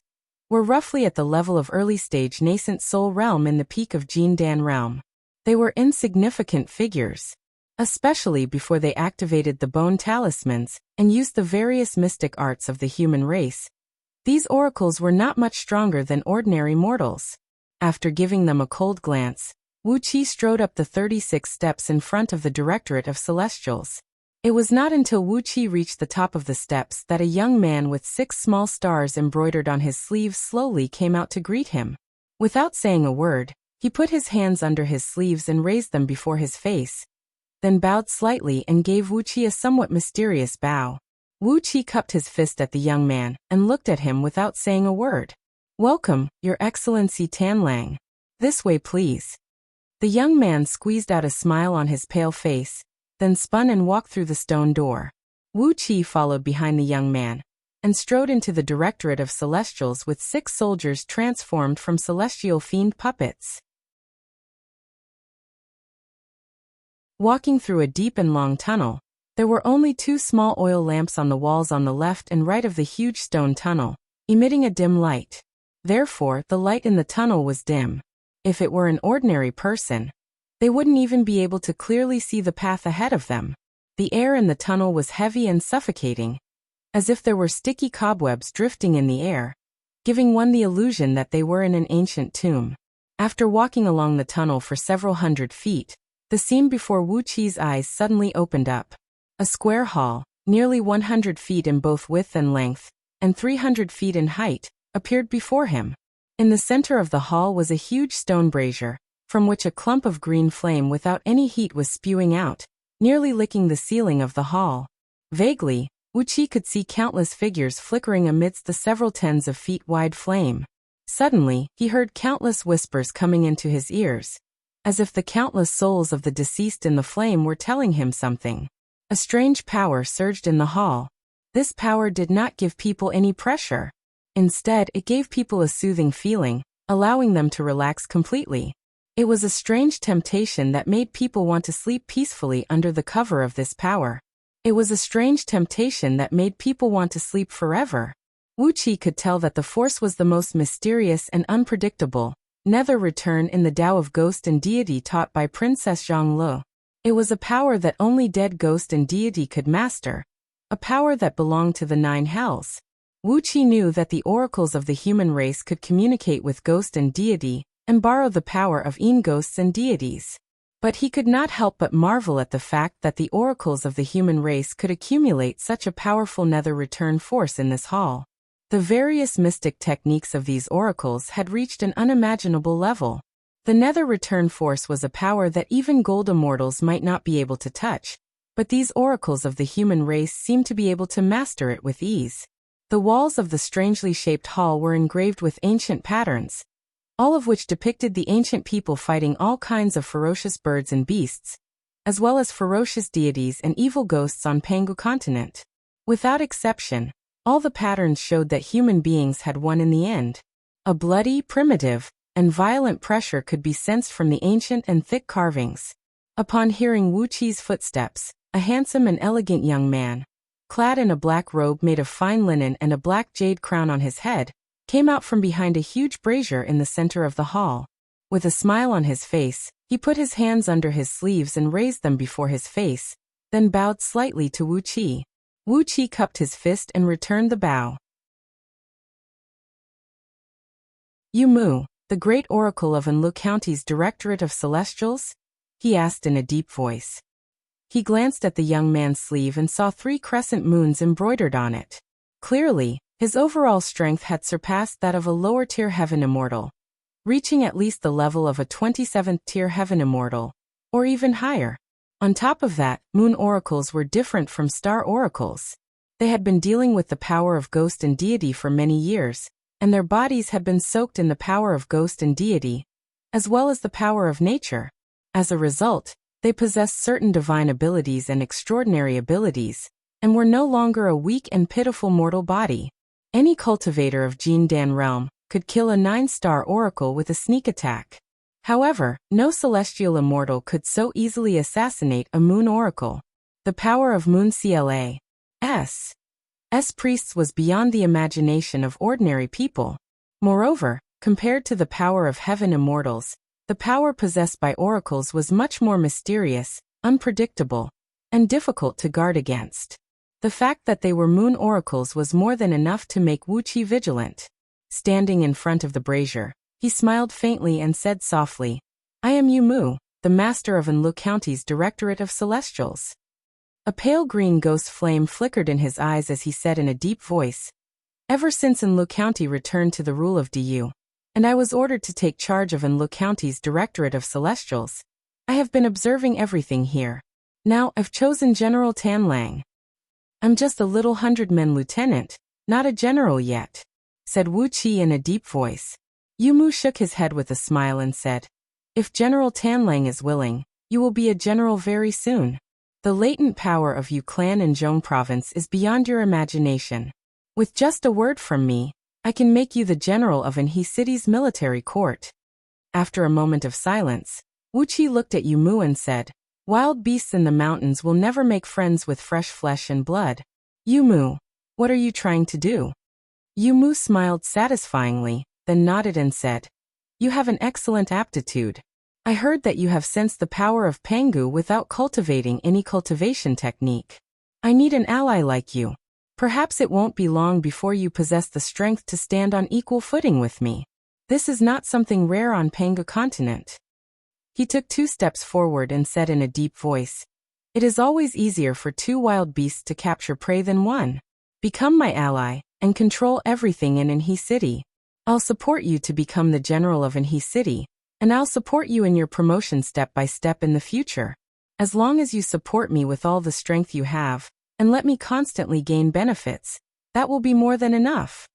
were roughly at the level of early-stage nascent soul realm in the peak of Jindan realm. They were insignificant figures, especially before they activated the bone talismans and used the various mystic arts of the human race. These oracles were not much stronger than ordinary mortals. After giving them a cold glance, Wuxia strode up the 36 steps in front of the Directorate of Celestials. It was not until Wuxia reached the top of the steps that a young man with 6 small stars embroidered on his sleeves slowly came out to greet him. Without saying a word, he put his hands under his sleeves and raised them before his face, then bowed slightly and gave Wuxia a somewhat mysterious bow. Wuxia cupped his fist at the young man and looked at him without saying a word. "Welcome, Your Excellency Tanlang. This way, please." The young man squeezed out a smile on his pale face, then spun and walked through the stone door. Wuxia followed behind the young man, and strode into the Directorate of Celestials with 6 soldiers transformed from celestial fiend puppets. Walking through a deep and long tunnel, there were only 2 small oil lamps on the walls on the left and right of the huge stone tunnel, emitting a dim light. Therefore, the light in the tunnel was dim. If it were an ordinary person, they wouldn't even be able to clearly see the path ahead of them. The air in the tunnel was heavy and suffocating, as if there were sticky cobwebs drifting in the air, giving one the illusion that they were in an ancient tomb. After walking along the tunnel for several hundred feet, the scene before Wuqi's eyes suddenly opened up. A square hall, nearly 100 feet in both width and length, and 300 feet in height, appeared before him. In the center of the hall was a huge stone brazier, from which a clump of green flame without any heat was spewing out, nearly licking the ceiling of the hall. Vaguely, Wuxia could see countless figures flickering amidst the several tens of feet wide flame. Suddenly, he heard countless whispers coming into his ears, as if the countless souls of the deceased in the flame were telling him something. A strange power surged in the hall. This power did not give people any pressure. Instead, it gave people a soothing feeling, allowing them to relax completely. It was a strange temptation that made people want to sleep peacefully under the cover of this power. It was a strange temptation that made people want to sleep forever. Wuxia could tell that the force was the most mysterious and unpredictable nether return in the Tao of Ghost and Deity taught by Princess Zhang. It was a power that only dead ghost and deity could master, a power that belonged to the 9 hells. Wuxia knew that the oracles of the human race could communicate with ghost and deity, and borrow the power of ghosts and deities. But he could not help but marvel at the fact that the oracles of the human race could accumulate such a powerful nether return force in this hall. The various mystic techniques of these oracles had reached an unimaginable level. The nether return force was a power that even gold immortals might not be able to touch, but these oracles of the human race seemed to be able to master it with ease. The walls of the strangely shaped hall were engraved with ancient patterns, all of which depicted the ancient people fighting all kinds of ferocious birds and beasts, as well as ferocious deities and evil ghosts on Pangu continent. Without exception, all the patterns showed that human beings had won in the end. A bloody, primitive, and violent pressure could be sensed from the ancient and thick carvings. Upon hearing Wuqi's footsteps, a handsome and elegant young man, clad in a black robe made of fine linen and a black jade crown on his head, came out from behind a huge brazier in the center of the hall. With a smile on his face, he put his hands under his sleeves and raised them before his face, then bowed slightly to Wuxia. Wuxia cupped his fist and returned the bow. "You Mu, the great oracle of Anlu County's Directorate of Celestials?" he asked in a deep voice. He glanced at the young man's sleeve and saw 3 crescent moons embroidered on it. Clearly, his overall strength had surpassed that of a lower-tier heaven immortal, reaching at least the level of a 27th-tier heaven immortal, or even higher. On top of that, moon oracles were different from star oracles. They had been dealing with the power of ghost and deity for many years, and their bodies had been soaked in the power of ghost and deity, as well as the power of nature. As a result, they possessed certain divine abilities and extraordinary abilities, and were no longer a weak and pitiful mortal body. Any cultivator of Jindan realm could kill a 9-star oracle with a sneak attack. However, no celestial immortal could so easily assassinate a moon oracle. The power of Moon Cla's priests was beyond the imagination of ordinary people. Moreover, compared to the power of heaven immortals, the power possessed by oracles was much more mysterious, unpredictable, and difficult to guard against. The fact that they were moon oracles was more than enough to make Wuxia vigilant. Standing in front of the brazier, he smiled faintly and said softly, "I am Yu Mu, the master of Enlu County's Directorate of Celestials." A pale green ghost flame flickered in his eyes as he said in a deep voice, "Ever since Enlu County returned to the rule of Du, and I was ordered to take charge of Enlu County's Directorate of Celestials, I have been observing everything here. Now I've chosen General Tanlang. I'm just a little 100-man lieutenant, not a general yet," said Wuxia in a deep voice. Yu Mu shook his head with a smile and said, "If General Tanlang is willing, you will be a general very soon. The latent power of Yu clan in Zhong province is beyond your imagination. With just a word from me, I can make you the general of Anhe City's military court." After a moment of silence, Wuxia looked at Yu Mu and said, "Wild beasts in the mountains will never make friends with fresh flesh and blood. Yu Mu, what are you trying to do?" Yu Mu smiled satisfyingly, then nodded and said, "You have an excellent aptitude. I heard that you have sensed the power of Pangu without cultivating any cultivation technique. I need an ally like you. Perhaps it won't be long before you possess the strength to stand on equal footing with me. This is not something rare on Pangu continent." He took 2 steps forward and said in a deep voice, "It is always easier for 2 wild beasts to capture prey than 1. Become my ally, and control everything in Anhe City. I'll support you to become the general of Anhe City, and I'll support you in your promotion step by step in the future. As long as you support me with all the strength you have, and let me constantly gain benefits, that will be more than enough."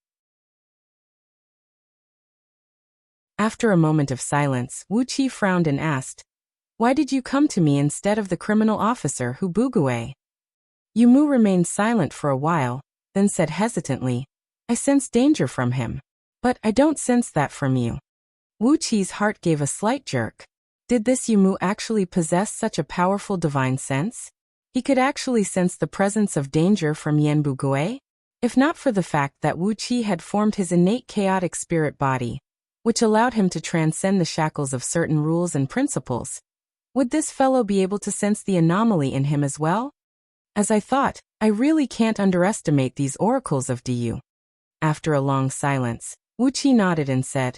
After a moment of silence, Wuxia frowned and asked, "Why did you come to me instead of the criminal officer who Bugue?" Yu Mu remained silent for a while, then said hesitantly, "I sense danger from him. But I don't sense that from you." Wuqi's heart gave a slight jerk. Did this Yu Mu actually possess such a powerful divine sense? He could actually sense the presence of danger from Yan Bugue? If not for the fact that Wuxia had formed his innate chaotic spirit body, which allowed him to transcend the shackles of certain rules and principles, would this fellow be able to sense the anomaly in him as well? As I thought, I really can't underestimate these oracles of Du. After a long silence, Wuxia nodded and said,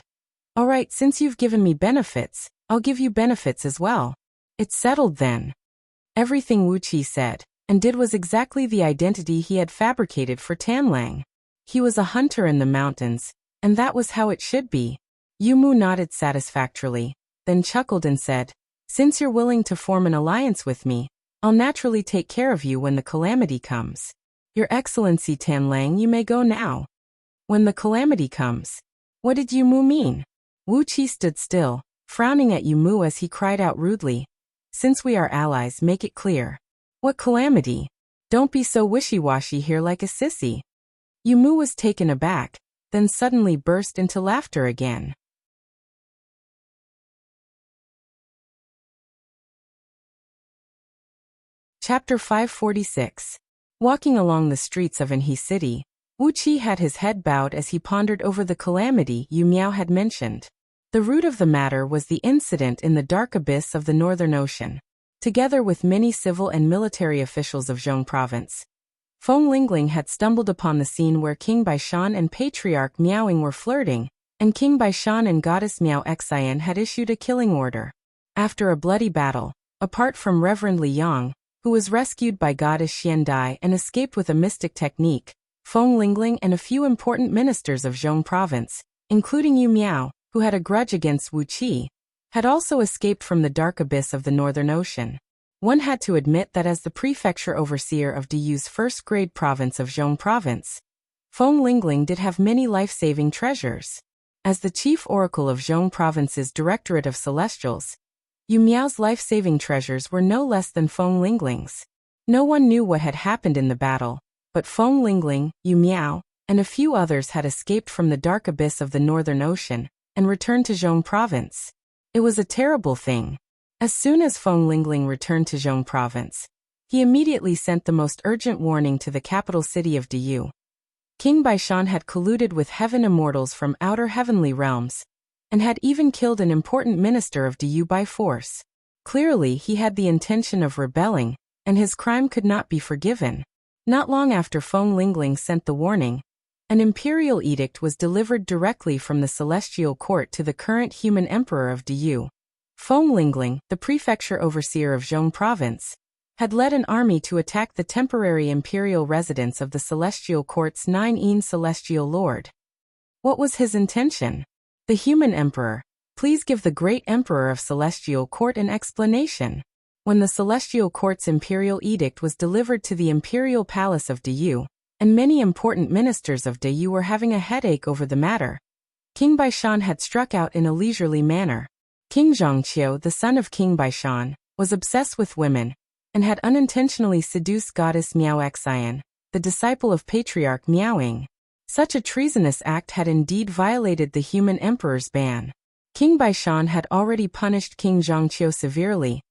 "All right, since you've given me benefits, I'll give you benefits as well. It's settled then." Everything Wuxia said and did was exactly the identity he had fabricated for Tanlang. He was a hunter in the mountains, and that was how it should be. Yu Mu nodded satisfactorily, then chuckled and said, "Since you're willing to form an alliance with me, I'll naturally take care of you when the calamity comes. Your Excellency Tanlang, you may go now." When the calamity comes? What did Yu Mu mean? Wuxia stood still, frowning at Yu Mu as he cried out rudely, "Since we are allies, make it clear. What calamity? Don't be so wishy-washy here like a sissy." Yu Mu was taken aback, then suddenly burst into laughter again. Chapter 546. Walking along the streets of Anhe City, Wuxia had his head bowed as he pondered over the calamity Yu Miao had mentioned. The root of the matter was the incident in the dark abyss of the Northern Ocean. Together with many civil and military officials of Zhong province, Feng Lingling had stumbled upon the scene where King Baishan and Patriarch Miaoing were flirting, and King Baishan and Goddess Miao Xian had issued a killing order. After a bloody battle, apart from Reverend Li Yang, who was rescued by Goddess Xian Dai and escaped with a mystic technique, Feng Lingling and a few important ministers of Zhong province, including Yu Miao, who had a grudge against Wuqi, had also escaped from the dark abyss of the Northern Ocean. One had to admit that as the prefecture overseer of Du's first-grade province of Zhong province, Feng Lingling did have many life-saving treasures. As the chief oracle of Zhong Province's Directorate of Celestials, Yu Miao's life-saving treasures were no less than Feng Lingling's. No one knew what had happened in the battle, but Feng Lingling, Yu Miao, and a few others had escaped from the dark abyss of the Northern Ocean and returned to Zhong Province. It was a terrible thing. As soon as Feng Lingling returned to Zhong Province, he immediately sent the most urgent warning to the capital city of Diyu. King Baishan had colluded with heaven immortals from outer heavenly realms, and had even killed an important minister of Diyu by force. Clearly he had the intention of rebelling, and his crime could not be forgiven. Not long after Feng Lingling sent the warning, an imperial edict was delivered directly from the celestial court to the current human emperor of Diyu. Feng Lingling, the prefecture overseer of Zhong Province, had led an army to attack the temporary imperial residence of the celestial court's 9 celestial lord. What was his intention? The human emperor, please give the great emperor of celestial court an explanation. When the celestial court's imperial edict was delivered to the imperial palace of Diyu, and many important ministers of Diyu were having a headache over the matter, King Baishan had struck out in a leisurely manner. King Zhongqiu, the son of King Baishan, was obsessed with women, and had unintentionally seduced goddess Miao Xian, the disciple of patriarch Miaoying. Such a treasonous act had indeed violated the human emperor's ban. King Baishan had already punished King Zhongqiu severely,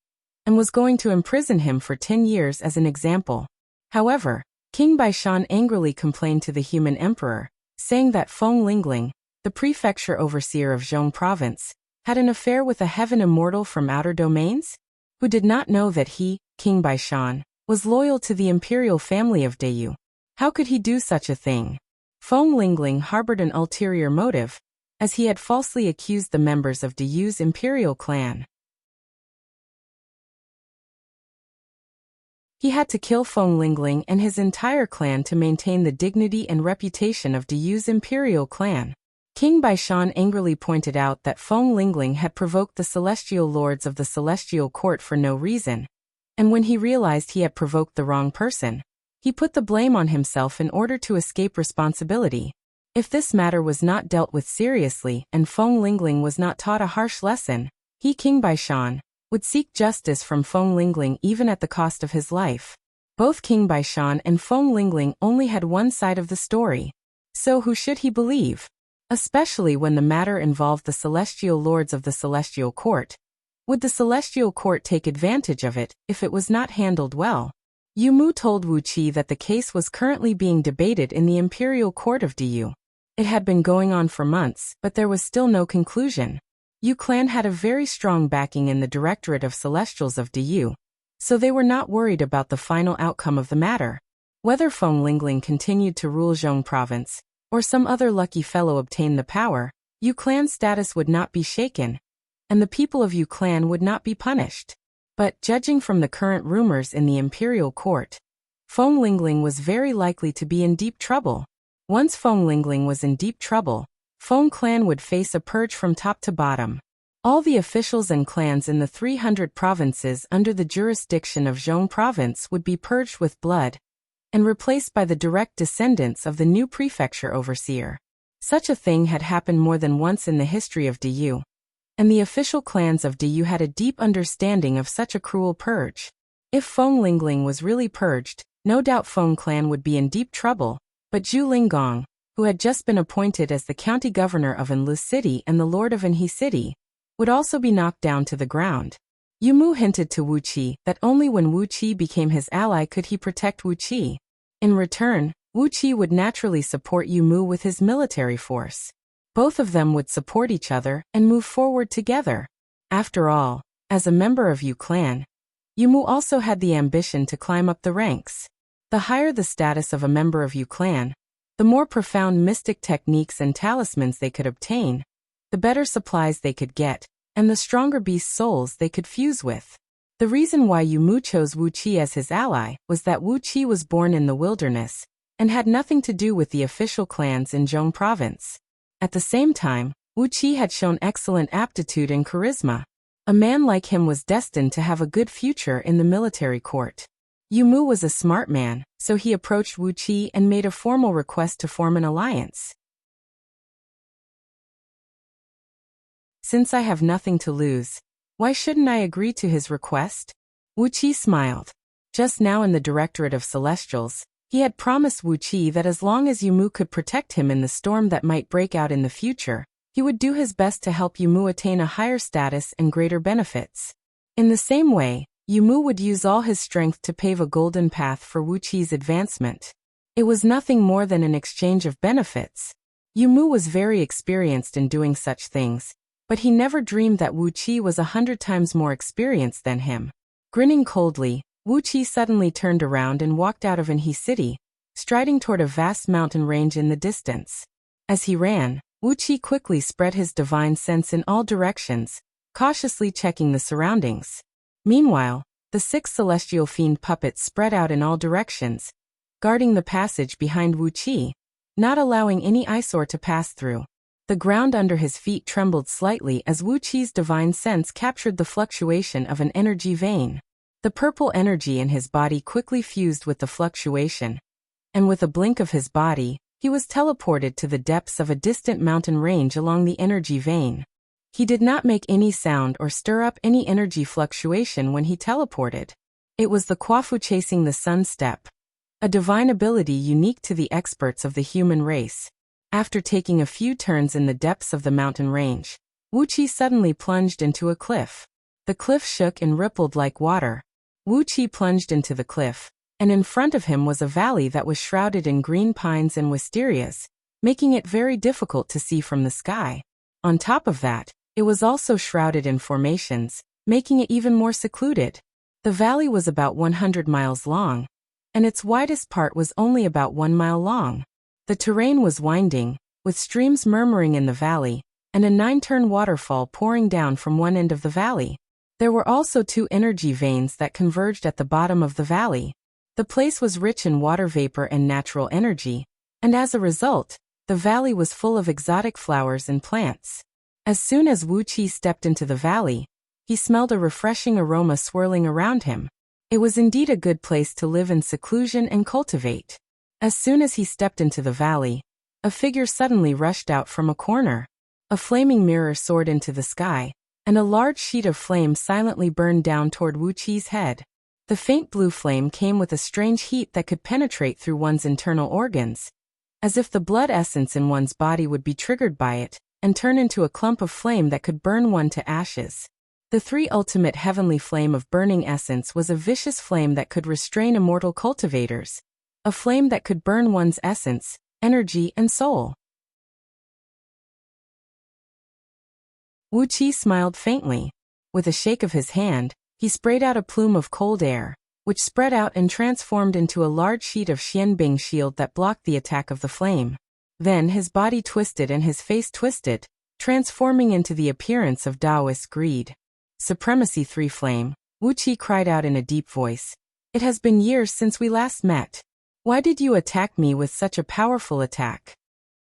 and was going to imprison him for 10 years as an example. However, King Baishan angrily complained to the human emperor, saying that Feng Lingling, the prefecture overseer of Zhong Province, had an affair with a heaven immortal from outer domains, who did not know that he, King Baishan, was loyal to the imperial family of Diyu. How could he do such a thing? Feng Lingling harbored an ulterior motive, as he had falsely accused the members of Diyu's imperial clan. He had to kill Feng Lingling and his entire clan to maintain the dignity and reputation of Diyu's imperial clan. King Baishan angrily pointed out that Feng Lingling had provoked the celestial lords of the celestial court for no reason, and when he realized he had provoked the wrong person, he put the blame on himself in order to escape responsibility. If this matter was not dealt with seriously and Feng Lingling was not taught a harsh lesson, he, King Baishan, would seek justice from Feng Lingling even at the cost of his life. Both King Baishan and Feng Lingling only had one side of the story. So who should he believe? Especially when the matter involved the celestial lords of the celestial court. Would the celestial court take advantage of it if it was not handled well? Yu Mu told Wuxia that the case was currently being debated in the imperial court of Diyu. It had been going on for months, but there was still no conclusion. Yu clan had a very strong backing in the Directorate of Celestials of Diyu, so they were not worried about the final outcome of the matter. Whether Feng Lingling continued to rule Zhong Province, or some other lucky fellow obtained the power, Yu clan's status would not be shaken, and the people of Yu clan would not be punished. But, judging from the current rumors in the imperial court, Feng Lingling was very likely to be in deep trouble. Once Feng Lingling was in deep trouble, Feng clan would face a purge from top to bottom. All the officials and clans in the 300 provinces under the jurisdiction of Zhong Province would be purged with blood, and replaced by the direct descendants of the new prefecture overseer. Such a thing had happened more than once in the history of Diyu, and the official clans of Diyu had a deep understanding of such a cruel purge. If Feng Lingling was really purged, no doubt Feng clan would be in deep trouble, but Zhu Linggong, who had just been appointed as the county governor of Anlu City and the lord of Anhe City, would also be knocked down to the ground. Yu Mu hinted to Wuqi that only when Wuqi became his ally could he protect Wuqi. In return, Wuqi would naturally support Yu Mu with his military force. Both of them would support each other and move forward together. After all, as a member of Yu clan, Yu Mu also had the ambition to climb up the ranks. The higher the status of a member of Yu clan, the more profound mystic techniques and talismans they could obtain, the better supplies they could get, and the stronger beast souls they could fuse with. The reason why Yu Mu chose Wuqi as his ally was that Wuqi was born in the wilderness, and had nothing to do with the official clans in Zhong Province. At the same time, Wuqi had shown excellent aptitude and charisma. A man like him was destined to have a good future in the military court. Mu was a smart man, so he approached Wuqi and made a formal request to form an alliance. Since I have nothing to lose, why shouldn't I agree to his request? Wuqi smiled. Just now in the Directorate of Celestials, he had promised Wuqi that as long as Mu could protect him in the storm that might break out in the future, he would do his best to help Mu attain a higher status and greater benefits. In the same way, Mu would use all his strength to pave a golden path for Wuqi's advancement. It was nothing more than an exchange of benefits. Mu was very experienced in doing such things, but he never dreamed that Wuqi was 100 times more experienced than him. Grinning coldly, Wuqi suddenly turned around and walked out of Anhe City, striding toward a vast mountain range in the distance. As he ran, Wuqi quickly spread his divine sense in all directions, cautiously checking the surroundings. Meanwhile, the 6 celestial fiend puppets spread out in all directions, guarding the passage behind Wuqi, not allowing any eyesore to pass through. The ground under his feet trembled slightly as Wuqi's divine sense captured the fluctuation of an energy vein. The purple energy in his body quickly fused with the fluctuation, and with a blink of his body, he was teleported to the depths of a distant mountain range along the energy vein. He did not make any sound or stir up any energy fluctuation when he teleported. It was the Kwafu chasing the sun step, a divine ability unique to the experts of the human race. After taking a few turns in the depths of the mountain range, Wuqi suddenly plunged into a cliff. The cliff shook and rippled like water. Wuqi plunged into the cliff, and in front of him was a valley that was shrouded in green pines and wisterias, making it very difficult to see from the sky. On top of that, it was also shrouded in formations, making it even more secluded. The valley was about 100 miles long, and its widest part was only about 1 mile long. The terrain was winding, with streams murmuring in the valley, and a 9-turn waterfall pouring down from one end of the valley. There were also 2 energy veins that converged at the bottom of the valley. The place was rich in water vapor and natural energy, and as a result, the valley was full of exotic flowers and plants. As soon as Wuqi stepped into the valley, he smelled a refreshing aroma swirling around him. It was indeed a good place to live in seclusion and cultivate. As soon as he stepped into the valley, a figure suddenly rushed out from a corner. A flaming mirror soared into the sky, and a large sheet of flame silently burned down toward Wuqi's head. The faint blue flame came with a strange heat that could penetrate through one's internal organs, as if the blood essence in one's body would be triggered by it, and turn into a clump of flame that could burn one to ashes. The 3 ultimate heavenly flame of burning essence was a vicious flame that could restrain immortal cultivators, a flame that could burn one's essence, energy, and soul. Wuqi smiled faintly. With a shake of his hand, he sprayed out a plume of cold air, which spread out and transformed into a large sheet of Xianbing shield that blocked the attack of the flame. Then his body twisted and his face twisted, transforming into the appearance of Taoist greed. Supremacy 3 Flame, Wuqi cried out in a deep voice. It has been years since we last met. Why did you attack me with such a powerful attack?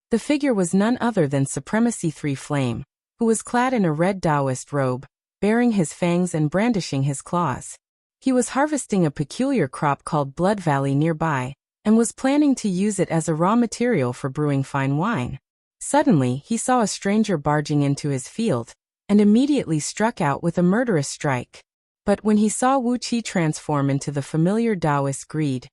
The figure was none other than Supremacy 3 Flame, who was clad in a red Taoist robe, bearing his fangs and brandishing his claws. He was harvesting a peculiar crop called Blood Valley nearby, and was planning to use it as a raw material for brewing fine wine. Suddenly, he saw a stranger barging into his field, and immediately struck out with a murderous strike. But when he saw Wuqi transform into the familiar Taoist greed,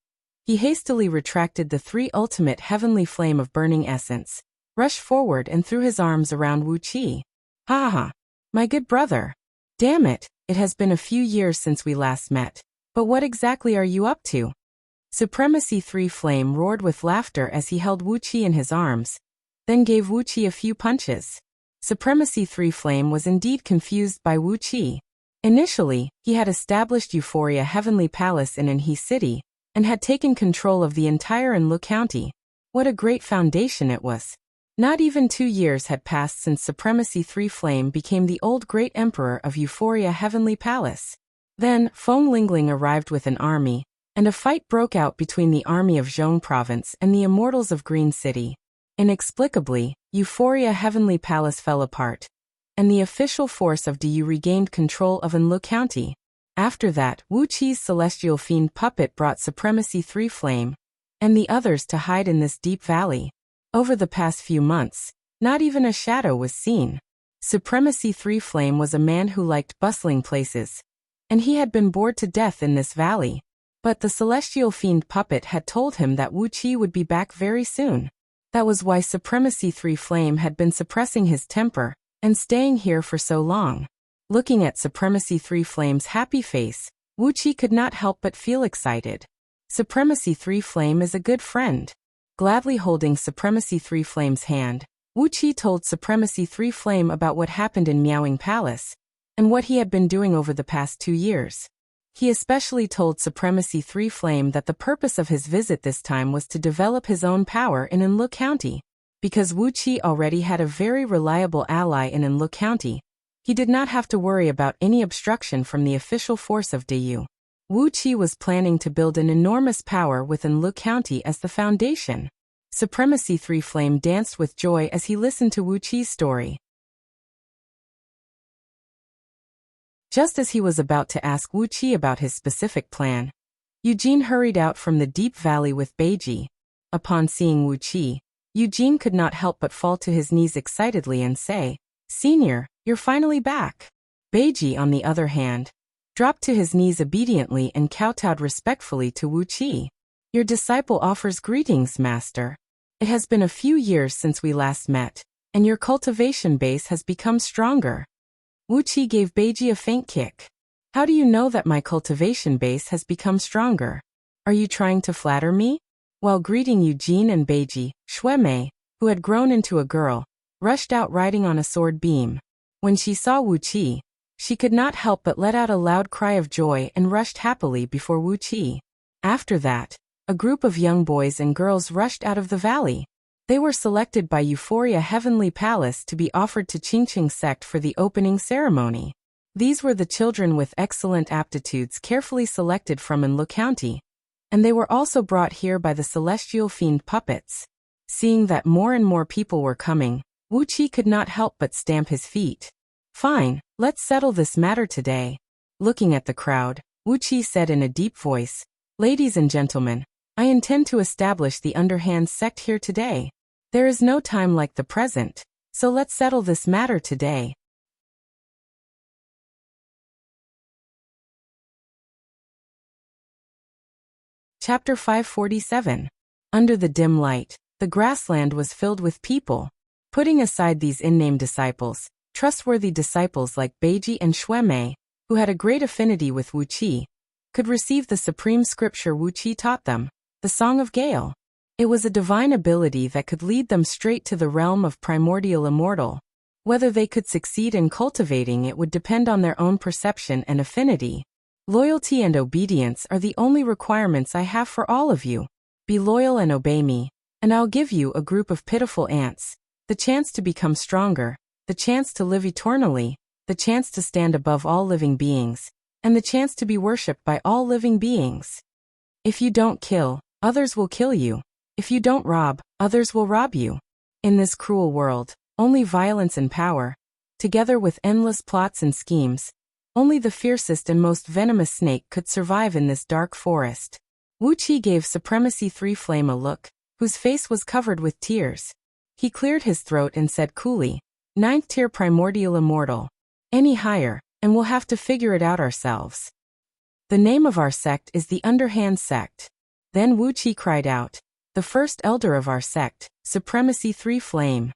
he hastily retracted the 3 ultimate heavenly flame of burning essence, rushed forward and threw his arms around Wuqi. Ha ha! My good brother! Damn it, it has been a few years since we last met, but what exactly are you up to? Supremacy 3 Flame roared with laughter as he held Wuqi in his arms, then gave Wuqi a few punches. Supremacy 3 Flame was indeed confused by Wuqi. Initially, he had established Euphoria Heavenly Palace in Anhe City, and had taken control of the entire Anlu County. What a great foundation it was. Not even 2 years had passed since Supremacy 3 Flame became the old great emperor of Euphoria Heavenly Palace. Then, Feng Lingling arrived with an army, and a fight broke out between the army of Zhong Province and the immortals of Green City. Inexplicably, Euphoria Heavenly Palace fell apart, and the official force of DU regained control of Anlu County. After that, Wuqi's celestial fiend puppet brought Supremacy 3 Flame and the others to hide in this deep valley. Over the past few months, not even a shadow was seen. Supremacy 3 Flame was a man who liked bustling places, and he had been bored to death in this valley. But the celestial fiend puppet had told him that Wuqi would be back very soon. That was why Supremacy 3 Flame had been suppressing his temper and staying here for so long. Looking at Supremacy 3 Flame's happy face, Wuqi could not help but feel excited. Supremacy 3 Flame is a good friend. Gladly holding Supremacy 3 Flame's hand, Wuqi told Supremacy 3 Flame about what happened in Miaowing Palace and what he had been doing over the past 2 years. He especially told Supremacy 3 Flame that the purpose of his visit this time was to develop his own power in Enlu County. Because Wuqi already had a very reliable ally in Enlu County, he did not have to worry about any obstruction from the official force of Dayu. Wuqi was planning to build an enormous power within Enlu County as the foundation. Supremacy 3 Flame danced with joy as he listened to Wuqi's story. Just as he was about to ask Wuqi about his specific plan, Eugene hurried out from the deep valley with Beiji. Upon seeing Wuqi, Eugene could not help but fall to his knees excitedly and say, "Senior, you're finally back." Beiji, on the other hand, dropped to his knees obediently and kowtowed respectfully to Wuqi. "Your disciple offers greetings, master. It has been a few years since we last met, and your cultivation base has become stronger." Wuqi gave Beiji a faint kick. "How do you know that my cultivation base has become stronger? Are you trying to flatter me?" While greeting Eugene and Beiji, Shuemei, who had grown into a girl, rushed out riding on a sword beam. When she saw Wuqi, she could not help but let out a loud cry of joy and rushed happily before Wuqi. After that, a group of young boys and girls rushed out of the valley. They were selected by Euphoria Heavenly Palace to be offered to Qingqing sect for the opening ceremony. These were the children with excellent aptitudes carefully selected from Enlu County, and they were also brought here by the celestial fiend puppets. Seeing that more and more people were coming, Wuqi could not help but stamp his feet. "Fine, let's settle this matter today." Looking at the crowd, Wuqi said in a deep voice, "Ladies and gentlemen, I intend to establish the underhand sect here today. There is no time like the present, so let's settle this matter today." Chapter 547. Under the dim light, the grassland was filled with people. Putting aside these unnamed disciples, trustworthy disciples like Beiji and Shuemei, who had a great affinity with Wuqi, could receive the supreme scripture Wuqi taught them, the Song of Gale. It was a divine ability that could lead them straight to the realm of primordial immortal. Whether they could succeed in cultivating it would depend on their own perception and affinity. Loyalty and obedience are the only requirements I have for all of you. Be loyal and obey me, and I'll give you a group of pitiful ants, the chance to become stronger, the chance to live eternally, the chance to stand above all living beings, and the chance to be worshipped by all living beings. If you don't kill, others will kill you. If you don't rob, others will rob you. In this cruel world, only violence and power, together with endless plots and schemes, only the fiercest and most venomous snake could survive in this dark forest. Wuqi gave Supremacy 3 Flame a look, whose face was covered with tears. He cleared his throat and said coolly, "Ninth tier primordial immortal. Any higher, and we'll have to figure it out ourselves. The name of our sect is the Underhand Sect." Then Wuqi cried out, "The first elder of our sect, Supremacy 3 Flame."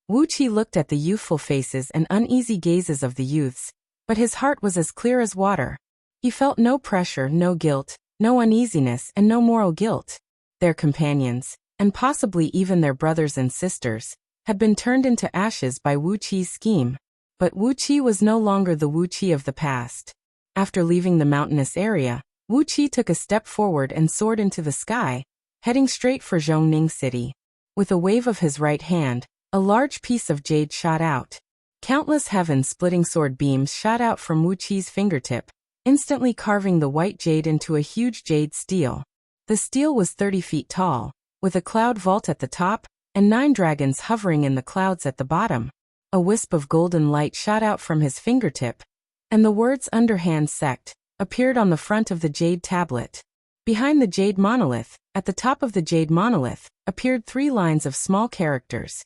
Wuqi looked at the youthful faces and uneasy gazes of the youths, but his heart was as clear as water. He felt no pressure, no guilt, no uneasiness, and no moral guilt. Their companions, and possibly even their brothers and sisters, had been turned into ashes by Wuqi's scheme. But Wuqi was no longer the Wuqi of the past. After leaving the mountainous area, Wuqi took a step forward and soared into the sky, heading straight for Zhongning City. With a wave of his right hand, a large piece of jade shot out. Countless heaven-splitting sword beams shot out from Wuqi's fingertip, instantly carving the white jade into a huge jade steel. The steel was 30 feet tall, with a cloud vault at the top, and 9 dragons hovering in the clouds at the bottom. A wisp of golden light shot out from his fingertip, and the words Underhand Sect, appeared on the front of the jade tablet. Behind the jade monolith, at the top of the jade monolith, appeared 3 lines of small characters.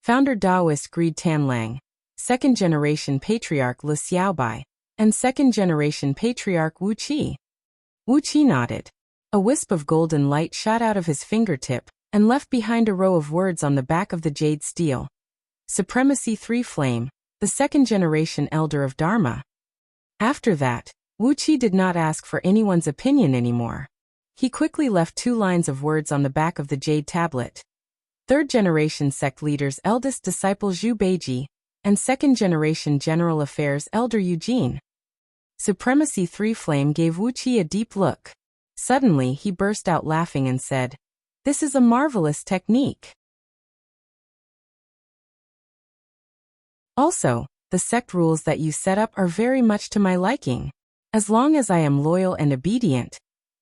Founder Taoist Greed Tanlang, second-generation patriarch Li Xiaobai, and second-generation patriarch Wuxia. Wuxia nodded. A wisp of golden light shot out of his fingertip and left behind a row of words on the back of the jade stele. Supremacy 3 Flame, the second-generation elder of Dharma. After that, Wuxia did not ask for anyone's opinion anymore. He quickly left 2 lines of words on the back of the jade tablet. Third-generation sect leader's eldest disciple Zhu Beiji, and second-generation general affairs elder Eugene. Supremacy 3 Flame gave Wuxia a deep look. Suddenly he burst out laughing and said, "This is a marvelous technique. Also, the sect rules that you set up are very much to my liking. As long as I am loyal and obedient,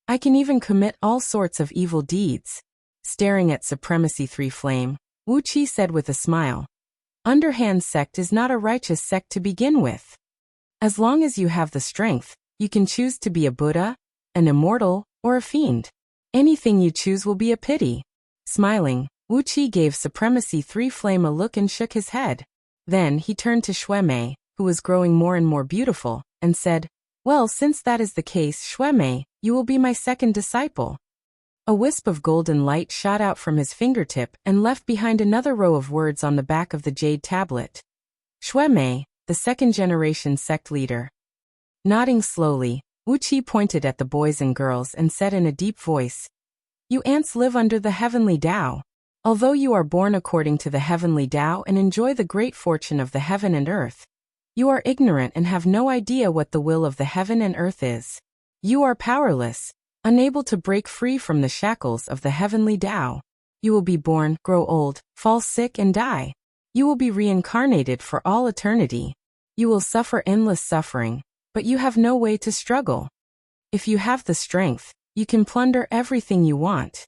I can even commit all sorts of evil deeds." Staring at Supremacy 3 Flame, Wuxia said with a smile, "Underhand sect is not a righteous sect to begin with. As long as you have the strength, you can choose to be a Buddha, an immortal, or a fiend. Anything you choose will be a pity." Smiling, Wuxia gave Supremacy 3 Flame a look and shook his head. Then he turned to Xuemei, who was growing more and more beautiful, and said, "Well, since that is the case, Xuemei, you will be my second disciple." A wisp of golden light shot out from his fingertip and left behind another row of words on the back of the jade tablet. Xuemei, the second-generation sect leader. Nodding slowly, Wuxia pointed at the boys and girls and said in a deep voice, "You ants live under the heavenly Tao. Although you are born according to the heavenly Tao and enjoy the great fortune of the heaven and earth, you are ignorant and have no idea what the will of the heaven and earth is. You are powerless, unable to break free from the shackles of the heavenly Tao. You will be born, grow old, fall sick and die. You will be reincarnated for all eternity. You will suffer endless suffering, but you have no way to struggle. If you have the strength, you can plunder everything you want."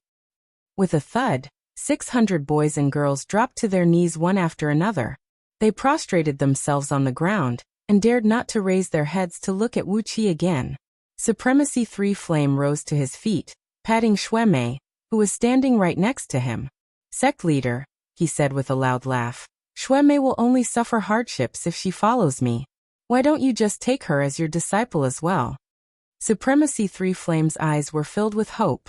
With a thud, 600 boys and girls dropped to their knees one after another. They prostrated themselves on the ground and dared not to raise their heads to look at Wuxia again. Supremacy 3 Flame rose to his feet, patting Xuemei, who was standing right next to him. "Sect leader," he said with a loud laugh, "Xuemei will only suffer hardships if she follows me. Why don't you just take her as your disciple as well?" Supremacy 3 Flame's eyes were filled with hope.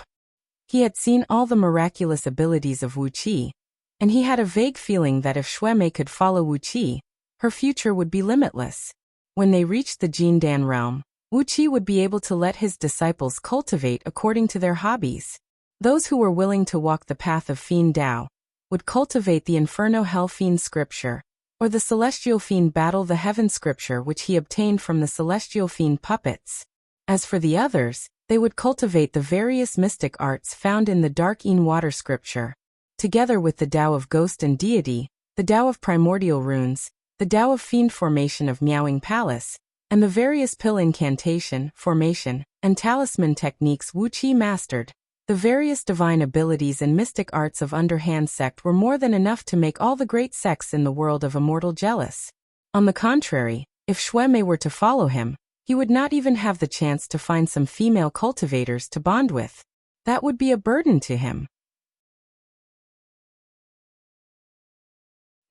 He had seen all the miraculous abilities of Wuxia, and he had a vague feeling that if Xuemei could follow Wuxia, her future would be limitless. When they reached the Jindan realm, Wuxia would be able to let his disciples cultivate according to their hobbies. Those who were willing to walk the path of Fiend Tao would cultivate the Inferno Hell Fiend scripture, or the Celestial Fiend Battle the Heaven scripture which he obtained from the Celestial Fiend puppets. As for the others, they would cultivate the various mystic arts found in the Dark Een Water scripture, together with the Tao of Ghost and Deity, the Tao of Primordial Runes, the Tao of Fiend Formation of Meowing Palace, and the various pill incantation, formation, and talisman techniques Wuxia mastered. The various divine abilities and mystic arts of Underhand sect were more than enough to make all the great sects in the world of Immortal jealous. On the contrary, if Xuemei were to follow him, he would not even have the chance to find some female cultivators to bond with. That would be a burden to him.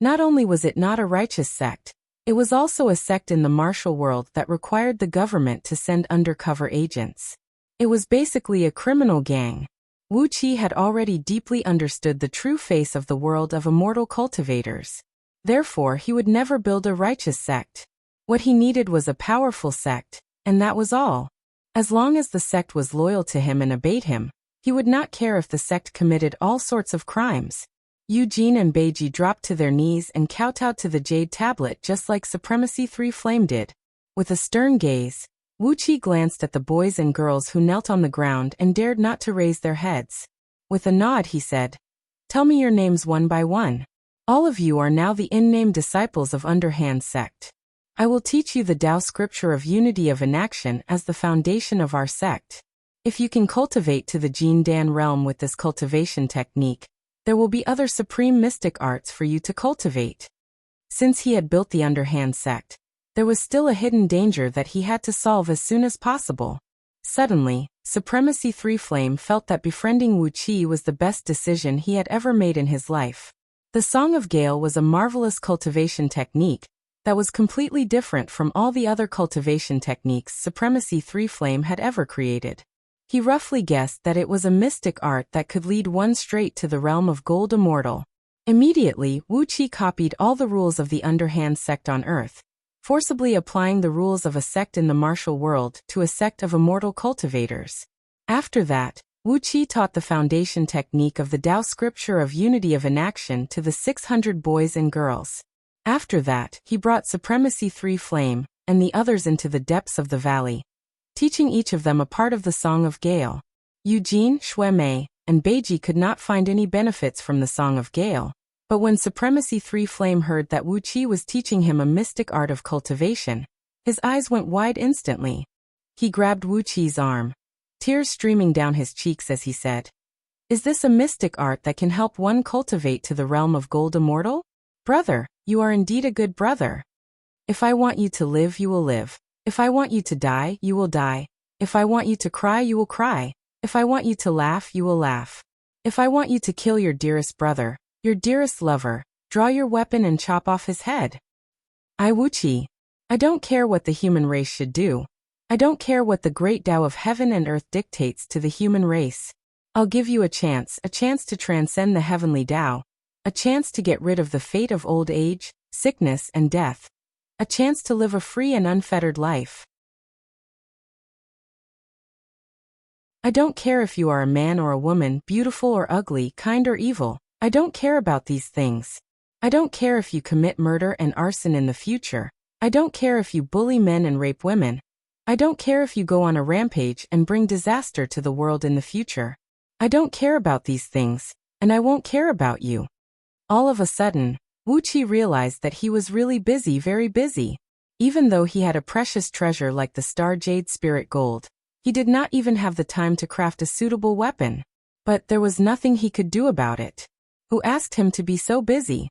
Not only was it not a righteous sect, it was also a sect in the martial world that required the government to send undercover agents. It was basically a criminal gang. Wuxia had already deeply understood the true face of the world of immortal cultivators. Therefore, he would never build a righteous sect. What he needed was a powerful sect, and that was all. As long as the sect was loyal to him and obeyed him, he would not care if the sect committed all sorts of crimes. Eugene and Beiji dropped to their knees and kowtowed to the jade tablet just like Supremacy 3 Flame did. With a stern gaze, Wuxia glanced at the boys and girls who knelt on the ground and dared not to raise their heads. With a nod he said, "Tell me your names one by one. All of you are now the in-name disciples of Underhand sect. I will teach you the Tao scripture of unity of inaction as the foundation of our sect. If you can cultivate to the Jindan realm with this cultivation technique, there will be other supreme mystic arts for you to cultivate." Since he had built the Underhand sect, There was still a hidden danger that he had to solve as soon as possible. Suddenly, Supremacy 3 Flame felt that befriending Wuxia was the best decision he had ever made in his life. The Song of Gale was a marvelous cultivation technique that was completely different from all the other cultivation techniques Supremacy 3 Flame had ever created. He roughly guessed that it was a mystic art that could lead one straight to the realm of Gold Immortal. Immediately, Wuxia copied all the rules of the Underhand sect on Earth, forcibly applying the rules of a sect in the martial world to a sect of immortal cultivators. After that, Wuxia taught the foundation technique of the Tao scripture of unity of inaction to the 600 boys and girls. After that, he brought Supremacy 3 Flame and the others into the depths of the valley, teaching each of them a part of the Song of Gale. Eugene, Shuemei, and Beiji could not find any benefits from the Song of Gale, but when Supremacy 3 Flame heard that Wuxia was teaching him a mystic art of cultivation, his eyes went wide instantly. He grabbed Wuqia's arm, tears streaming down his cheeks as he said, "Is this a mystic art that can help one cultivate to the realm of Gold Immortal? Brother, you are indeed a good brother. If I want you to live, you will live. If I want you to die, you will die. If I want you to cry, you will cry. If I want you to laugh, you will laugh. If I want you to kill your dearest brother, your dearest lover, draw your weapon and chop off his head. I Wuxia. I don't care what the human race should do. I don't care what the great Tao of heaven and earth dictates to the human race. I'll give you a chance to transcend the heavenly Tao, a chance to get rid of the fate of old age, sickness and death, a chance to live a free and unfettered life. I don't care if you are a man or a woman, beautiful or ugly, kind or evil. I don't care about these things. I don't care if you commit murder and arson in the future. I don't care if you bully men and rape women. I don't care if you go on a rampage and bring disaster to the world in the future. I don't care about these things, and I won't care about you." All of a sudden, Wuxia realized that he was really busy, very busy. Even though he had a precious treasure like the Star Jade Spirit Gold, he did not even have the time to craft a suitable weapon. But there was nothing he could do about it. Who asked him to be so busy?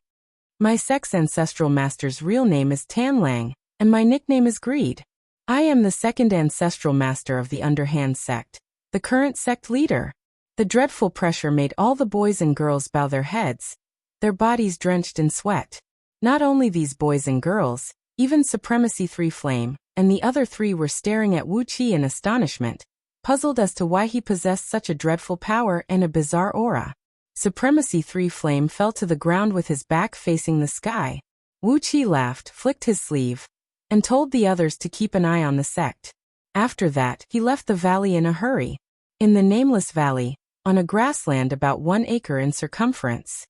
My sect's ancestral master's real name is Tanlang, and my nickname is Greed. I am the second ancestral master of the Underhand sect, the current sect leader. The dreadful pressure made all the boys and girls bow their heads, their bodies drenched in sweat. Not only these boys and girls, even Supremacy 3 Flame, and the other three were staring at Wuxia in astonishment, puzzled as to why he possessed such a dreadful power and a bizarre aura. Supremacy 3 Flame fell to the ground with his back facing the sky. Wuxia laughed, flicked his sleeve, and told the others to keep an eye on the sect. After that, he left the valley in a hurry. In the nameless valley, on a grassland about 1 acre in circumference.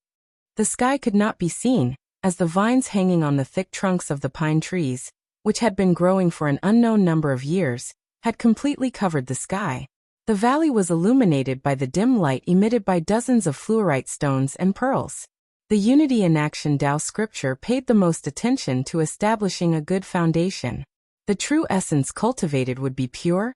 The sky could not be seen, as the vines hanging on the thick trunks of the pine trees, which had been growing for an unknown number of years, had completely covered the sky. The valley was illuminated by the dim light emitted by dozens of fluorite stones and pearls. The Unity in Action Tao scripture paid the most attention to establishing a good foundation. The true essence cultivated would be pure,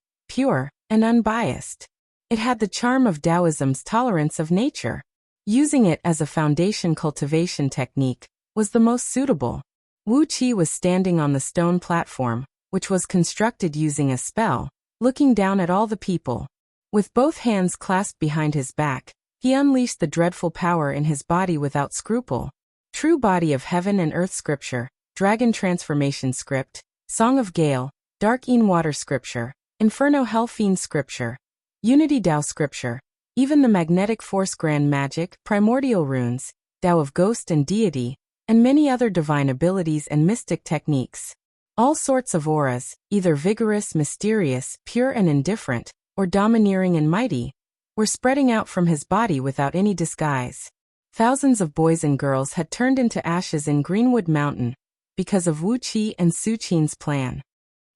and unbiased. It had the charm of Taoism's tolerance of nature. Using it as a foundation cultivation technique was the most suitable. Wuxia was standing on the stone platform, which was constructed using a spell, looking down at all the people. With both hands clasped behind his back, he unleashed the dreadful power in his body without scruple. True Body of Heaven and Earth Scripture, Dragon Transformation Script, Song of Gale, Dark Een Water Scripture, Inferno Hell Fiend Scripture, Unity Tao Scripture, even the Magnetic Force Grand Magic, Primordial Runes, Tao of Ghost and Deity, and many other divine abilities and mystic techniques. All sorts of auras, either vigorous, mysterious, pure and indifferent, or domineering and mighty, were spreading out from his body without any disguise. Thousands of boys and girls had turned into ashes in Greenwood Mountain because of Wuxia and Su Qin's plan.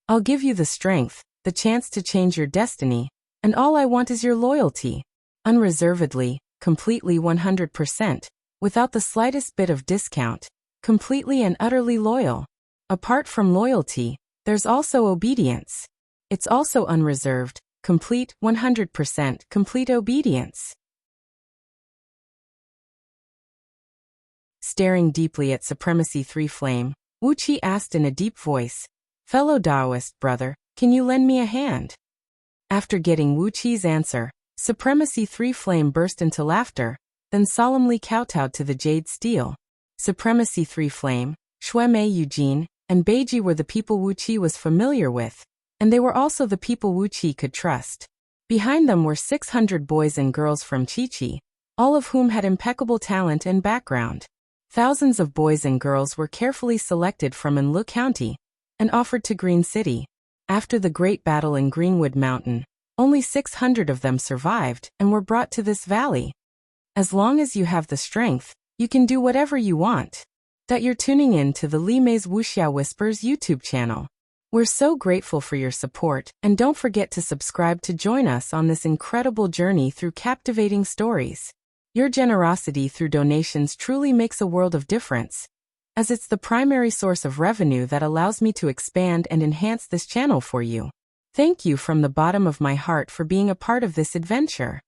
I'll give you the strength, the chance to change your destiny, and all I want is your loyalty. Unreservedly, completely 100%, without the slightest bit of discount, completely and utterly loyal. Apart from loyalty, there's also obedience. It's also unreserved, complete 100% complete obedience. Staring deeply at Supremacy 3 Flame, Wuxia asked in a deep voice, Fellow Taoist brother, can you lend me a hand? After getting Wu Qi's answer, Supremacy 3 Flame burst into laughter, then solemnly kowtowed to the jade steel. Supremacy 3 Flame, Shui Mei Eugene, and Beiji were the people Wu Qi was familiar with, and they were also the people Wu Qi could trust. Behind them were 600 boys and girls from Qiqi, all of whom had impeccable talent and background. Thousands of boys and girls were carefully selected from Anlu County and offered to Green City. After the great battle in Greenwood Mountain, only 600 of them survived and were brought to this valley. As long as you have the strength, you can do whatever you want. That you're tuning in to the Li Mei's Wuxia Whispers YouTube channel. We're so grateful for your support, and don't forget to subscribe to join us on this incredible journey through captivating stories. Your generosity through donations truly makes a world of difference, as it's the primary source of revenue that allows me to expand and enhance this channel for you. Thank you from the bottom of my heart for being a part of this adventure.